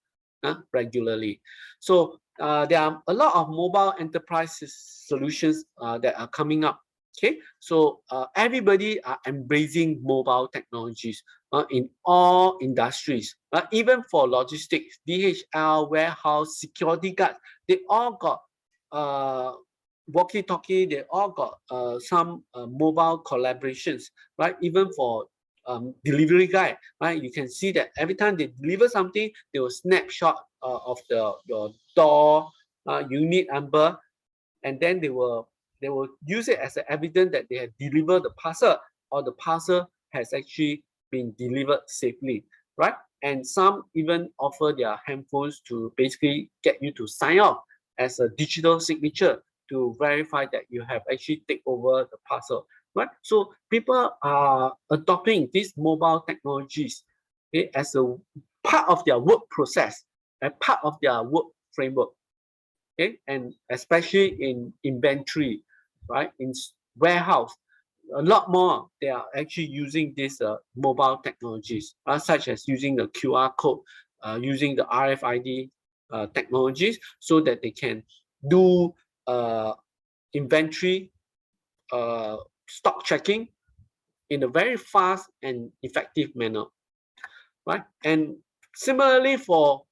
regularly. So there are a lot of mobile enterprise solutions that are coming up. Okay, so everybody are embracing mobile technologies in all industries, even for logistics, DHL, warehouse, security guards, they all got walkie-talkie, they all got some mobile collaborations, right? Even for delivery guy, right? You can see that every time they deliver something, they will snapshot of your door unit number, and then they will use it as an evidence that they have delivered the parcel, or the parcel has actually been delivered safely, right? And some even offer their handphones to basically get you to sign off as a digital signature to verify that you have actually taken over the parcel, right? So people are adopting these mobile technologies, okay, as a part of their work process, a part of their work framework. Okay, and especially in inventory, right, in warehouse, a lot more they are actually using these mobile technologies, such as using the QR code, using the RFID technologies, so that they can do inventory stock checking in a very fast and effective manner, right? And similarly for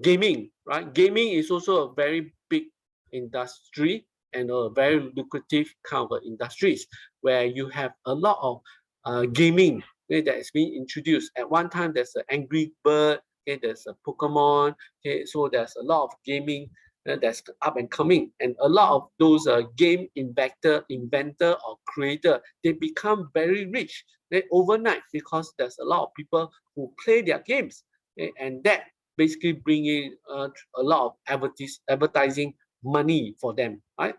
gaming, right? Gaming is also a very big industry and a very lucrative kind of industries, where you have a lot of gaming that is being introduced. At one time, there's an Angry Bird, okay, there's a Pokemon, okay, so there's a lot of gaming that's up and coming, and a lot of those game inventor or creator, they become very rich overnight, because there's a lot of people who play their games. Okay? And that basically bringing a lot of advertising money for them, right?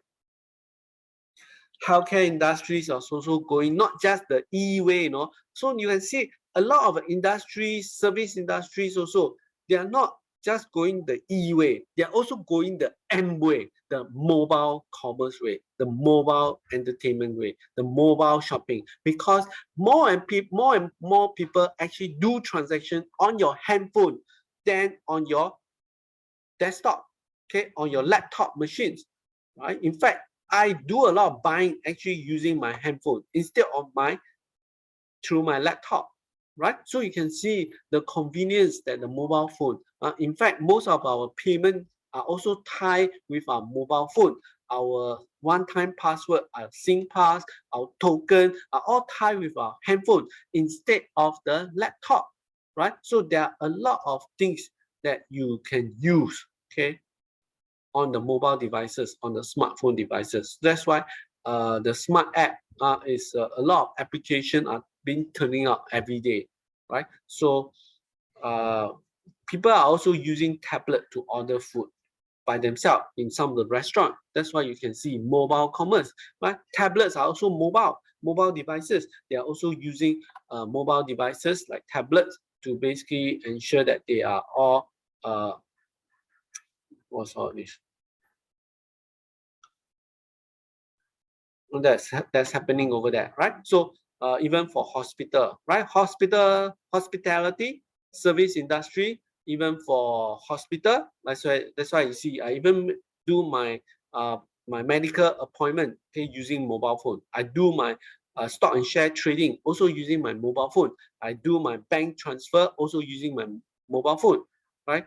Healthcare industries are also going not just the E way, you know. So you can see a lot of industries, service industries also, they are not just going the E way, they are also going the M way, the mobile commerce way, the mobile entertainment way, the mobile shopping, because more and more people actually do transaction on your handphone than on your desktop, okay, on your laptop machines, right? In fact, I do a lot of buying actually using my handphone instead of through my laptop, right? So you can see the convenience that the mobile phone. In fact, most of our payment are also tied with our mobile phone. Our one-time password, our SingPass, our token are all tied with our handphone instead of the laptop, right? So there are a lot of things that you can use, okay, on the mobile devices, on the smartphone devices. That's why the smart app is a lot of applications are being turning out every day, right? So people are also using tablet to order food by themselves in some of the restaurants. That's why you can see mobile commerce, right? Tablets are also mobile devices. They are also using mobile devices like tablets to basically ensure that they are all what's all this? That's happening over there, right? So even for hospital, right? Hospitality, service industry, even for hospital. That's why you see I even do my my medical appointment, okay, using mobile phone. I do my stock and share trading also using my mobile phone. I do my bank transfer also using my mobile phone, right?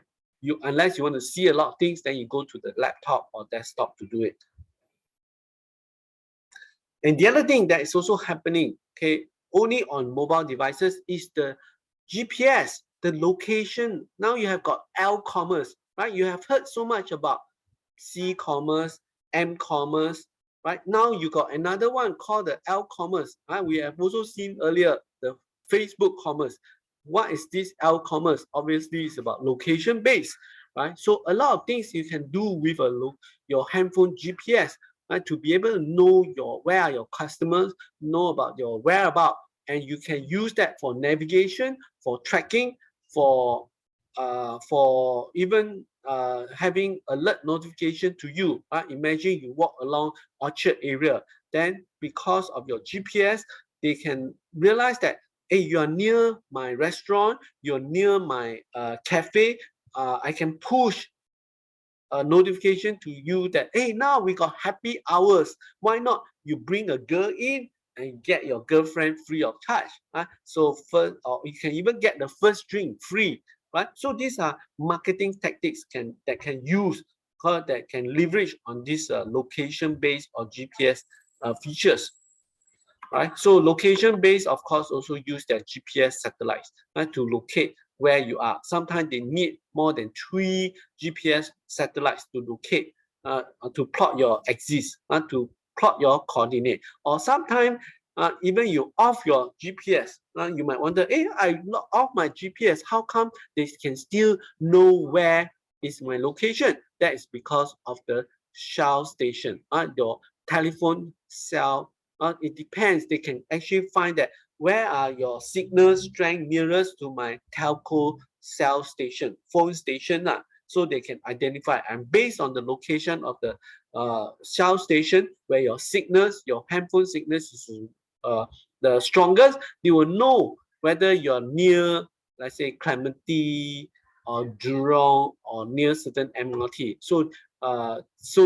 Unless you want to see a lot of things, then you go to the laptop or desktop to do it. And the other thing that is also happening, okay, only on mobile devices is the GPS, the location. Now you have got L-commerce, right? You have heard so much about C-commerce, M-commerce, right? Now you got another one called the L-commerce, right? We have also seen earlier the Facebook commerce. What is this L-commerce? Obviously, it's about location-based, right? So a lot of things you can do with your handphone GPS, right, to be able to know where are your customers, know about your whereabouts, and you can use that for navigation, for tracking, for even having alert notification to you. Right? Imagine you walk along Orchard area, then because of your GPS, they can realize that, hey, you are near my restaurant, you're near my cafe. I can push a notification to you that, hey, now we got happy hours. Why not you bring a girl in and get your girlfriend free of charge? So first, or you can even get the first drink free, right? So these are marketing tactics that can use, that can leverage on this location-based or GPS features. Right, so location-based, of course, also use their GPS satellites, right, to locate where you are. Sometimes they need more than 3 GPS satellites to locate, to plot your axis, to plot your coordinate. Or sometimes even you off your GPS, you might wonder, hey, I not off my GPS. How come they can still know where is my location? That is because of the Shell station, your telephone cell. It depends. They can actually find that where are your signal strength nearest to my telco cell station, phone station, so they can identify. And based on the location of the cell station where your signals, your handphone signals is the strongest, they will know whether you're near, let's say, Clementi or Jurong or near certain MRT. So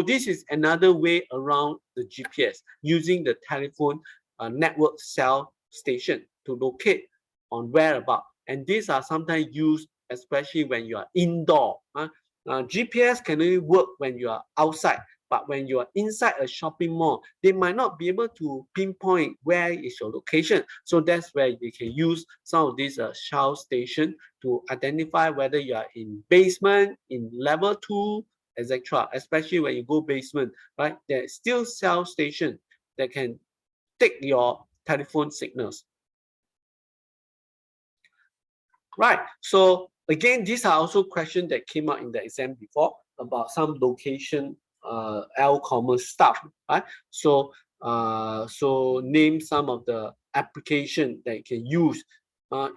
this is another way around the GPS, using the telephone network cell station to locate on whereabout. And these are sometimes used especially when you are indoor. GPS can only work when you are outside, but when you are inside a shopping mall, they might not be able to pinpoint where is your location. So that's where they can use some of these Shell station to identify whether you are in basement, in level 2, etc. Especially when you go basement, right? There's still cell station that can take your telephone signals. Right. So Again, these are also questions that came out in the exam before about some location L-commerce stuff, right? So name some of the application that you can use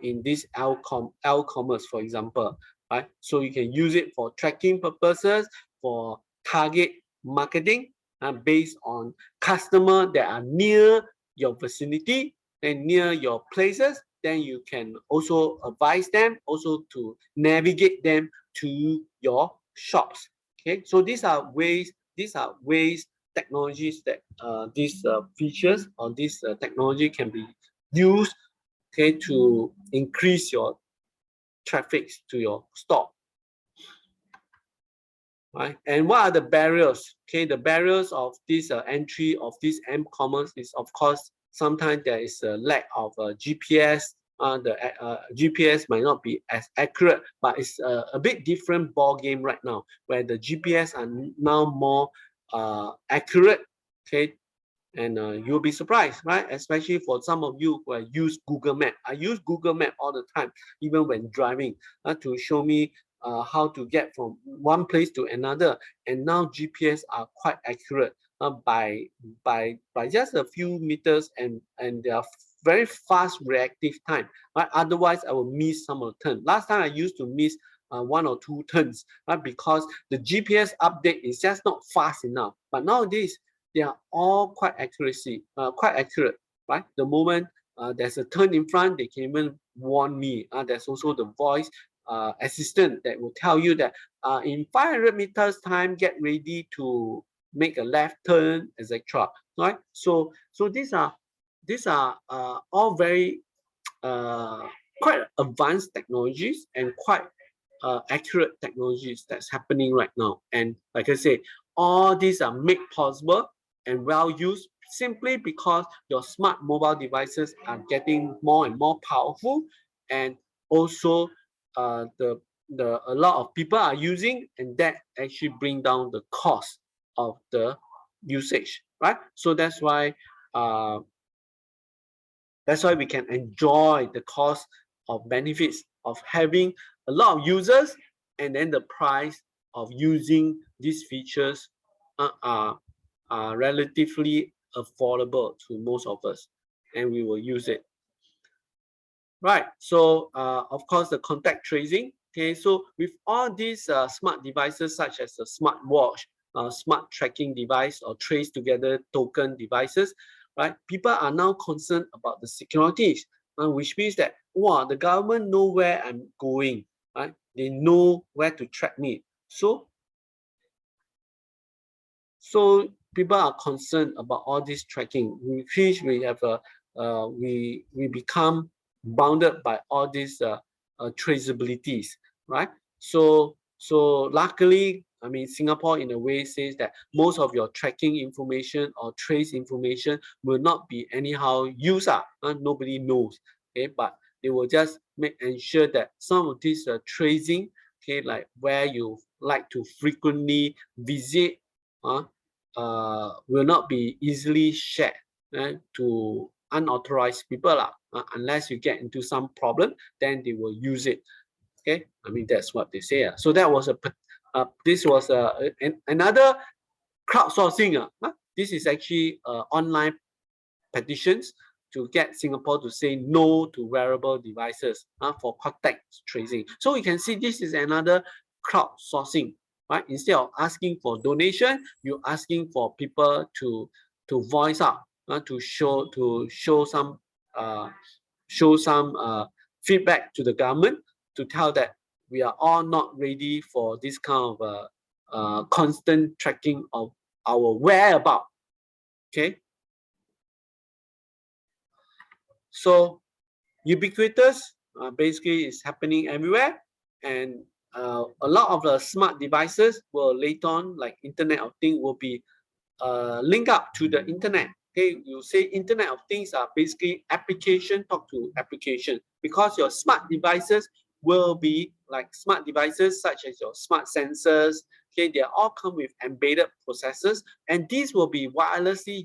in this L-commerce, for example, right? So you can use it for tracking purposes, for target marketing, based on customer that are near your vicinity and near your places. Then you can also advise them also to navigate them to your shops. Okay, so these are ways technologies that these features or this technology can be used, okay, to increase your traffic to your store. Right, and what are the barriers? Okay, the barriers of this entry of this m-commerce is, of course, sometimes there is a lack of GPS. The GPS might not be as accurate, but it's a bit different ball game right now, where the GPS are now more accurate. Okay, and you'll be surprised, right? Especially for some of you who use Google Map. I use Google Map all the time, even when driving, to show me how to get from one place to another. And now GPS are quite accurate by just a few meters, and they are very fast reactive time. Right? Otherwise, I will miss some of the turn. Last time I used to miss 1 or 2 turns, right? Because the GPS update is just not fast enough. But nowadays, they are all quite accurate, right? The moment there's a turn in front, they can even warn me. There's also the voice assistant that will tell you that in 500 meters time, get ready to make a left turn, etc. Right? So these are all very quite advanced technologies and quite accurate technologies that's happening right now. And like I say, all these are made possible and well used simply because your smart mobile devices are getting more and more powerful, and also a lot of people are using, and that actually bring down the cost of the usage, right? So that's why we can enjoy the cost of benefits of having a lot of users, and then the price of using these features are relatively affordable to most of us, and we will use it. Right, so of course the contact tracing. Okay, so with all these smart devices such as the smart watch, smart tracking device, or trace together token devices, right? People are now concerned about the securities, which means that, wow, the government know where I'm going, right? They know where to track me. So people are concerned about all this tracking, which we have we become bounded by all these traceabilities, right? So luckily, I mean, Singapore in a way says that most of your tracking information or trace information will not be anyhow used. Nobody knows, okay? But they will just ensure that some of these tracing, okay, like where you like to frequently visit, will not be easily shared to unauthorized people, unless you get into some problem, then they will use it. Okay, I mean, that's what they say. So that was this was another crowdsourcing. This is actually online petitions to get Singapore to say no to wearable devices for contact tracing. So you can see this is another crowdsourcing, right? Instead of asking for donation, you're asking for people to voice out, to show some feedback to the government, to tell that we are all not ready for this kind of constant tracking of our whereabouts. Okay. So ubiquitous basically is happening everywhere, and a lot of the smart devices will later on, like Internet of Things, will be linked up to the internet. Okay, you say Internet of Things are basically application talk to application, because your smart devices will be like smart devices such as your smart sensors. Okay, they all come with embedded processors, and these will be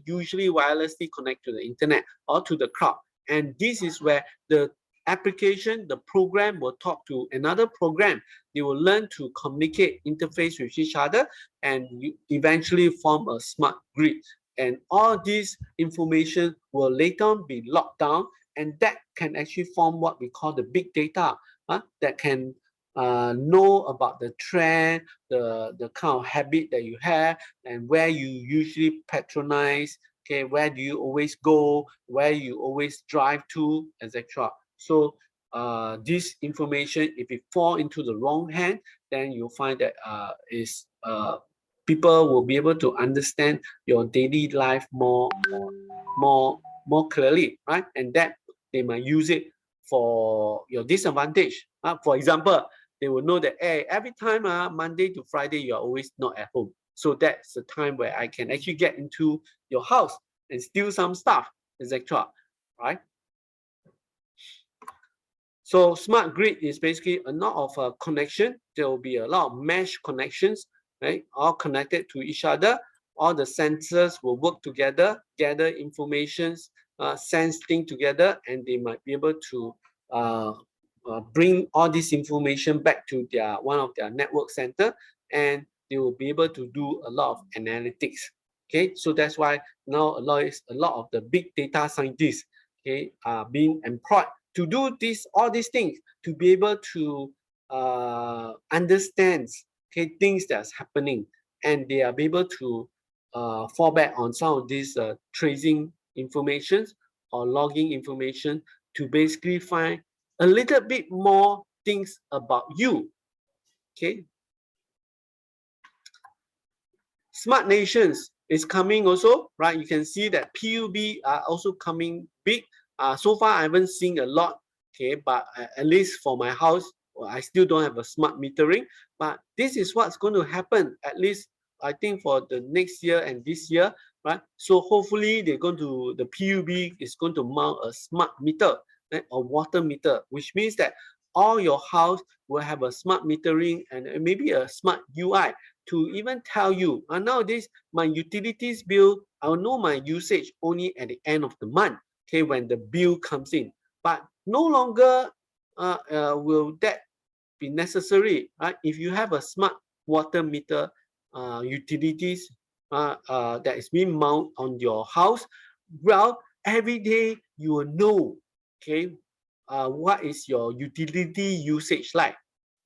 usually wirelessly connect to the internet or to the cloud. And this is where the application, the program will talk to another program. They will learn to communicate, interface with each other, and you eventually form a smart grid. And all this information will later on be locked down, and that can actually form what we call the big data, that can know about the trend, the kind of habit that you have, and where you usually patronize, okay, where do you always go, where you always drive to, etc. So this information, if it fall into the wrong hand, then you'll find that people will be able to understand your daily life more clearly, right? And that they might use it for your disadvantage. For example, they will know that, hey, every time Monday to Friday you are always not at home. So that's the time where I can actually get into your house and steal some stuff, etc. Right? So smart grid is basically a lot of connection. There will be a lot of mesh connections, right? All connected to each other. All the sensors will work together, gather informations, sense things together, and they might be able to bring all this information back to one of their network center, and they will be able to do a lot of analytics. Okay, so that's why now a lot of the big data scientists, okay, are being employed to do all these things, to be able to understand, okay, things that's happening, and they are able to fall back on some of these tracing informations or logging information to basically find a little bit more things about you. Okay. Smart nations is coming also, right? You can see that PUB are also coming big. So far, I haven't seen a lot, okay, but at least for my house, I still don't have a smart metering. But this is what's going to happen, at least I think for the next year and this year, right? So hopefully the PUB is going to mount a smart meter, right? A water meter, which means that all your house will have a smart metering and maybe a smart UI to even tell you, nowadays my utilities bill, I'll know my usage only at the end of the month, okay, when the bill comes in. But no longer will that be necessary, right? If you have a smart water meter utilities that is being mounted on your house, well, every day you will know, okay, what is your utility usage like.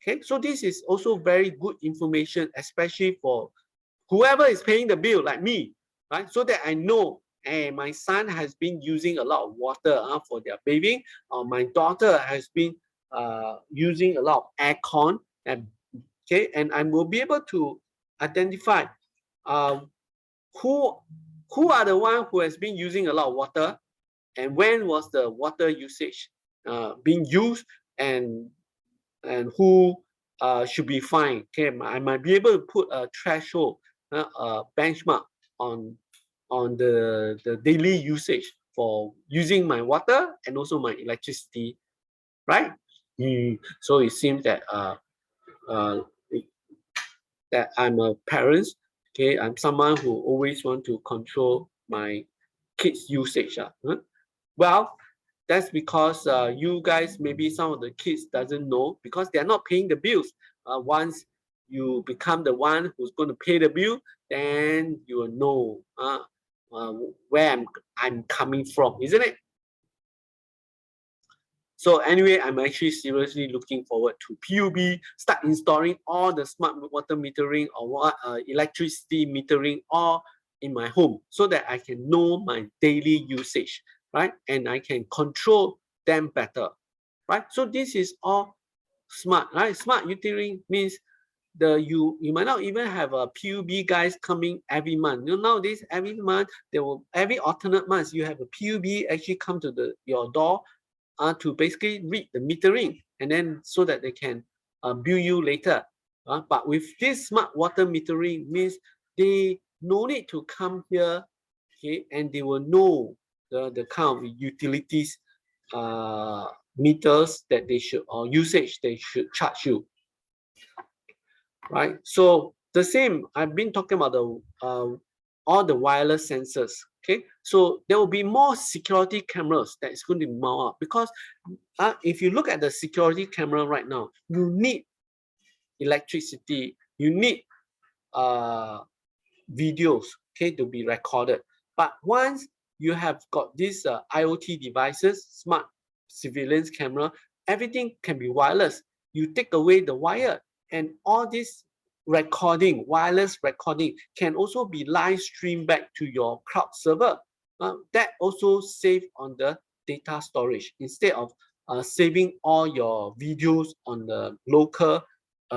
Okay, so this is also very good information, especially for whoever is paying the bill, like me, right? So that I know, hey, my son has been using a lot of water for their bathing, or my daughter has been using a lot of aircon, and okay, and I will be able to identify who are the one who has been using a lot of water, and when was the water usage being used, and who should be fined. Okay, I might be able to put a threshold, a benchmark on the daily usage for using my water and also my electricity, right? So it seems that that I'm a parent. Okay, I'm someone who always want to control my kids' usage. Well, that's because you guys, maybe some of the kids doesn't know because they're not paying the bills. Once you become the one who's going to pay the bill, then you will know where I'm coming from, isn't it? So anyway, I'm actually seriously looking forward to PUB start installing all the smart water metering or electricity metering all in my home, so that I can know my daily usage, right? And I can control them better, right? So this is all smart, right? Smart metering means you might not even have a PUB guys coming every month. You know, nowadays every month every alternate months you have a PUB actually come to your door to basically read the metering, and then so that they can bill you later. But with this smart water metering means they no need to come here, okay, and they will know the kind of utilities meters that they should, or usage they should charge you, right? So the same, I've been talking about all the wireless sensors, Okay, so there will be more security cameras that is going to be mount up, because if you look at the security camera right now, you need electricity, you need videos, okay, to be recorded. But once you have got these IoT devices, smart surveillance camera, everything can be wireless. You take away the wire, and all this recording, wireless recording, can also be live streamed back to your cloud server. That also save on the data storage, instead of saving all your videos on the local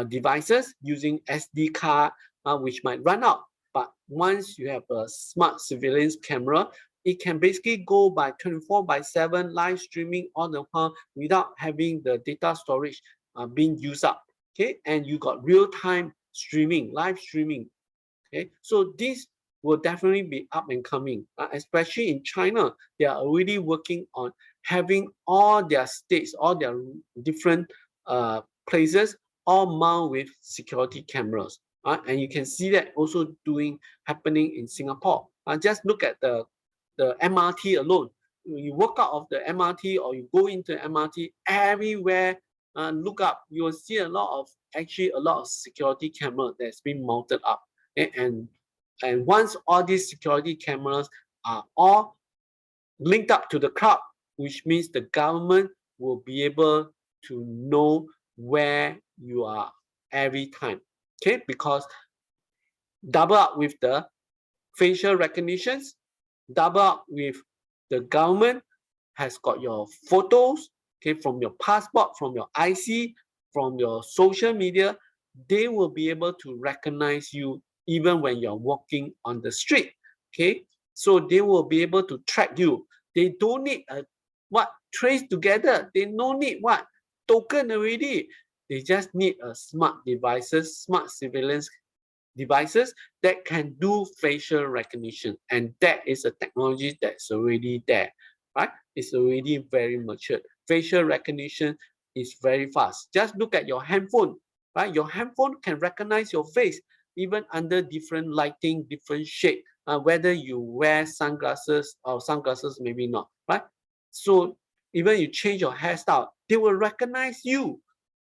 devices using SD card, which might run out. But once you have a smart surveillance camera, it can basically go by 24/7 live streaming all the while without having the data storage being used up. Okay, and you got real-time streaming, live streaming. Okay, so this will definitely be up and coming, especially in China. They are already working on having all their states, all their different places, all mount with security cameras. And you can see that also happening in Singapore. Just look at the MRT alone. You walk out of the MRT or you go into MRT, everywhere, look up, you will see a lot of security camera that's been mounted up. And once all these security cameras are all linked up to the cloud, which means the government will be able to know where you are every time. Okay, because double up with the facial recognitions, double up with the government has got your photos, okay, from your passport, from your IC, from your social media. They will be able to recognize you even when you're walking on the street. Okay, so they will be able to track you. They don't need trace together. They no need token already. They just need a smart devices, smart surveillance devices that can do facial recognition, and that is a technology that's already there, right? It's already very mature. Facial recognition is very fast. Just look at your handphone, right? Your handphone can recognize your face even under different lighting, different shade, whether you wear sunglasses or sunglasses maybe not, right? So even you change your hairstyle, they will recognize you,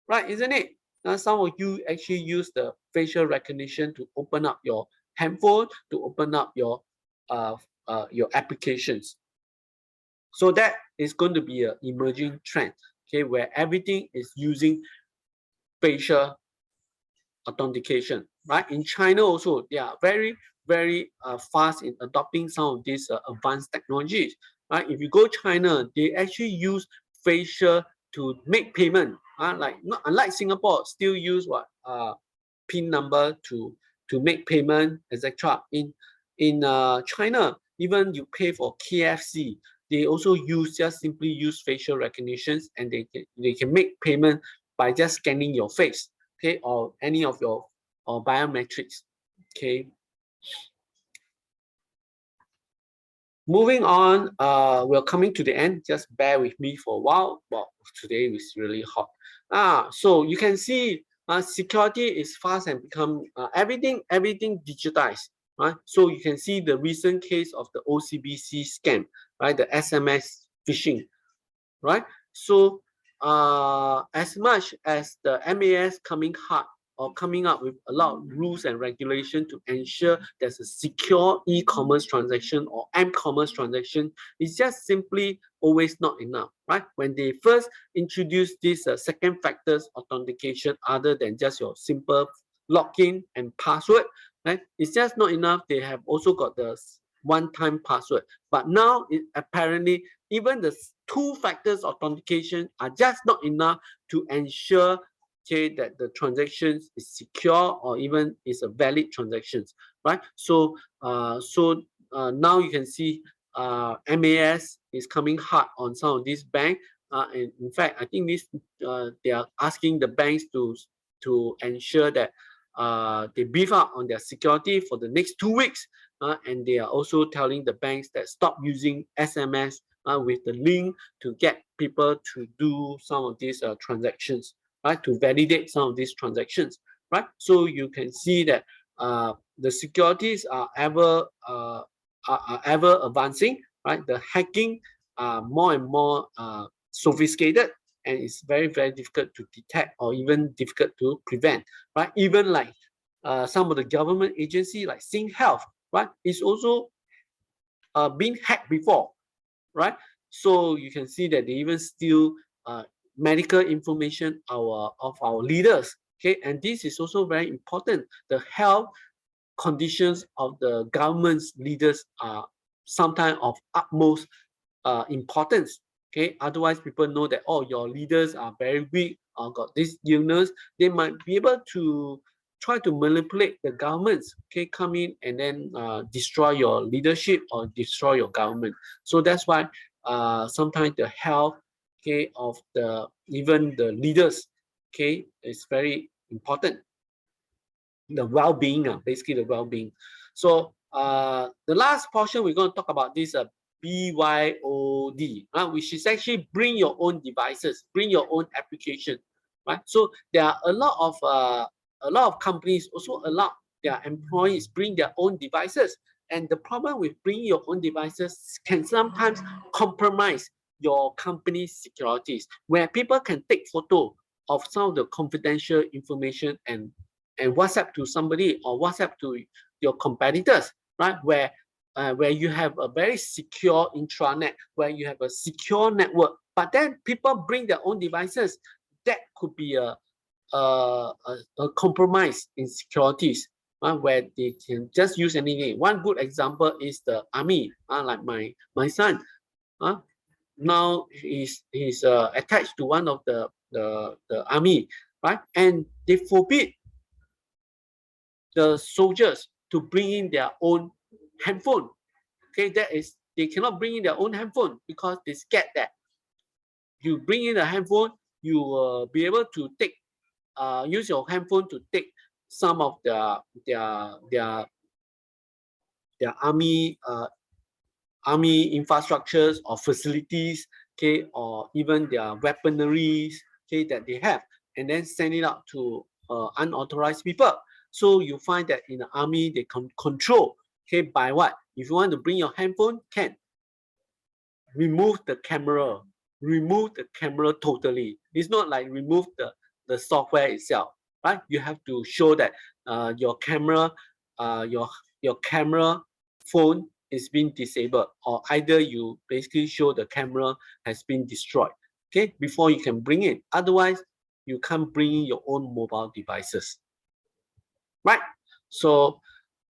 right? Isn't it? Now, some of you actually use the facial recognition to open up your handphone, to open up your applications. So that is going to be an emerging trend, okay, where everything is using facial authentication, right? In China also, they are very, very fast in adopting some of these advanced technologies, right? If you go China, they actually use facial to make payment. Unlike Singapore, still use PIN number to make payment, etc. In China, even you pay for KFC, they also simply use facial recognitions, and they can make payment by just scanning your face, okay, or any of your biometrics. Okay. Moving on, we're coming to the end. Just bear with me for a while. Well, today is really hot. So you can see security is fast and become everything digitized. Right? So you can see the recent case of the OCBC scam, right? The SMS phishing, right? So as much as the MAS coming up with a lot of rules and regulation to ensure there's a secure e-commerce transaction or m-commerce transaction, it's just simply always not enough, right? When they first introduced this second factors authentication, other than just your simple login and password, right? It's just not enough. They have also got the one-time password, but now apparently even the two factors authentication are just not enough to ensure, okay, that the transactions is secure or even is a valid transactions, right? So now you can see MAS is coming hard on some of these banks, and in fact I think they are asking the banks to ensure that they beef up on their security for the next 2 weeks, and they are also telling the banks that stop using SMS with the link to get people to do some of these transactions, right? To validate some of these transactions, right? So you can see that the securities are ever are ever advancing, right? The hacking are more and more sophisticated, and it's very, very difficult to detect or even difficult to prevent, right? Even like some of the government agency like Sing Health, right? It's also been hacked before, right? So you can see that they even steal medical information of our leaders. Okay, and this is also very important. The health conditions of the government's leaders are sometimes of utmost importance. Okay, otherwise people know that, oh, your leaders are very weak or got this illness. They might be able to try to manipulate the governments. Okay, come in and then destroy your leadership or destroy your government. So that's why sometimes the health, okay, of the even the leaders, okay, is very important. The well-being, basically the well-being. So the last portion we're going to talk about this BYOD, which is actually bring your own devices, bring your own application, right? So there are a lot of companies also allow their employees bring their own devices, and the problem with bringing your own devices can sometimes compromise your company's securities, where people can take photo of some of the confidential information and WhatsApp to somebody or WhatsApp to your competitors, right? Where you have a very secure intranet, where you have a secure network, but then people bring their own devices. That could be a compromise in securities, where they can just use anything. One good example is the army, like my son. Now he's attached to one of the army, right? And they forbid the soldiers to bring in their own handphone. Okay, that is, they cannot bring in their own handphone because they scared that you bring in a handphone, you will be able to take use your handphone to take some of their army infrastructures or facilities, okay, or even their weaponries, okay, that they have, and then send it out to unauthorized people. So you find that in the army they can control, okay, by what? If you want to bring your handphone, can remove the camera totally. It's not like remove the software itself, right? You have to show that your camera your camera phone is being disabled, or either you basically show the camera has been destroyed, okay, before you can bring it. Otherwise you can't bring in your own mobile devices, right? So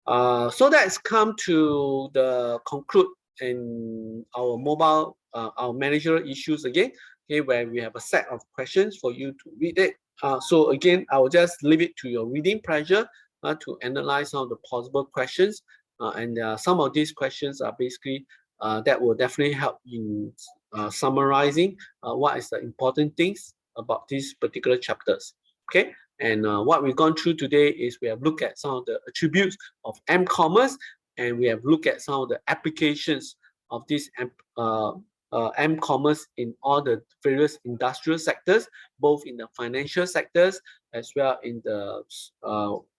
so that's come to the conclude in our mobile our managerial issues again, okay, where we have a set of questions for you to read it. So again, I will just leave it to your reading pleasure to analyze some of the possible questions, and some of these questions are basically that will definitely help in summarizing what is the important things about these particular chapters. Okay, and what we've gone through today is we have looked at some of the attributes of m-commerce, and we have looked at some of the applications of this m-commerce in all the various industrial sectors, both in the financial sectors, as well in the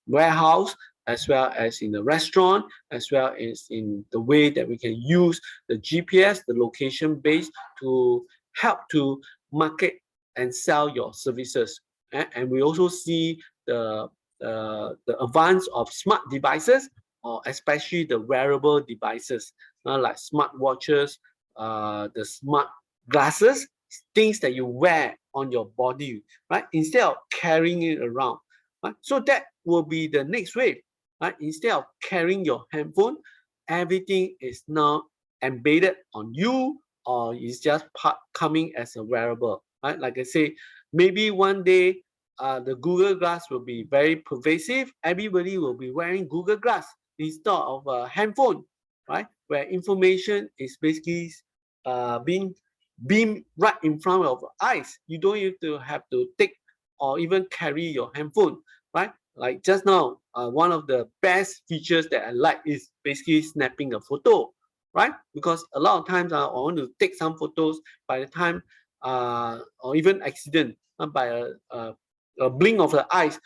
warehouse, as well as in the restaurant, as well as in the way that we can use the GPS, the location base, to help to market and sell your services. And we also see the advance of smart devices, or especially the wearable devices, like smart watches, the smart glasses, things that you wear on your body, right? Instead of carrying it around, right? So that will be the next wave, right? Instead of carrying your handphone, everything is now embedded on you, or is just coming as a wearable, right? Like I say, maybe one day the Google Glass will be very pervasive. Everybody will be wearing Google Glass instead of a handphone, right? Where information is basically being beamed right in front of eyes. You don't have to take or even carry your handphone, right? Like just now, one of the best features that I like is basically snapping a photo, right? Because a lot of times I want to take some photos, by the time or even accident, by a blink of the eyes,